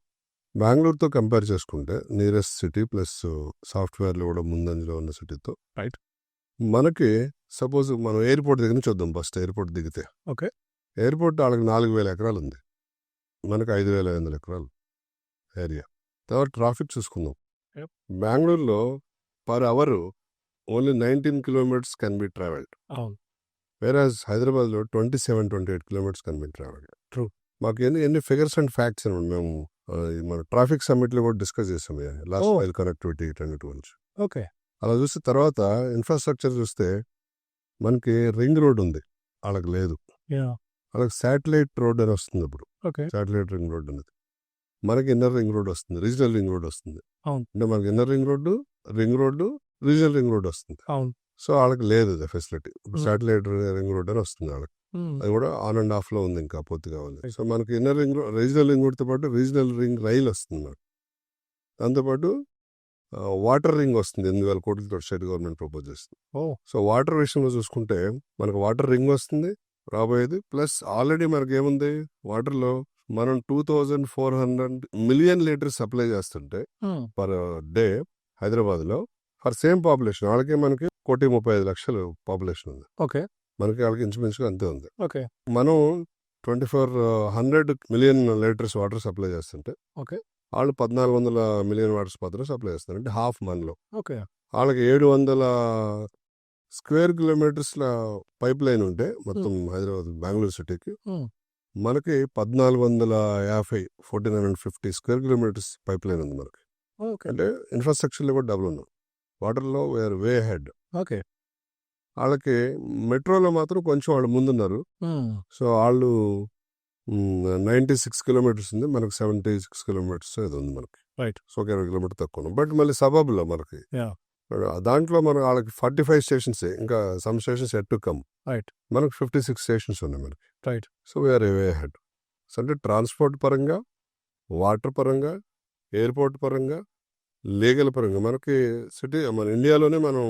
బెంగళూరుతో కంపేర్ చేసుకుంటే నియరెస్ట్ సిటీ ప్లస్ సాఫ్ట్వేర్లో కూడా ముందంజలో ఉన్న సిటీతో Right. మనకి సపోజ్ మనం ఎయిర్పోర్ట్ దగ్గర నుంచి వద్దాం. ఫస్ట్ ఎయిర్పోర్ట్ దిగితే ఓకే. ఎయిర్పోర్ట్ వాళ్ళకి 4,000 ఎకరాలు ఉంది, మనకి 5,500 ఎకరాలు ఏరియా. తర్వాత ట్రాఫిక్ చూసుకుందాం. Yep. బెంగళూరులో per hour only 19 kilometres can be travelled, అవును. వేరాజ్ హైదరాబాద్లో 27-28 kilometres can be travelled. True. మాకు ఎన్ని ఫిగర్స్ అండ్ ఫ్యాక్ట్స్ అని మేము మన ట్రాఫిక్ సమ్మిట్లో కూడా డిస్కస్ చేసాం లాస్ట్ Oh. మైల్ కనెక్టివిటీ గురించి. ఓకే. అలా చూస్తే తర్వాత ఇన్ఫ్రాస్ట్రక్చర్ చూస్తే మనకి రింగ్ రోడ్ ఉంది, వాళ్ళకి లేదు. యా. వాళ్ళకి శాటిలైట్ రోడ్ అని వస్తుంది. ఇప్పుడు ఓకే. శాటిలైట్ రింగ్ రోడ్ అనేది మనకి ఇన్నర్ రింగ్ రోడ్ వస్తుంది, రీజనల్ రింగ్ రోడ్ వస్తుంది. అవును. అంటే మనకి inner ring road, regional ring road వస్తుంది. అవును. సో వాళ్ళకి లేదు facility. Hmm. Satellite ring road అని వస్తుంది వాళ్ళకి. అది కూడా ఆన్ అండ్ ఆఫ్ లో ఉంది, ఇంకా పూర్తి కావాలి. సో మనకి inner ring road, regional ring రోడ్తో పాటు రీజనల్ రింగ్ రైల్ వస్తుంది మనకి. దాంతోపాటు వాటర్ రింగ్ వస్తుంది, 8,000 కోట్లతో స్టేట్ గవర్నమెంట్ ప్రపోజ్ చేస్తుంది. ఓ. సో వాటర్ విషయంలో చూసుకుంటే మనకు వాటర్ రింగ్ వస్తుంది రాబోయేది. ప్లస్ ఆల్రెడీ మనకి ఏముంది వాటర్లో, మనం 2,400 మిలియన్ లీటర్స్ సప్లై చేస్తుంటే పర్ డే హైదరాబాద్లో ఫర్ సేమ్ పాపులేషన్. వాళ్ళకి మనకి 1,35,00,000 పాపులేషన్ ఉంది, ఓకే. మనకి వాళ్ళకి ఇంచుమించుగా అంతే ఉంది. ఓకే. మనం 2,400 మిలియన్ లీటర్స్ వాటర్ సప్లై చేస్తుంటే ఓకే. వాళ్ళు 1,400 మిలియన్ వాటర్స్ మాత్రం సప్లై చేస్తారు, అంటే హాఫ్ మనలో. ఓకే. వాళ్ళకి 700 స్క్వేర్ కిలోమీటర్స్ల పైప్ లైన్ ఉంటే మొత్తం హైదరాబాద్ బెంగళూరు సిటీకి, మనకి 1,450 స్క్వేర్ కిలోమీటర్స్ పైప్ లైన్ ఉంది మనకి. ఓకే. అంటే ఇన్ఫ్రాస్ట్రక్చర్లో కూడా డబుల్ ఉన్నాం, వాటర్లో వేర్ వే హెడ్. ఓకే. వాళ్ళకి మెట్రోలో మాత్రం కొంచెం వాళ్ళు ముందున్నారు. సో వాళ్ళు 96 కిలోమీటర్స్ ఉంది, మనకి 76 కిలోమీటర్స్ ఏదో ఉంది మనకి. రైట్. సో 20 కిలోమీటర్ తక్కువ. బట్ మళ్ళీ సబబ్లో మనకి యా. దాంట్లో మన వాళ్ళకి 45 స్టేషన్స్, ఇంకా some stations at to come. Right. మనకు 56 స్టేషన్స్ ఉన్నాయి మనకి. రైట్. సో వీఆర్ వే హెడ్. సో అంటే ట్రాన్స్పోర్ట్ పరంగా, వాటర్ పరంగా, ఎయిర్పోర్ట్ పరంగా, లీగల్ పరంగా మనకి సిటీ, మన ఇండియాలోనే మనం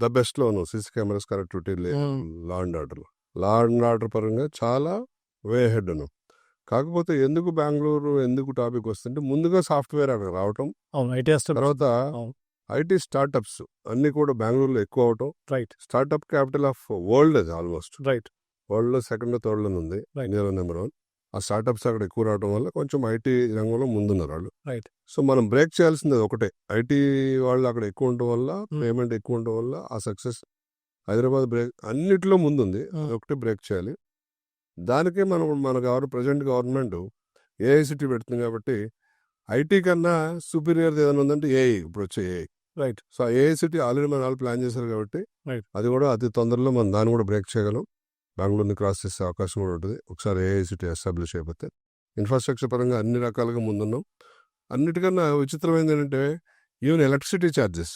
ద బెస్ట్లో ఉన్నాం. CC cameras, connectivity, law and order పరంగా చాలా వే హెడ్ ఉన్నాం. కాకపోతే ఎందుకు బెంగళూరు ఎందుకు టాపిక్ వస్తుంటే, ముందుగా సాఫ్ట్వేర్ అక్కడ రావటం, అవును. ఐటీ తర్వాత ఐటీ స్టార్టప్స్ అన్ని కూడా బెంగళూరులో ఎక్కువ అవటం. Right. Startup capital of world అది ఆల్మోస్ట్. రైట్. వరల్డ్లో సెకండ్ థర్డ్లో ఉంది, Right. ఇండియాలో నెంబర్ 1. ఆ స్టార్టప్స్ అక్కడ ఎక్కువ రావడం వల్ల కొంచెం ఐటీ రంగంలో ముందున్నారు వాళ్ళు. రైట్. సో మనం బ్రేక్ చేయాల్సింది ఒకటే, ఐటీ వాళ్ళు అక్కడ ఎక్కువ ఉండటం వల్ల, పేమెంట్ ఎక్కువ ఉండటం వల్ల ఆ సక్సెస్ హైదరాబాద్ బ్రేక్ అన్నిటిలో ముందుంది. ఒకటే బ్రేక్ చేయాలి. దానికే మన ప్రజెంట్ గవర్నమెంట్ ఏఐసిటీ పెడుతుంది కాబట్టి, ఐటీ కన్నా సుపీరియర్ ఏదైనా ఉందంటే ఏఐ, ఇప్పుడు వచ్చే ఏఐ. రైట్. సో ఆ ఏఐసిటీ ఆల్రెడీ మన వాళ్ళు ప్లాన్ చేశారు కాబట్టి, Right. అది కూడా అతి తొందరలో మనం దాన్ని కూడా బ్రేక్ చేయగలం. బెంగళూరుని క్రాస్ చేసే అవకాశం కూడా ఉంటుంది ఒకసారి ఏఐసిటీ ఎస్టాబ్లిష్ అయిపోతే. ఇన్ఫ్రాస్ట్రక్చర్ పరంగా అన్ని రకాలుగా ముందున్నాం. అన్నిటికన్నా విచిత్రమైనది ఏంటంటే, ఈవెన్ ఎలక్ట్రిసిటీ ఛార్జెస్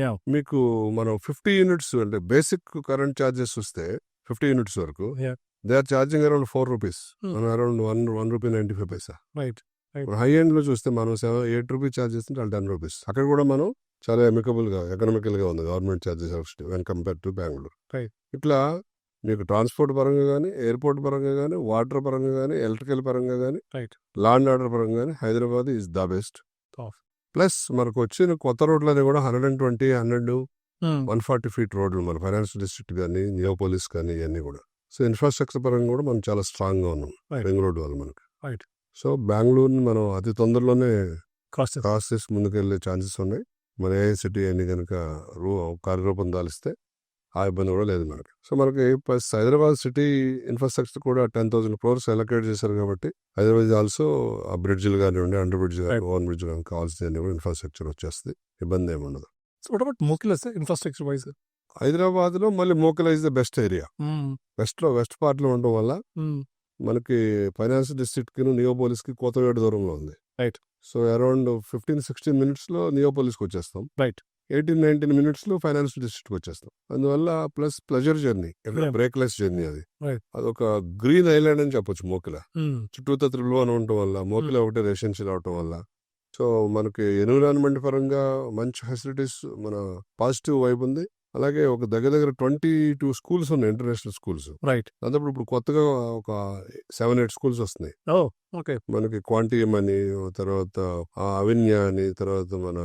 యా. మీకు మనం 50 యూనిట్స్ అంటే బేసిక్ కరెంట్ ఛార్జెస్ వస్తే 50 యూనిట్స్ వరకు Yeah. They are charging around 4 rupees, around 1 rupee 95 paisa. Right. High end లో చూస్తే మనం 8 రూపీస్ ఛార్జ్ చేస్తుంటే వాళ్ళు 10 రూపీస్. అక్కడ కూడా మనం చాలా ఎకనామికల్ గా ఉంది government charges when compare to Bengaluru. Right. ఇట్లా మీకు ట్రాన్స్పోర్ట్ పరంగా కానీ, ఎయిర్పోర్ట్ పరంగా కానీ, వాటర్ పరంగా కానీ, ఎలక్ట్రికల్ పరంగా కానీ, Right. లా అండ్ ఆర్డర్ పరంగా కానీ Hyderabad is the best. Tough. Plus మనకు వచ్చిన కొత్త రోడ్లని కూడా 120, 100, 140 ఫీట్ రోడ్లు మన ఫైనాన్షియల్ డిస్ట్రిక్ట్ కానీ, నియోపోలిస్ కానీ ఇవన్నీ కూడా. సో ఇన్ఫ్రాస్ట్రక్చర్ పరంగా కూడా మనం చాలా స్ట్రాంగ్ గా ఉన్నాం Right. రింగ్ రోడ్ వల్ల మనకి. Right. సో బెంగళూరుని మనం అతి తొందరలోనే క్రాస్ క్రాస్ చేసి ముందుకెళ్లే ఛాన్సెస్ ఉన్నాయి. మన ఏఐసిటీ అన్ని కనుక కార్యరూపం దాలిస్తే ఆ ఇబ్బంది కూడా లేదు మనకి. సో మనకి ప్లస్ హైదరాబాద్ సిటీ ఇన్ఫ్రాస్ట్రక్చర్ కూడా 10,000 crores అలొకేట్ చేశారు కాబట్టి, హైదరాబాద్ ఆల్సో ఆ బ్రిడ్జ్లు కానివ్వండి, అండర్ బ్రిడ్జ్ కానీ, ఓవర్ బ్రిడ్జ్ కానీ కావాల్సిన కూడా ఇన్ఫ్రాస్ట్రక్చర్ వచ్చేస్తుంది, ఇబ్బంది ఏమి ఉండదు. సో వాట్ అబౌట్ మోకిలాస్ ఇన్ఫ్రాస్ట్రక్చర్ వైజ్? హైదరాబాద్ లో మళ్ళీ Mokila is the best area. West part లో ఉండడం వల్ల మనకి ఫైనాన్స్ డిస్ట్రిక్ట్ కి, నియోపోలిస్ కి కోతవేడు దూరంలో ఉంది. రైట్. సో అరౌండ్ 15-16 minutes లో నియోపోలిస్కి వచ్చేస్తాం. రైట్. 18-19 minutes లో ఫైనాన్స్ డిస్ట్రిక్ట్కి వచ్చేస్తాం. అందువల్ల plus pleasure journey, Yeah. Breakless journey అది. Right. అదొక గ్రీన్ ఐలాండ్ అని చెప్పొచ్చు మోకిల. చుట్టూతో త్రిబుల్ వన్ ఉండటం వల్ల, మోకిల ఒకటే రెసిడెన్షియల్ అవటం వల్ల సో మనకి ఎన్విరాన్మెంట్ పరంగా మంచి ఫెసిలిటీస్, మన పాజిటివ్ వైబ్ ఉంది. అలాగే ఒక దగ్గర 22 స్కూల్స్ ఉన్నాయి, ఇంటర్నేషనల్ స్కూల్స్. రైట్. దాంతో ఇప్పుడు కొత్తగా ఒక 7-8 స్కూల్స్ వస్తున్నాయి. ఓ ఓకే. మనకి క్వాంటియం అని, తర్వాత అవిన్య అని, తర్వాత మన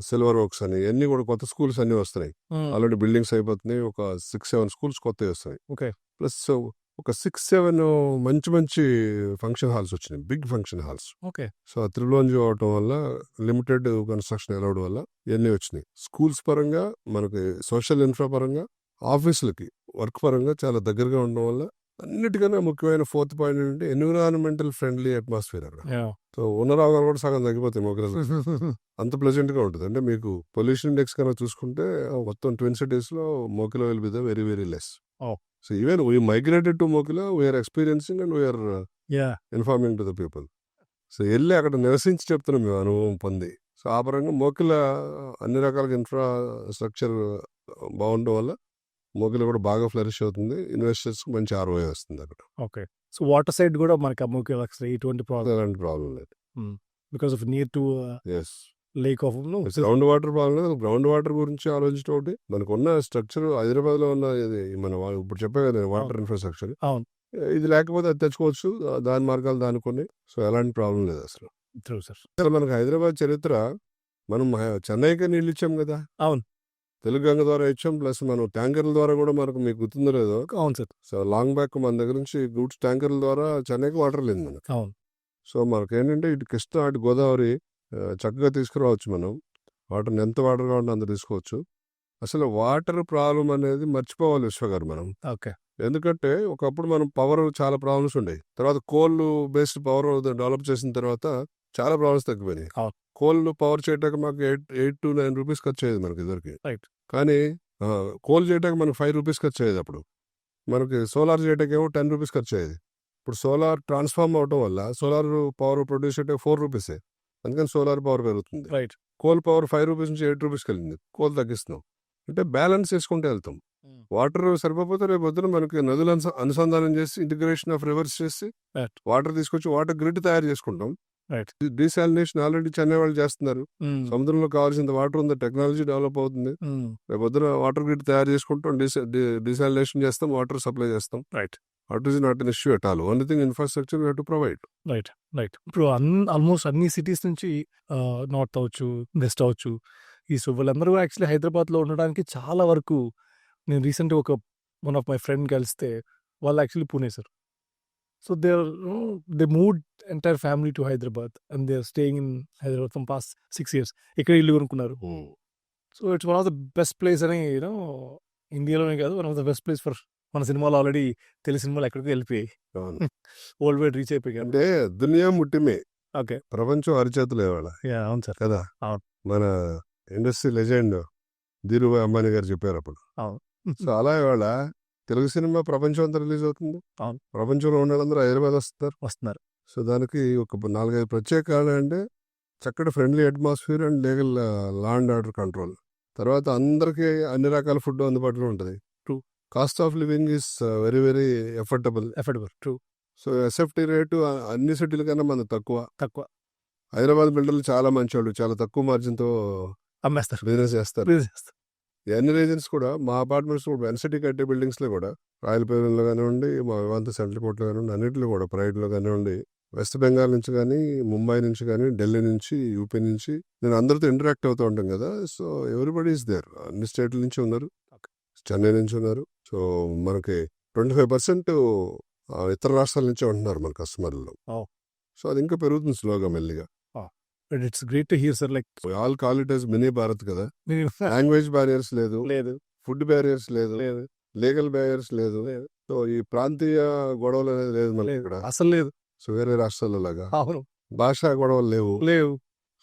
సిల్వర్ వర్క్స్ అని, అన్ని కూడా కొత్త స్కూల్స్ అన్ని వస్తున్నాయి. ఆల్రెడీ బిల్డింగ్స్ అయిపోతున్నాయి. ఒక 6-7 స్కూల్స్ కొత్తవి వస్తున్నాయి. ఓకే. ప్లస్ ఒక 6-7 మంచి ఫంక్షన్ హాల్స్ వచ్చినాయి, big function halls. Okay. So ఆ త్రిలోంజి అవటం వల్ల, లిమిటెడ్ కన్స్ట్రక్షన్ అలౌడ్ వల్ల ఇవన్నీ వచ్చినాయి. స్కూల్స్ పరంగా, మనకి సోషల్ ఇన్ఫ్రా పరంగా, ఆఫీసులకి వర్క్ పరంగా చాలా దగ్గరగా ఉండడం వల్ల, అన్నిటికన్నా ముఖ్యమైన 4th పాయింట్ ఏంటంటే ఎన్విరాన్మెంటల్ ఫ్రెండ్లీ అట్మాస్ఫియర్ అక్కడ. సో ఉన్న రోగాలు కూడా సగం తగ్గిపోతాయి మొక్కలు. అంత ప్లెజెంట్ గా ఉంటుంది. అంటే మీకు పొల్యూషన్ ఇండెక్స్ కన్నా చూసుకుంటే మొత్తం ట్విన్ సిటీస్ లో Mokila will be the very very less. So even we migrated to Mokila, we're experiencing and we're informing to the people. So వెళ్ళి అక్కడ నివసించి చెప్తున్నాం మేము, అనుభవం పొంది. సో ఆ పరంగా మోకిలా అన్ని రకాల ఇన్ఫ్రాస్ట్రక్చర్ బాగుండడం వల్ల మోకిలా కూడా బాగా ఫ్లరిష్ అవుతుంది. ఇన్వెస్టర్స్ మంచి ROI వస్తుంది అక్కడ. ఓకే. సో వాటర్ సైడ్ కూడా మనకి అమ్ముకి ఎటువంటి ప్రాబ్లం అలాంటి ప్రాబ్లం లేదు. Because of near to yes, lake of ground water problem లేదు. గ్రౌండ్ వాటర్ గురించి ఆలోచించడం ఒకటి. మనకు ఉన్న స్ట్రక్చర్ హైదరాబాద్ లో ఉన్న ఇది మన ఇప్పుడు చెప్పే కదా వాటర్ ఇన్ఫ్రాస్ట్రక్చర్, అవును. ఇది లేకపోతే అది తెచ్చుకోవచ్చు, దాని మార్గాలు దానుకొని. సో ఎలాంటి ప్రాబ్లం లేదు అసలు. True sir. అసలు మనకు హైదరాబాద్ చరిత్ర, మనం చెన్నైకే నీళ్ళు ఇచ్చాం కదా. అవును. తెలుగు గంగ ద్వారా ఇచ్చాం. ప్లస్ మనం ట్యాంకర్ల ద్వారా కూడా, మనకు మీకు గుర్తుందో లేదో, అవును సార్. సో లాంగ్ బ్యాక్ మన దగ్గర నుంచి గూడ్స్ ట్యాంకర్ల ద్వారా చెన్నైకి వాటర్ లేదు మనకు. అవును. సో మనకి ఏంటంటే ఇటు కృష్ణ, అటు గోదావరి చక్కగా తీసుకురావచ్చు. మనం వాటర్ని ఎంత వాటర్ కావాలంటే అంత తీసుకోవచ్చు. అసలు వాటర్ ప్రాబ్లం అనేది మర్చిపోవాలి విశ్వగారు మనం. ఓకే. ఎందుకంటే ఒకప్పుడు మనం పవర్ చాలా ప్రాబ్లమ్స్ ఉండేవి. తర్వాత కోల్ బేస్డ్ పవర్ డెవలప్ చేసిన తర్వాత చాలా ప్రాబ్లమ్స్ తగ్గిపోయినాయి. అవును. కోల్ పవర్ చేయడానికి మాకు 8 to 9 రూపీస్ ఖర్చు అయ్యేది మనకి ఇద్దరికి. రైట్. కానీ కోల్ చేయడానికి మనకు 5 రూపీస్ ఖర్చు అయ్యేది. అప్పుడు మనకి సోలార్ చేయడానికి ఏమో 10 రూపీస్ ఖర్చు అయ్యేది. ఇప్పుడు సోలార్ ట్రాన్స్ఫార్మ్ అవడం వల్ల సోలార్ పవర్ ప్రొడ్యూస్ చేయడానికి 4 రూపీసే. అందుకని సోలార్ పవర్ పెరుగుతుంది. రైట్. కోల్ పవర్ 5 రూపీస్ నుంచి 8 రూపీస్కి వెళ్ళింది. కోల్ తగ్గిస్తున్నాం. అంటే బ్యాలెన్స్ చేసుకుంటూ వెళ్తాం. వాటర్ సరిపోతే రేపు పొద్దున మనకి నదులు అనుసంధానం చేసి, ఇంటిగ్రేషన్ ఆఫ్ రివర్స్ చేసి, Right. వాటర్ తీసుకొచ్చి వాటర్ గ్రిడ్ తయారు చేసుకుంటాం. రైట్. డీసాలినేషన్ ఆల్రెడీ చెన్నై వాళ్ళు చేస్తున్నారు. సముద్రంలో కావాల్సిన వాటర్ ఉంది, టెక్నాలజీ డెవలప్ అవుతుంది. రేపు పొద్దున వాటర్ గ్రిడ్ తయారు చేసుకుంటాం, డీసాలినేషన్ చేస్తాం, వాటర్ సప్లై చేస్తాం. Right. What is not an issue at all. Only thing infrastructure we have to provide. Right. Right. ఇప్పుడు ఆల్మోస్ట్ అన్ని సిటీస్ నుంచి నార్త్ అవ్వచ్చు, వెస్ట్ అవ్వచ్చు, ఈస్ట్, వీళ్ళందరూ యాక్చువల్లీ హైదరాబాద్లో ఉండడానికి చాలా వరకు, నేను రీసెంట్గా వన్ ఆఫ్ మై ఫ్రెండ్ కలిస్తే వాళ్ళు actually Pune sir. So they moved entire family to Hyderabad and they are staying in Hyderabad from past 6 years. ఇక్కడ ఇల్లు కొనుక్కున్నారు. So it's one of the best place అని, ఇండియాలోనే కాదు, one of the best place for, మన సినిమాలు ఆల్రెడీ తెలుగు సినిమాలు ఎక్కడికి వెళ్ళిపోయాయి, వరల్డ్ వైడ్ రీచ్ అయిపోయాయి. అంటే దునియా ముట్టిమే, ఓకే. ప్రపంచం అరిచేతులు ఇవాళ. అవును సార్. కదా. అవును. మన ఇండస్ట్రీ లెజెండ్ ధీరుభాయ్ అంబానీ గారు చెప్పారు అప్పుడు. అవును. సో అలా ఇవాళ తెలుగు సినిమా ప్రపంచం అంతా రిలీజ్ అవుతుంది. అవును. ప్రపంచంలో ఉన్న వాళ్ళందరూ హైదరాబాద్ వస్తున్నారు. సో దానికి ఒక 4-5 ప్రత్యేక కారణాలు అంటే చక్కటి friendly atmosphere and legal law and order control. తర్వాత అందరికీ అన్ని రకాల ఫుడ్ అందుబాటులో ఉంటుంది. True. Cost of living is very very affordable. True. So SFT rate అన్ని సిటీల కన్నా మన తక్కువ. తక్కువ. హైదరాబాద్ బిల్డర్లు చాలా మంచి వాళ్ళు, చాలా తక్కువ మార్జిన్తో అమ్మేస్తారు. బిజినెస్ చేస్తారు. ఈ అన్ని రీజన్స్ కూడా మా అపార్ట్మెంట్స్ కూడా ఎన్సిటీ కట్టే బిల్డింగ్స్లో కూడా, రాయలపేటలో కానివ్వండి, మా వివాంత సెంట్రల్ కోర్టులో కానివ్వండి, అన్నింటిలో కూడా ప్రైవేట్లో కానివ్వండి, వెస్ట్ బెంగాల్ నుంచి కానీ, ముంబై నుంచి కానీ, ఢిల్లీ నుంచి, యూపీ నుంచి, నేను అందరితో ఇంటరాక్ట్ అవుతూ ఉంటాం కదా. So everybody is there. అన్ని స్టేట్ల నుంచి ఉన్నారు, చెన్నై నుంచి ఉన్నారు. సో మనకి 25% ఇతర రాష్ట్రాల నుంచి ఉంటున్నారు మన కస్టమర్లు. సో అది ఇంకా పెరుగుతుంది స్లోగా, మెల్లిగా. But it's great to hear, sir. Like, all call it as mini Bharat కదా. లాంగ్వేజ్ బ్యారియర్స్ లేదు, ఫుడ్ బ్యారియర్స్ లేదు, లీగల్ బ్యారియర్స్ లేదు. సో ఈ ప్రాంతీయ గొడవలు అనేది లేదు మనకి ఇక్కడ అసలు లేదు. సో వేరే రాష్ట్రాల్లో లాగా అవును, భాషా గొడవలు లేవు.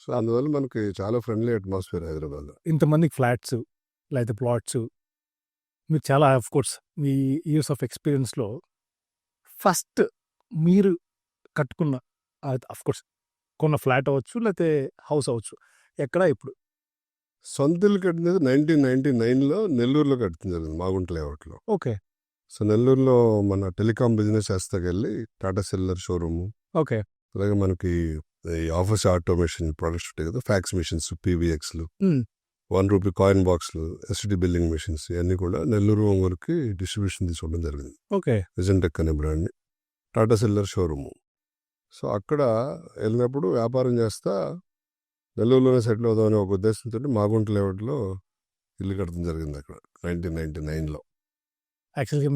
సో సో అందువల్ల మనకి చాలా ఫ్రెండ్లీ అట్మాస్ఫియర్ హైదరాబాద్. ఇంతమందికి ఫ్లాట్స్ లేకపోతే ప్లాట్స్, మీరు చాలా, ఆఫ్ కోర్స్, మీ ఇయర్స్ ఆఫ్ ఎక్స్పీరియన్స్లో ఫస్ట్ మీరు కట్టుకున్న, ఆఫ్ కోర్స్ కొన్న ఫ్లాట్ అవ్వచ్చు లేకపోతే హౌస్ అవ్వచ్చు, ఎక్కడ ఇప్పుడు? సొంత ఇల్లు కట్టినది 1999లో నెల్లూరులో కట్టింది జరిగింది, మాగుంట లేఅవుట్లో. ఓకే. సో నెల్లూరులో మన టెలికాం బిజినెస్ చేస్తాకెళ్ళి టాటా సెల్యులర్ షోరూము, ఓకే. అలాగే మనకి ఈ ఆఫీస్ ఆటోమేషన్ ప్రొడక్ట్స్ ఉంటాయి కదా, ఫ్యాక్స్ మిషన్స్, పీవీఎక్స్లు, Hmm. ₹1 కాయిన్ బాక్స్లు, ఎస్టీ బిల్లింగ్ మిషన్స్, ఇవన్నీ కూడా నెల్లూరు ఒంగోలుకి డిస్ట్రిబ్యూషన్ తీసుకోవడం జరిగింది. ఓకే. విజన్టెక్ అనే బ్రాండ్ని, టాటా సిల్వర్ షోరూము. సో అక్కడ వెళ్ళినప్పుడు వ్యాపారం చేస్తా నెల్లూరులోనే సెటిల్ అవుదామని ఒక ఉద్దేశంతో మాగుంట లేఅవుట్లో ఇల్లు కట్టడం జరిగింది అక్కడ 1999లో. యాక్చువల్గా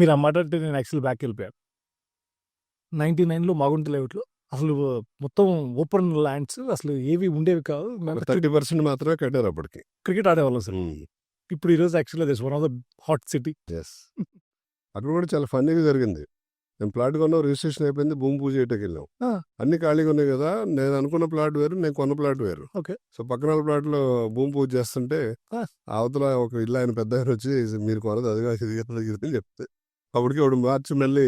మీరు ఆ మాట అంటే నేను యాక్చువల్ బ్యాక్ వెళ్ళిపోయాను. 99లో మాగుంట లేఅవుట్లో అసలు మొత్తం ఓపెన్ ల్యాండ్స్ అసలు ఏవి ఉండేవి కాదు. 30% మాత్రమే కట్టారు అప్పటికి. క్రికెట్ ఆడేవాళ్ళం సార్. ఇప్పుడు ఈరోజు యాక్చువల్గా this one of the hot city. Yes. అక్కడ కూడా చాలా ఫన్నీగా జరిగింది. నేను ప్లాట్ కొన్నాం, రిజిస్ట్రేషన్ అయిపోయింది, భూమి పూజ చేయటకి వెళ్ళాం. అన్ని ఖాళీగా ఉన్నాయి కదా, నేను అనుకున్న ప్లాట్ వేరు, నేను కొన్న ప్లాట్ వేరు. ఓకే. సో పక్కన ప్లాట్లో భూమి పూజ చేస్తుంటే అవతల ఒక ఇల్లు ఆయన పెద్ద ఆయన వచ్చి మీరు కొనదు అదిగా ఇది అని చెప్తే అప్పటికి ఒకటి మార్చి మళ్ళీ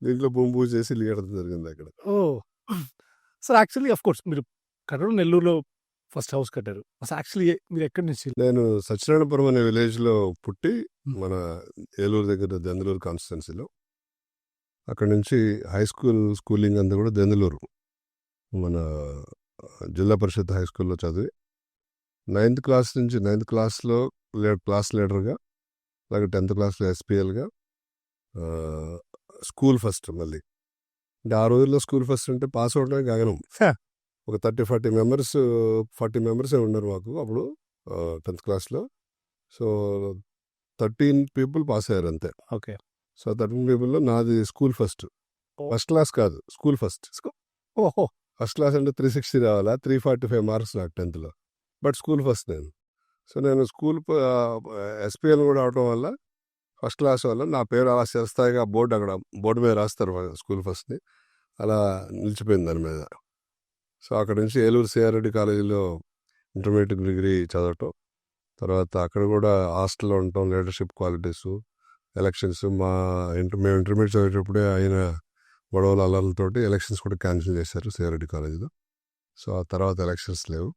దీంట్లో భూమి పూజ చేసి ఇల్లు కట్టడం జరిగింది అక్కడ. ఓ సార్, యాక్చువల్లీ ఆఫ్ కోర్స్ మీరు కట్టడం నెల్లూరులో ఫస్ట్ హౌస్ కట్టారు. అసలు యాక్చువల్లీ మీరు ఎక్కడి నుంచి? నేను సత్యనారాయణపురం అనే విలేజ్లో పుట్టి మన ఏలూరు దగ్గర దెందులూరు కాన్స్టిట్యున్సీలో, అక్కడ నుంచి హై స్కూలింగ్ అంతా కూడా దెందులూరు మన జిల్లా పరిషత్ హై స్కూల్లో చదివి 9th క్లాస్ నుంచి 9th క్లాస్లో క్లాస్ లీడర్గా, అలాగే 10th క్లాస్లో ఎస్పీఎల్గా, స్కూల్ ఫస్ట్. మళ్ళీ అంటే ఆ రోజుల్లో స్కూల్ ఫస్ట్ అంటే పాస్ అవడమే గగనం. ఒక 30-40 మెంబర్స్ 40 మెంబర్సే ఉన్నారు మాకు అప్పుడు 10th క్లాస్లో. సో 13 పీపుల్ పాస్ అయ్యారు అంతే. ఓకే. సో 13 పీపుల్లో నాది స్కూల్ ఫస్ట్. ఫస్ట్ క్లాస్ కాదు, స్కూల్ ఫస్ట్. ఓహో. ఫస్ట్ క్లాస్ అంటే 360 రావాలా, 345 మార్క్స్ నాకు 10thలో. బట్ స్కూల్ ఫస్ట్ నేను. సో నేను స్కూల్ ఎస్పీఎల్ కూడా అవడం వల్ల ఫస్ట్ క్లాస్ వల్ల నా పేరు అలా చేస్తాయిగా బోర్డు అక్కడ బోర్డు మీద రాస్తారు స్కూల్ ఫస్ట్ని, అలా నిలిచిపోయింది దాని మీద. సో అక్కడ నుంచి ఏలూరు సిఆర్రెడ్డి కాలేజీలో ఇంటర్మీడియట్ డిగ్రీ చదవటం, తర్వాత అక్కడ కూడా హాస్టల్లో ఉండటం, లీడర్షిప్ క్వాలిటీస్, ఎలక్షన్స్. మేము ఇంటర్మీడియట్ చదివేటప్పుడే అయిన గొడవల అల్లర్లతోటి ఎలక్షన్స్ కూడా క్యాన్సిల్ చేశారు సిఆర్రెడ్డి కాలేజీలో. సో ఆ తర్వాత ఎలక్షన్స్ లేవు.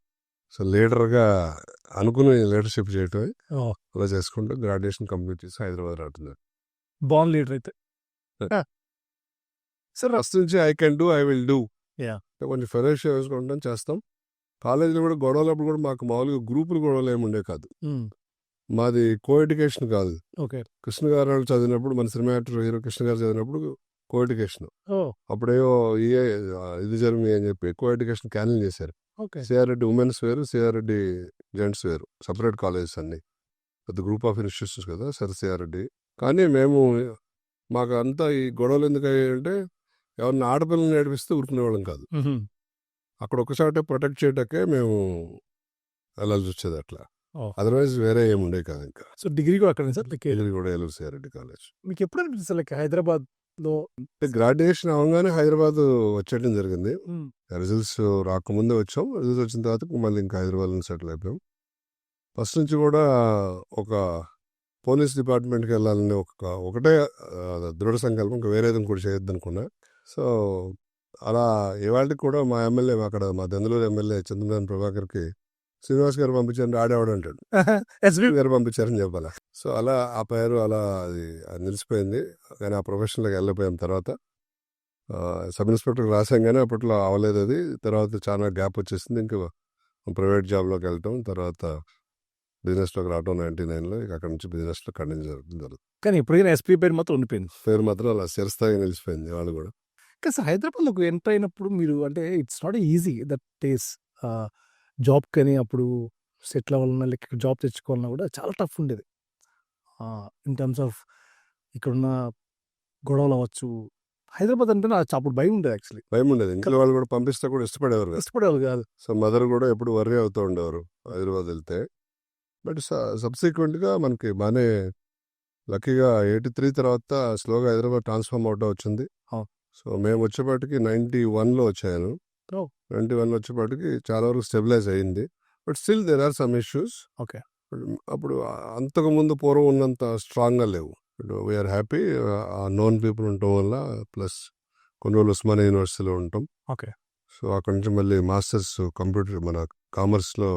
సో లీడర్గా అనుకుని లీడర్షిప్ చేయటమే అలా చేసుకుంటూ గ్రాడ్యుయేషన్ కంప్లీట్ చేసి హైదరాబాద్ రావట్లేదు. బాన్ లీడర్ అయితే సార్. ఫస్ట్ నుంచి I can do, I will do. Yeah. కొంచెం ఫెరోషియస్గా ఉండడం చేస్తాం. కాలేజీలో కూడా గొడవలప్పుడు కూడా మాకు మామూలుగా గ్రూపులు గొడవలు ఏమి ఉండే కాదు. మాది కో ఎడ్యుకేషన్ కాదు. ఓకే. కృష్ణ గారు వాళ్ళు చదివినప్పుడు, మన సినిమా యాక్టర్ హీరో కృష్ణ గారు చదివినప్పుడు కో ఎడ్యుకేషన్. అప్పుడేవో ఇది జరిగింది అని చెప్పి కో ఎడ్యుకేషన్ క్యాన్సిల్ చేశారు. సిఆర్రెడ్డి ఉమెన్స్ వేరు, సిఆర్రెడ్డి జెంట్స్ వేరు, సపరేట్ కాలేజెస్ అన్ని. పెద్ద గ్రూప్ ఆఫ్ ఇన్స్టిట్యూషన్స్ కదా సార్ సిఆర్రెడ్డి. కానీ మాకు అంతా ఈ గొడవలు ఎందుకు అయ్యాయంటే ఎవరిని ఆడపిల్లలు నేర్పిస్తే ఊరుకునేవాళ్ళం కాదు. అక్కడ ఒకసారి ప్రొటెక్ట్ చేయటకే మేము వెళ్ళాల్సి వచ్చేది అట్లా. అదర్వైజ్ వేరే ఏముండే కాదు ఇంకా. సో డిగ్రీ కూడా అక్కడ సార్? డిగ్రీ కూడా ఏలూరు సిఆర్రెడ్డి కాలేజ్. మీకు ఎప్పుడు అనిపిస్తుంది లైక్ హైదరాబాద్ లో? గ్రాడ్యుయేషన్ అవగానే హైదరాబాద్ వచ్చేయడం జరిగింది. రిజల్ట్స్ రాకముందే వచ్చాం. రిజల్ట్స్ వచ్చిన తర్వాత మళ్ళీ ఇంకా హైదరాబాద్ సెటిల్ అయిపోయాం. ఫస్ట్ నుంచి కూడా ఒక పోలీస్ డిపార్ట్మెంట్కి వెళ్ళాలని ఒకటే దృఢ సంకల్పం, ఇంకా వేరేది కూడా చేయొద్దు అనుకున్నా. సో అలా ఇవాళకి కూడా మా ఎమ్మెల్యే, అక్కడ మా దెందులూరు ఎమ్మెల్యే చంద్రబాబు ప్రభాకర్కి శ్రీనివాస్ గారు పంపించారు, ఆడేవాడు అంటాడు, ఎస్పీ గారు పంపించారని చెప్పాలా. సో అలా ఆ పేరు అలా అది నిలిచిపోయింది. కానీ ఆ ప్రొఫెషన్లోకి వెళ్ళిపోయిన తర్వాత సబ్ ఇన్స్పెక్టర్కి రాసాం, కానీ అప్పట్లో అవ్వలేదు అది. తర్వాత చాలా గ్యాప్ వచ్చేసింది. ఇంకా ప్రైవేట్ జాబ్లోకి వెళ్ళటం, తర్వాత బిజినెస్లోకి రావటం 99లో. ఇక అక్కడ నుంచి బిజినెస్లో కంటిన్యూ జరుగుతుంది. కానీ ఎప్పుడైనా ఎస్పీ పేరు మాత్రం ఉండిపోయింది. పేరు మాత్రం అలా చిరస్థాయిగా నిలిచిపోయింది వాళ్ళు కూడా. కానీ సార్ హైదరాబాద్లోకి ఎంటర్ అయినప్పుడు మీరు అంటే it's not easy that days job, కానీ అప్పుడు సెటిల్ అవ్వాలన్నా లేక జాబ్ తెచ్చుకోవాలన్నా కూడా చాలా టఫ్ ఉండేది. ఇన్ టర్మ్స్ ఆఫ్ ఇక్కడున్న గొడవలు అవ్వచ్చు. హైదరాబాద్ అంటే నాకు అప్పుడు భయం ఉండేది. యాక్చువల్లీ భయం ఉండేది. ఇంట్లో వాళ్ళు కూడా పంపిస్తే కూడా ఇష్టపడేవారు కాదు. సో మదర్ కూడా ఎప్పుడు వర్రీ అవుతూ ఉండేవారు హైదరాబాద్ వెళ్తే. బట్ సబ్సిక్వెంట్గా మనకి బాగానే లక్కీగా 83 తర్వాత స్లోగా హైదరాబాద్ ట్రాన్స్ఫార్మ్ అవుతా వచ్చింది. సో మేము వచ్చేపాటికి 91లో వచ్చాను. 91లో వచ్చేపాటికి చాలా వరకు స్టెబిలైజ్ అయ్యింది. But still there are some issues. Okay. అప్పుడు అంతకుముందు పూర్వం ఉన్నంత స్ట్రాంగ్గా లేవు. వీఆర్ హ్యాపీ నోన్ పీపుల్ ఉండటం వల్ల, ప్లస్ కొన్ని రోజులు ఉస్మానియా యూనివర్సిటీలో ఉంటాం. ఓకే. సో అక్కడి నుంచి మళ్ళీ మాస్టర్స్ కంప్యూటర్ మన కామర్స్లో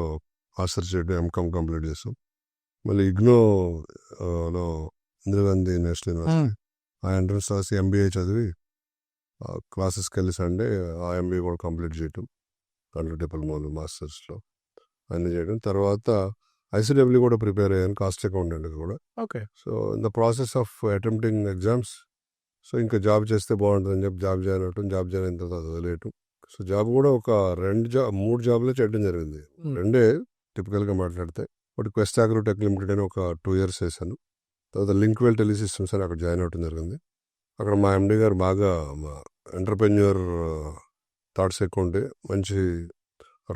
మాస్టర్స్ చేయడం, ఎంకామ్ కంప్లీట్ చేసాం. మళ్ళీ ఇగ్నోలో ఇందిరాగాంధీ నేషనల్ యూనివర్సిటీ ఆ ఎంట్రన్స్ రాసి ఎంబీఏ చదివి క్లాసెస్కి వెళ్ళి సండే ఐఎంబీ కూడా కంప్లీట్ చేయటం, దాంట్లో డిప్లొమాలు మాస్టర్స్లో అన్నీ చేయడం. తర్వాత ఐసీడబ్ల్యూ కూడా ప్రిపేర్ అయ్యాను, కాస్ట్ అకౌంటెంట్ కూడా. Okay. So in the process of attempting exams, so ఇంకా జాబ్ చేస్తే బాగుంటుందని చెప్పి జాబ్ జాయిన్ అవ్వటం, జాబ్ జాయిన్ అయిన తర్వాత వదిలేయటం. సో జాబ్ కూడా ఒక 3 జాబ్లే చేయడం జరిగింది. 2 టిపికల్గా మాట్లాడితే, ఒకటి క్వెస్ట్ అగ్రోటెక్ లిమిటెడ్ అని ఒక 2 years చేశాను. తర్వాత లింక్వెల్ టెలిసిస్టమ్స్ అని అక్కడ జాయిన్ అవ్వడం జరిగింది. అక్కడ మా ఎండి గారు బాగా ఎంటర్ప్రెన్యూర్ థాట్స్ ఎక్కువ ఉంటే మంచి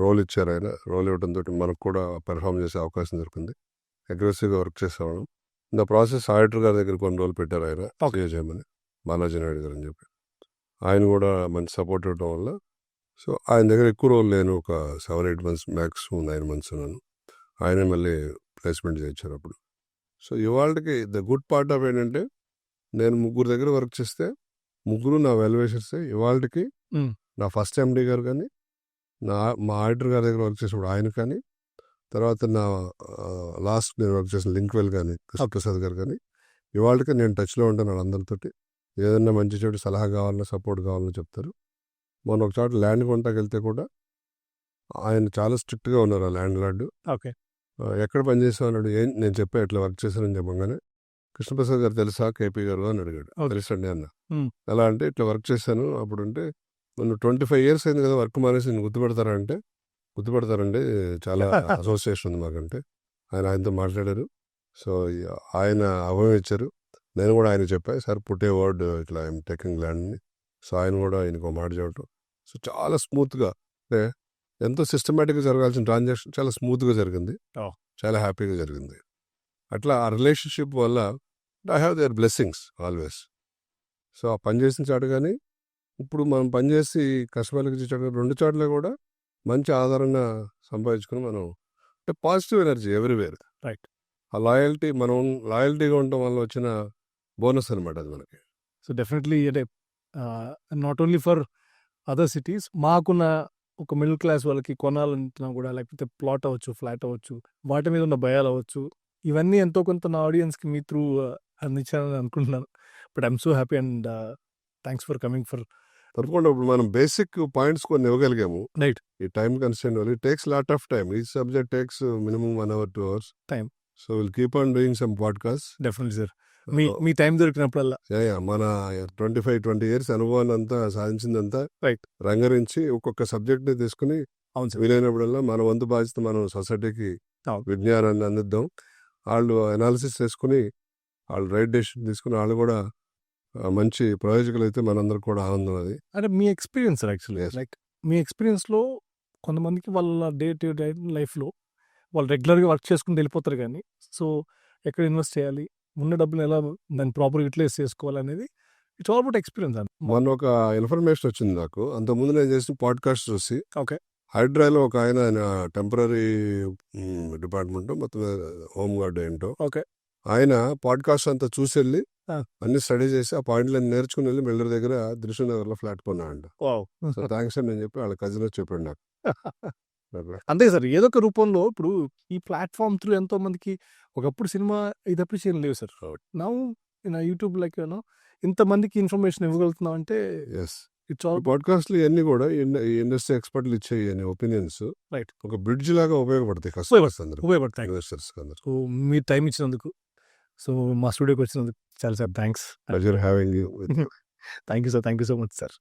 రోల్ ఇచ్చారు. ఆయన రోల్ ఇవ్వడంతో మనకు కూడా పెర్ఫామ్ చేసే అవకాశం దొరికింది. అగ్రెసివ్గా వర్క్ చేసేవాళ్ళం. ఇన్ ద ప్రాసెస్ ఆడిటర్ గారి దగ్గర కొన్ని రోజులు పెట్టారు ఆయన, Okay. చేయమని, బాలాజీ నాయుడు గారు అని చెప్పి. ఆయన కూడా మంచి సపోర్ట్ ఇవ్వడం వల్ల సో ఆయన దగ్గర ఎక్కువ రోజులు లేను, ఒక 7-8 months, మ్యాక్సిమం 9 months ఉన్నాను. ఆయనే మళ్ళీ ప్లేస్మెంట్ చేయించారు అప్పుడు. సో ఇవాళకి ద గుడ్ పార్ట్ ఆఫ్ ఏంటంటే, నేను 3 దగ్గర వర్క్ చేస్తే 3 నా వెల్వేషర్సే. ఇవాళకి Mm. నా ఫస్ట్ ఎండి గారు కానీ, మా ఆడిటర్ గారి దగ్గర వర్క్ చేసినప్పుడు ఆయన కానీ, తర్వాత నా లాస్ట్ నేను వర్క్ చేసిన లింక్వెల్ కానీ, కృష్ణప్రసాద్ గారు కానీ, ఇవాళకి నేను టచ్లో ఉంటాను వాళ్ళందరితోటి. ఏదన్నా మంచి చెడు సలహా కావాలన్నా, సపోర్ట్ కావాలన్నా చెప్తారు. మొన్న ఒక చోట ల్యాండ్ కొంటాకి వెళ్తే కూడా ఆయన చాలా స్ట్రిక్ట్గా ఉన్నారు, ఆ ల్యాండ్ లార్డ్. ఓకే. ఎక్కడ పనిచేసావు అన్నాడు. నేను చెప్పా ఇట్లా వర్క్ చేశానని చెప్పగానే, కృష్ణప్రసాద్ గారు తెలుసా కేపీ గారు అని అడిగాడు. Okay. తెలుసండి అన్న. Hmm. ఎలా అంటే ఇట్లా వర్క్ చేశాను అప్పుడు. అంటే నన్ను 25 years అయింది కదా వర్క్ మానేసి, నేను గుర్తుపెడతారంటే, గుర్తుపెడతారండి, చాలా అసోసియేషన్ ఉంది మాకంటే. ఆయనతో మాట్లాడారు. సో ఆయన అభయం ఇచ్చారు. నేను కూడా ఆయన చెప్పా, సార్ పుట్టే వర్డ్ ఇట్లా ఐఎమ్ టేకింగ్ ల్యాండ్ని. సో ఆయన కూడా ఆయనకు ఒక మాట చెప్పడం. సో చాలా స్మూత్గా, అంటే ఎంతో సిస్టమేటిక్గా జరగాల్సిన ట్రాన్సాక్షన్ చాలా స్మూత్గా జరిగింది. Oh. చాలా హ్యాపీగా జరిగింది. అట్లా ఆ రిలేషన్షిప్ వల్ల I have their blessings always. So ఆ పని చేసిన చాటు కానీ, ఇప్పుడు మనం పనిచేసి కస్టమర్లకు ఇచ్చే చాటు, 2 చోట్ల కూడా మంచి ఆదరణ సంపాదించుకుని మనం, అంటే పాజిటివ్ ఎనర్జీ ఎవ్రీవేర్. Right. ఆ లాయల్టీ, మనం లాయల్టీగా ఉండటం వల్ల వచ్చిన బోనస్ అనమాట అది మనకి. సో డెఫినెట్లీ అంటే not only for other cities, మాకున్న ఒక మిడిల్ క్లాస్ వాళ్ళకి కొనాలంటున్నా కూడా, లేకపోతే ప్లాట్ అవ్వచ్చు, ఫ్లాట్ అవ్వచ్చు, వాటి మీద ఉన్న భయాలు అవ్వచ్చు, ఇవన్నీ ఎంతో కొంత నా ఆడియన్స్కి మీ త్రూ అందించాలని అనుకుంటున్నాను. But I'm so happy and thanks for coming for. తప్పకుండా ఇప్పుడు మనం బేసిక్ పాయింట్స్ కొన్ని ఇవ్వగలిగాము. Right. ఈ టైం కన్స్టెంట్ వల్ల it takes lot of time. ఈ subject takes minimum 1 hour 2 hours Time. So will keep on doing some podcast. Definitely sir, మీ time దొరికినప్పుడల్లా. మన 20 years అనుభవాన్ని అంతా సాధించిందంతా Right. రంగరించి ఒక్కొక్క సబ్జెక్ట్ని తీసుకుని అవును సార్. వీలైనప్పుడల్లా మన వంతు బాధ్యత మనం సొసైటీకి అవును. విజ్ఞానాన్ని అందిద్దాం. వాళ్ళు అనాలిసిస్ చేసుకుని, వాళ్ళు రైట్ డెసిషన్ తీసుకుని, వాళ్ళు కూడా మంచి ప్రయోజకులు అయితే మనందరికి కూడా ఆనందం అది. అంటే మీ ఎక్స్పీరియన్స్ యాక్చువల్లీ, Yes. లైక్ మీ ఎక్స్పీరియన్స్లో కొంతమందికి వాళ్ళ డే టు డే లైఫ్లో వాళ్ళు రెగ్యులర్గా వర్క్ చేసుకుని వెళ్ళిపోతారు, కానీ సో ఎక్కడ ఇన్వెస్ట్ చేయాలి, ఉన్న డబ్బులు ఎలా దాన్ని ప్రాపర్ యూటిలైజ్ చేసుకోవాలి అనేది ఇట్స్ ఆల్ అబౌట్ ఎక్స్పీరియన్స్ అండి. మొన్న ఒక ఇన్ఫర్మేషన్ వచ్చింది నాకు. అంతకుముందు నేను చేసిన పాడ్కాస్ట్ చూసి, ఓకే. హైడ్రాలో ఒక ఆయన టెంపరీ డిపార్ట్మెంట్, మొత్తం హోమ్ గార్డ్ ఏంటో, ఓకే. ఆయన పాడ్కాస్ట్ అంతా చూసి వెళ్ళి Ah. అన్ని స్టడీ చేసి ఆ పాయింట్లన్నీ నేర్చుకుని వెళ్ళి బిల్డర్ దగ్గర దిల్సుఖ్ నగర్లో ఫ్లాట్ కొన్నాడు. వావ్. సో థ్యాంక్స్ అని నేను చెప్పి వాళ్ళ కజిన్ వచ్చి చెప్పాడు నాకు. అంతే సార్, ఏదో ఒక రూపంలో ఇప్పుడు ఈ ప్లాట్ఫామ్ త్రూ ఎంతో మందికి, ఒకప్పుడు సినిమా ఇది అప్రిషియేషన్ లేవు సార్, నా యూట్యూబ్ లైక్ ఇంతమందికి ఇన్ఫర్మేషన్ ఇవ్వగలుగుతున్నాం అంటే ఎస్, ఇట్స్ ఆల్ పాడ్కాస్ట్లు ఇవన్నీ కూడా ఇండస్ట్రీ ఎక్స్పర్ట్లు ఇచ్చే ఒపీనియన్స్ రైట్, ఒక బ్రిడ్జ్ లాగా ఉపయోగపడతాయి కస్టమర్స్ అందరూ, ఉపయోగపడతాయి. ఇన్వెస్టర్స్ అందరూ. సో మీరు టైం ఇచ్చినందుకు, సో మా స్టూడియోకి వచ్చినందుకు చాలా sir thanks. Pleasure having you. Thank you sir, thank you so much sir.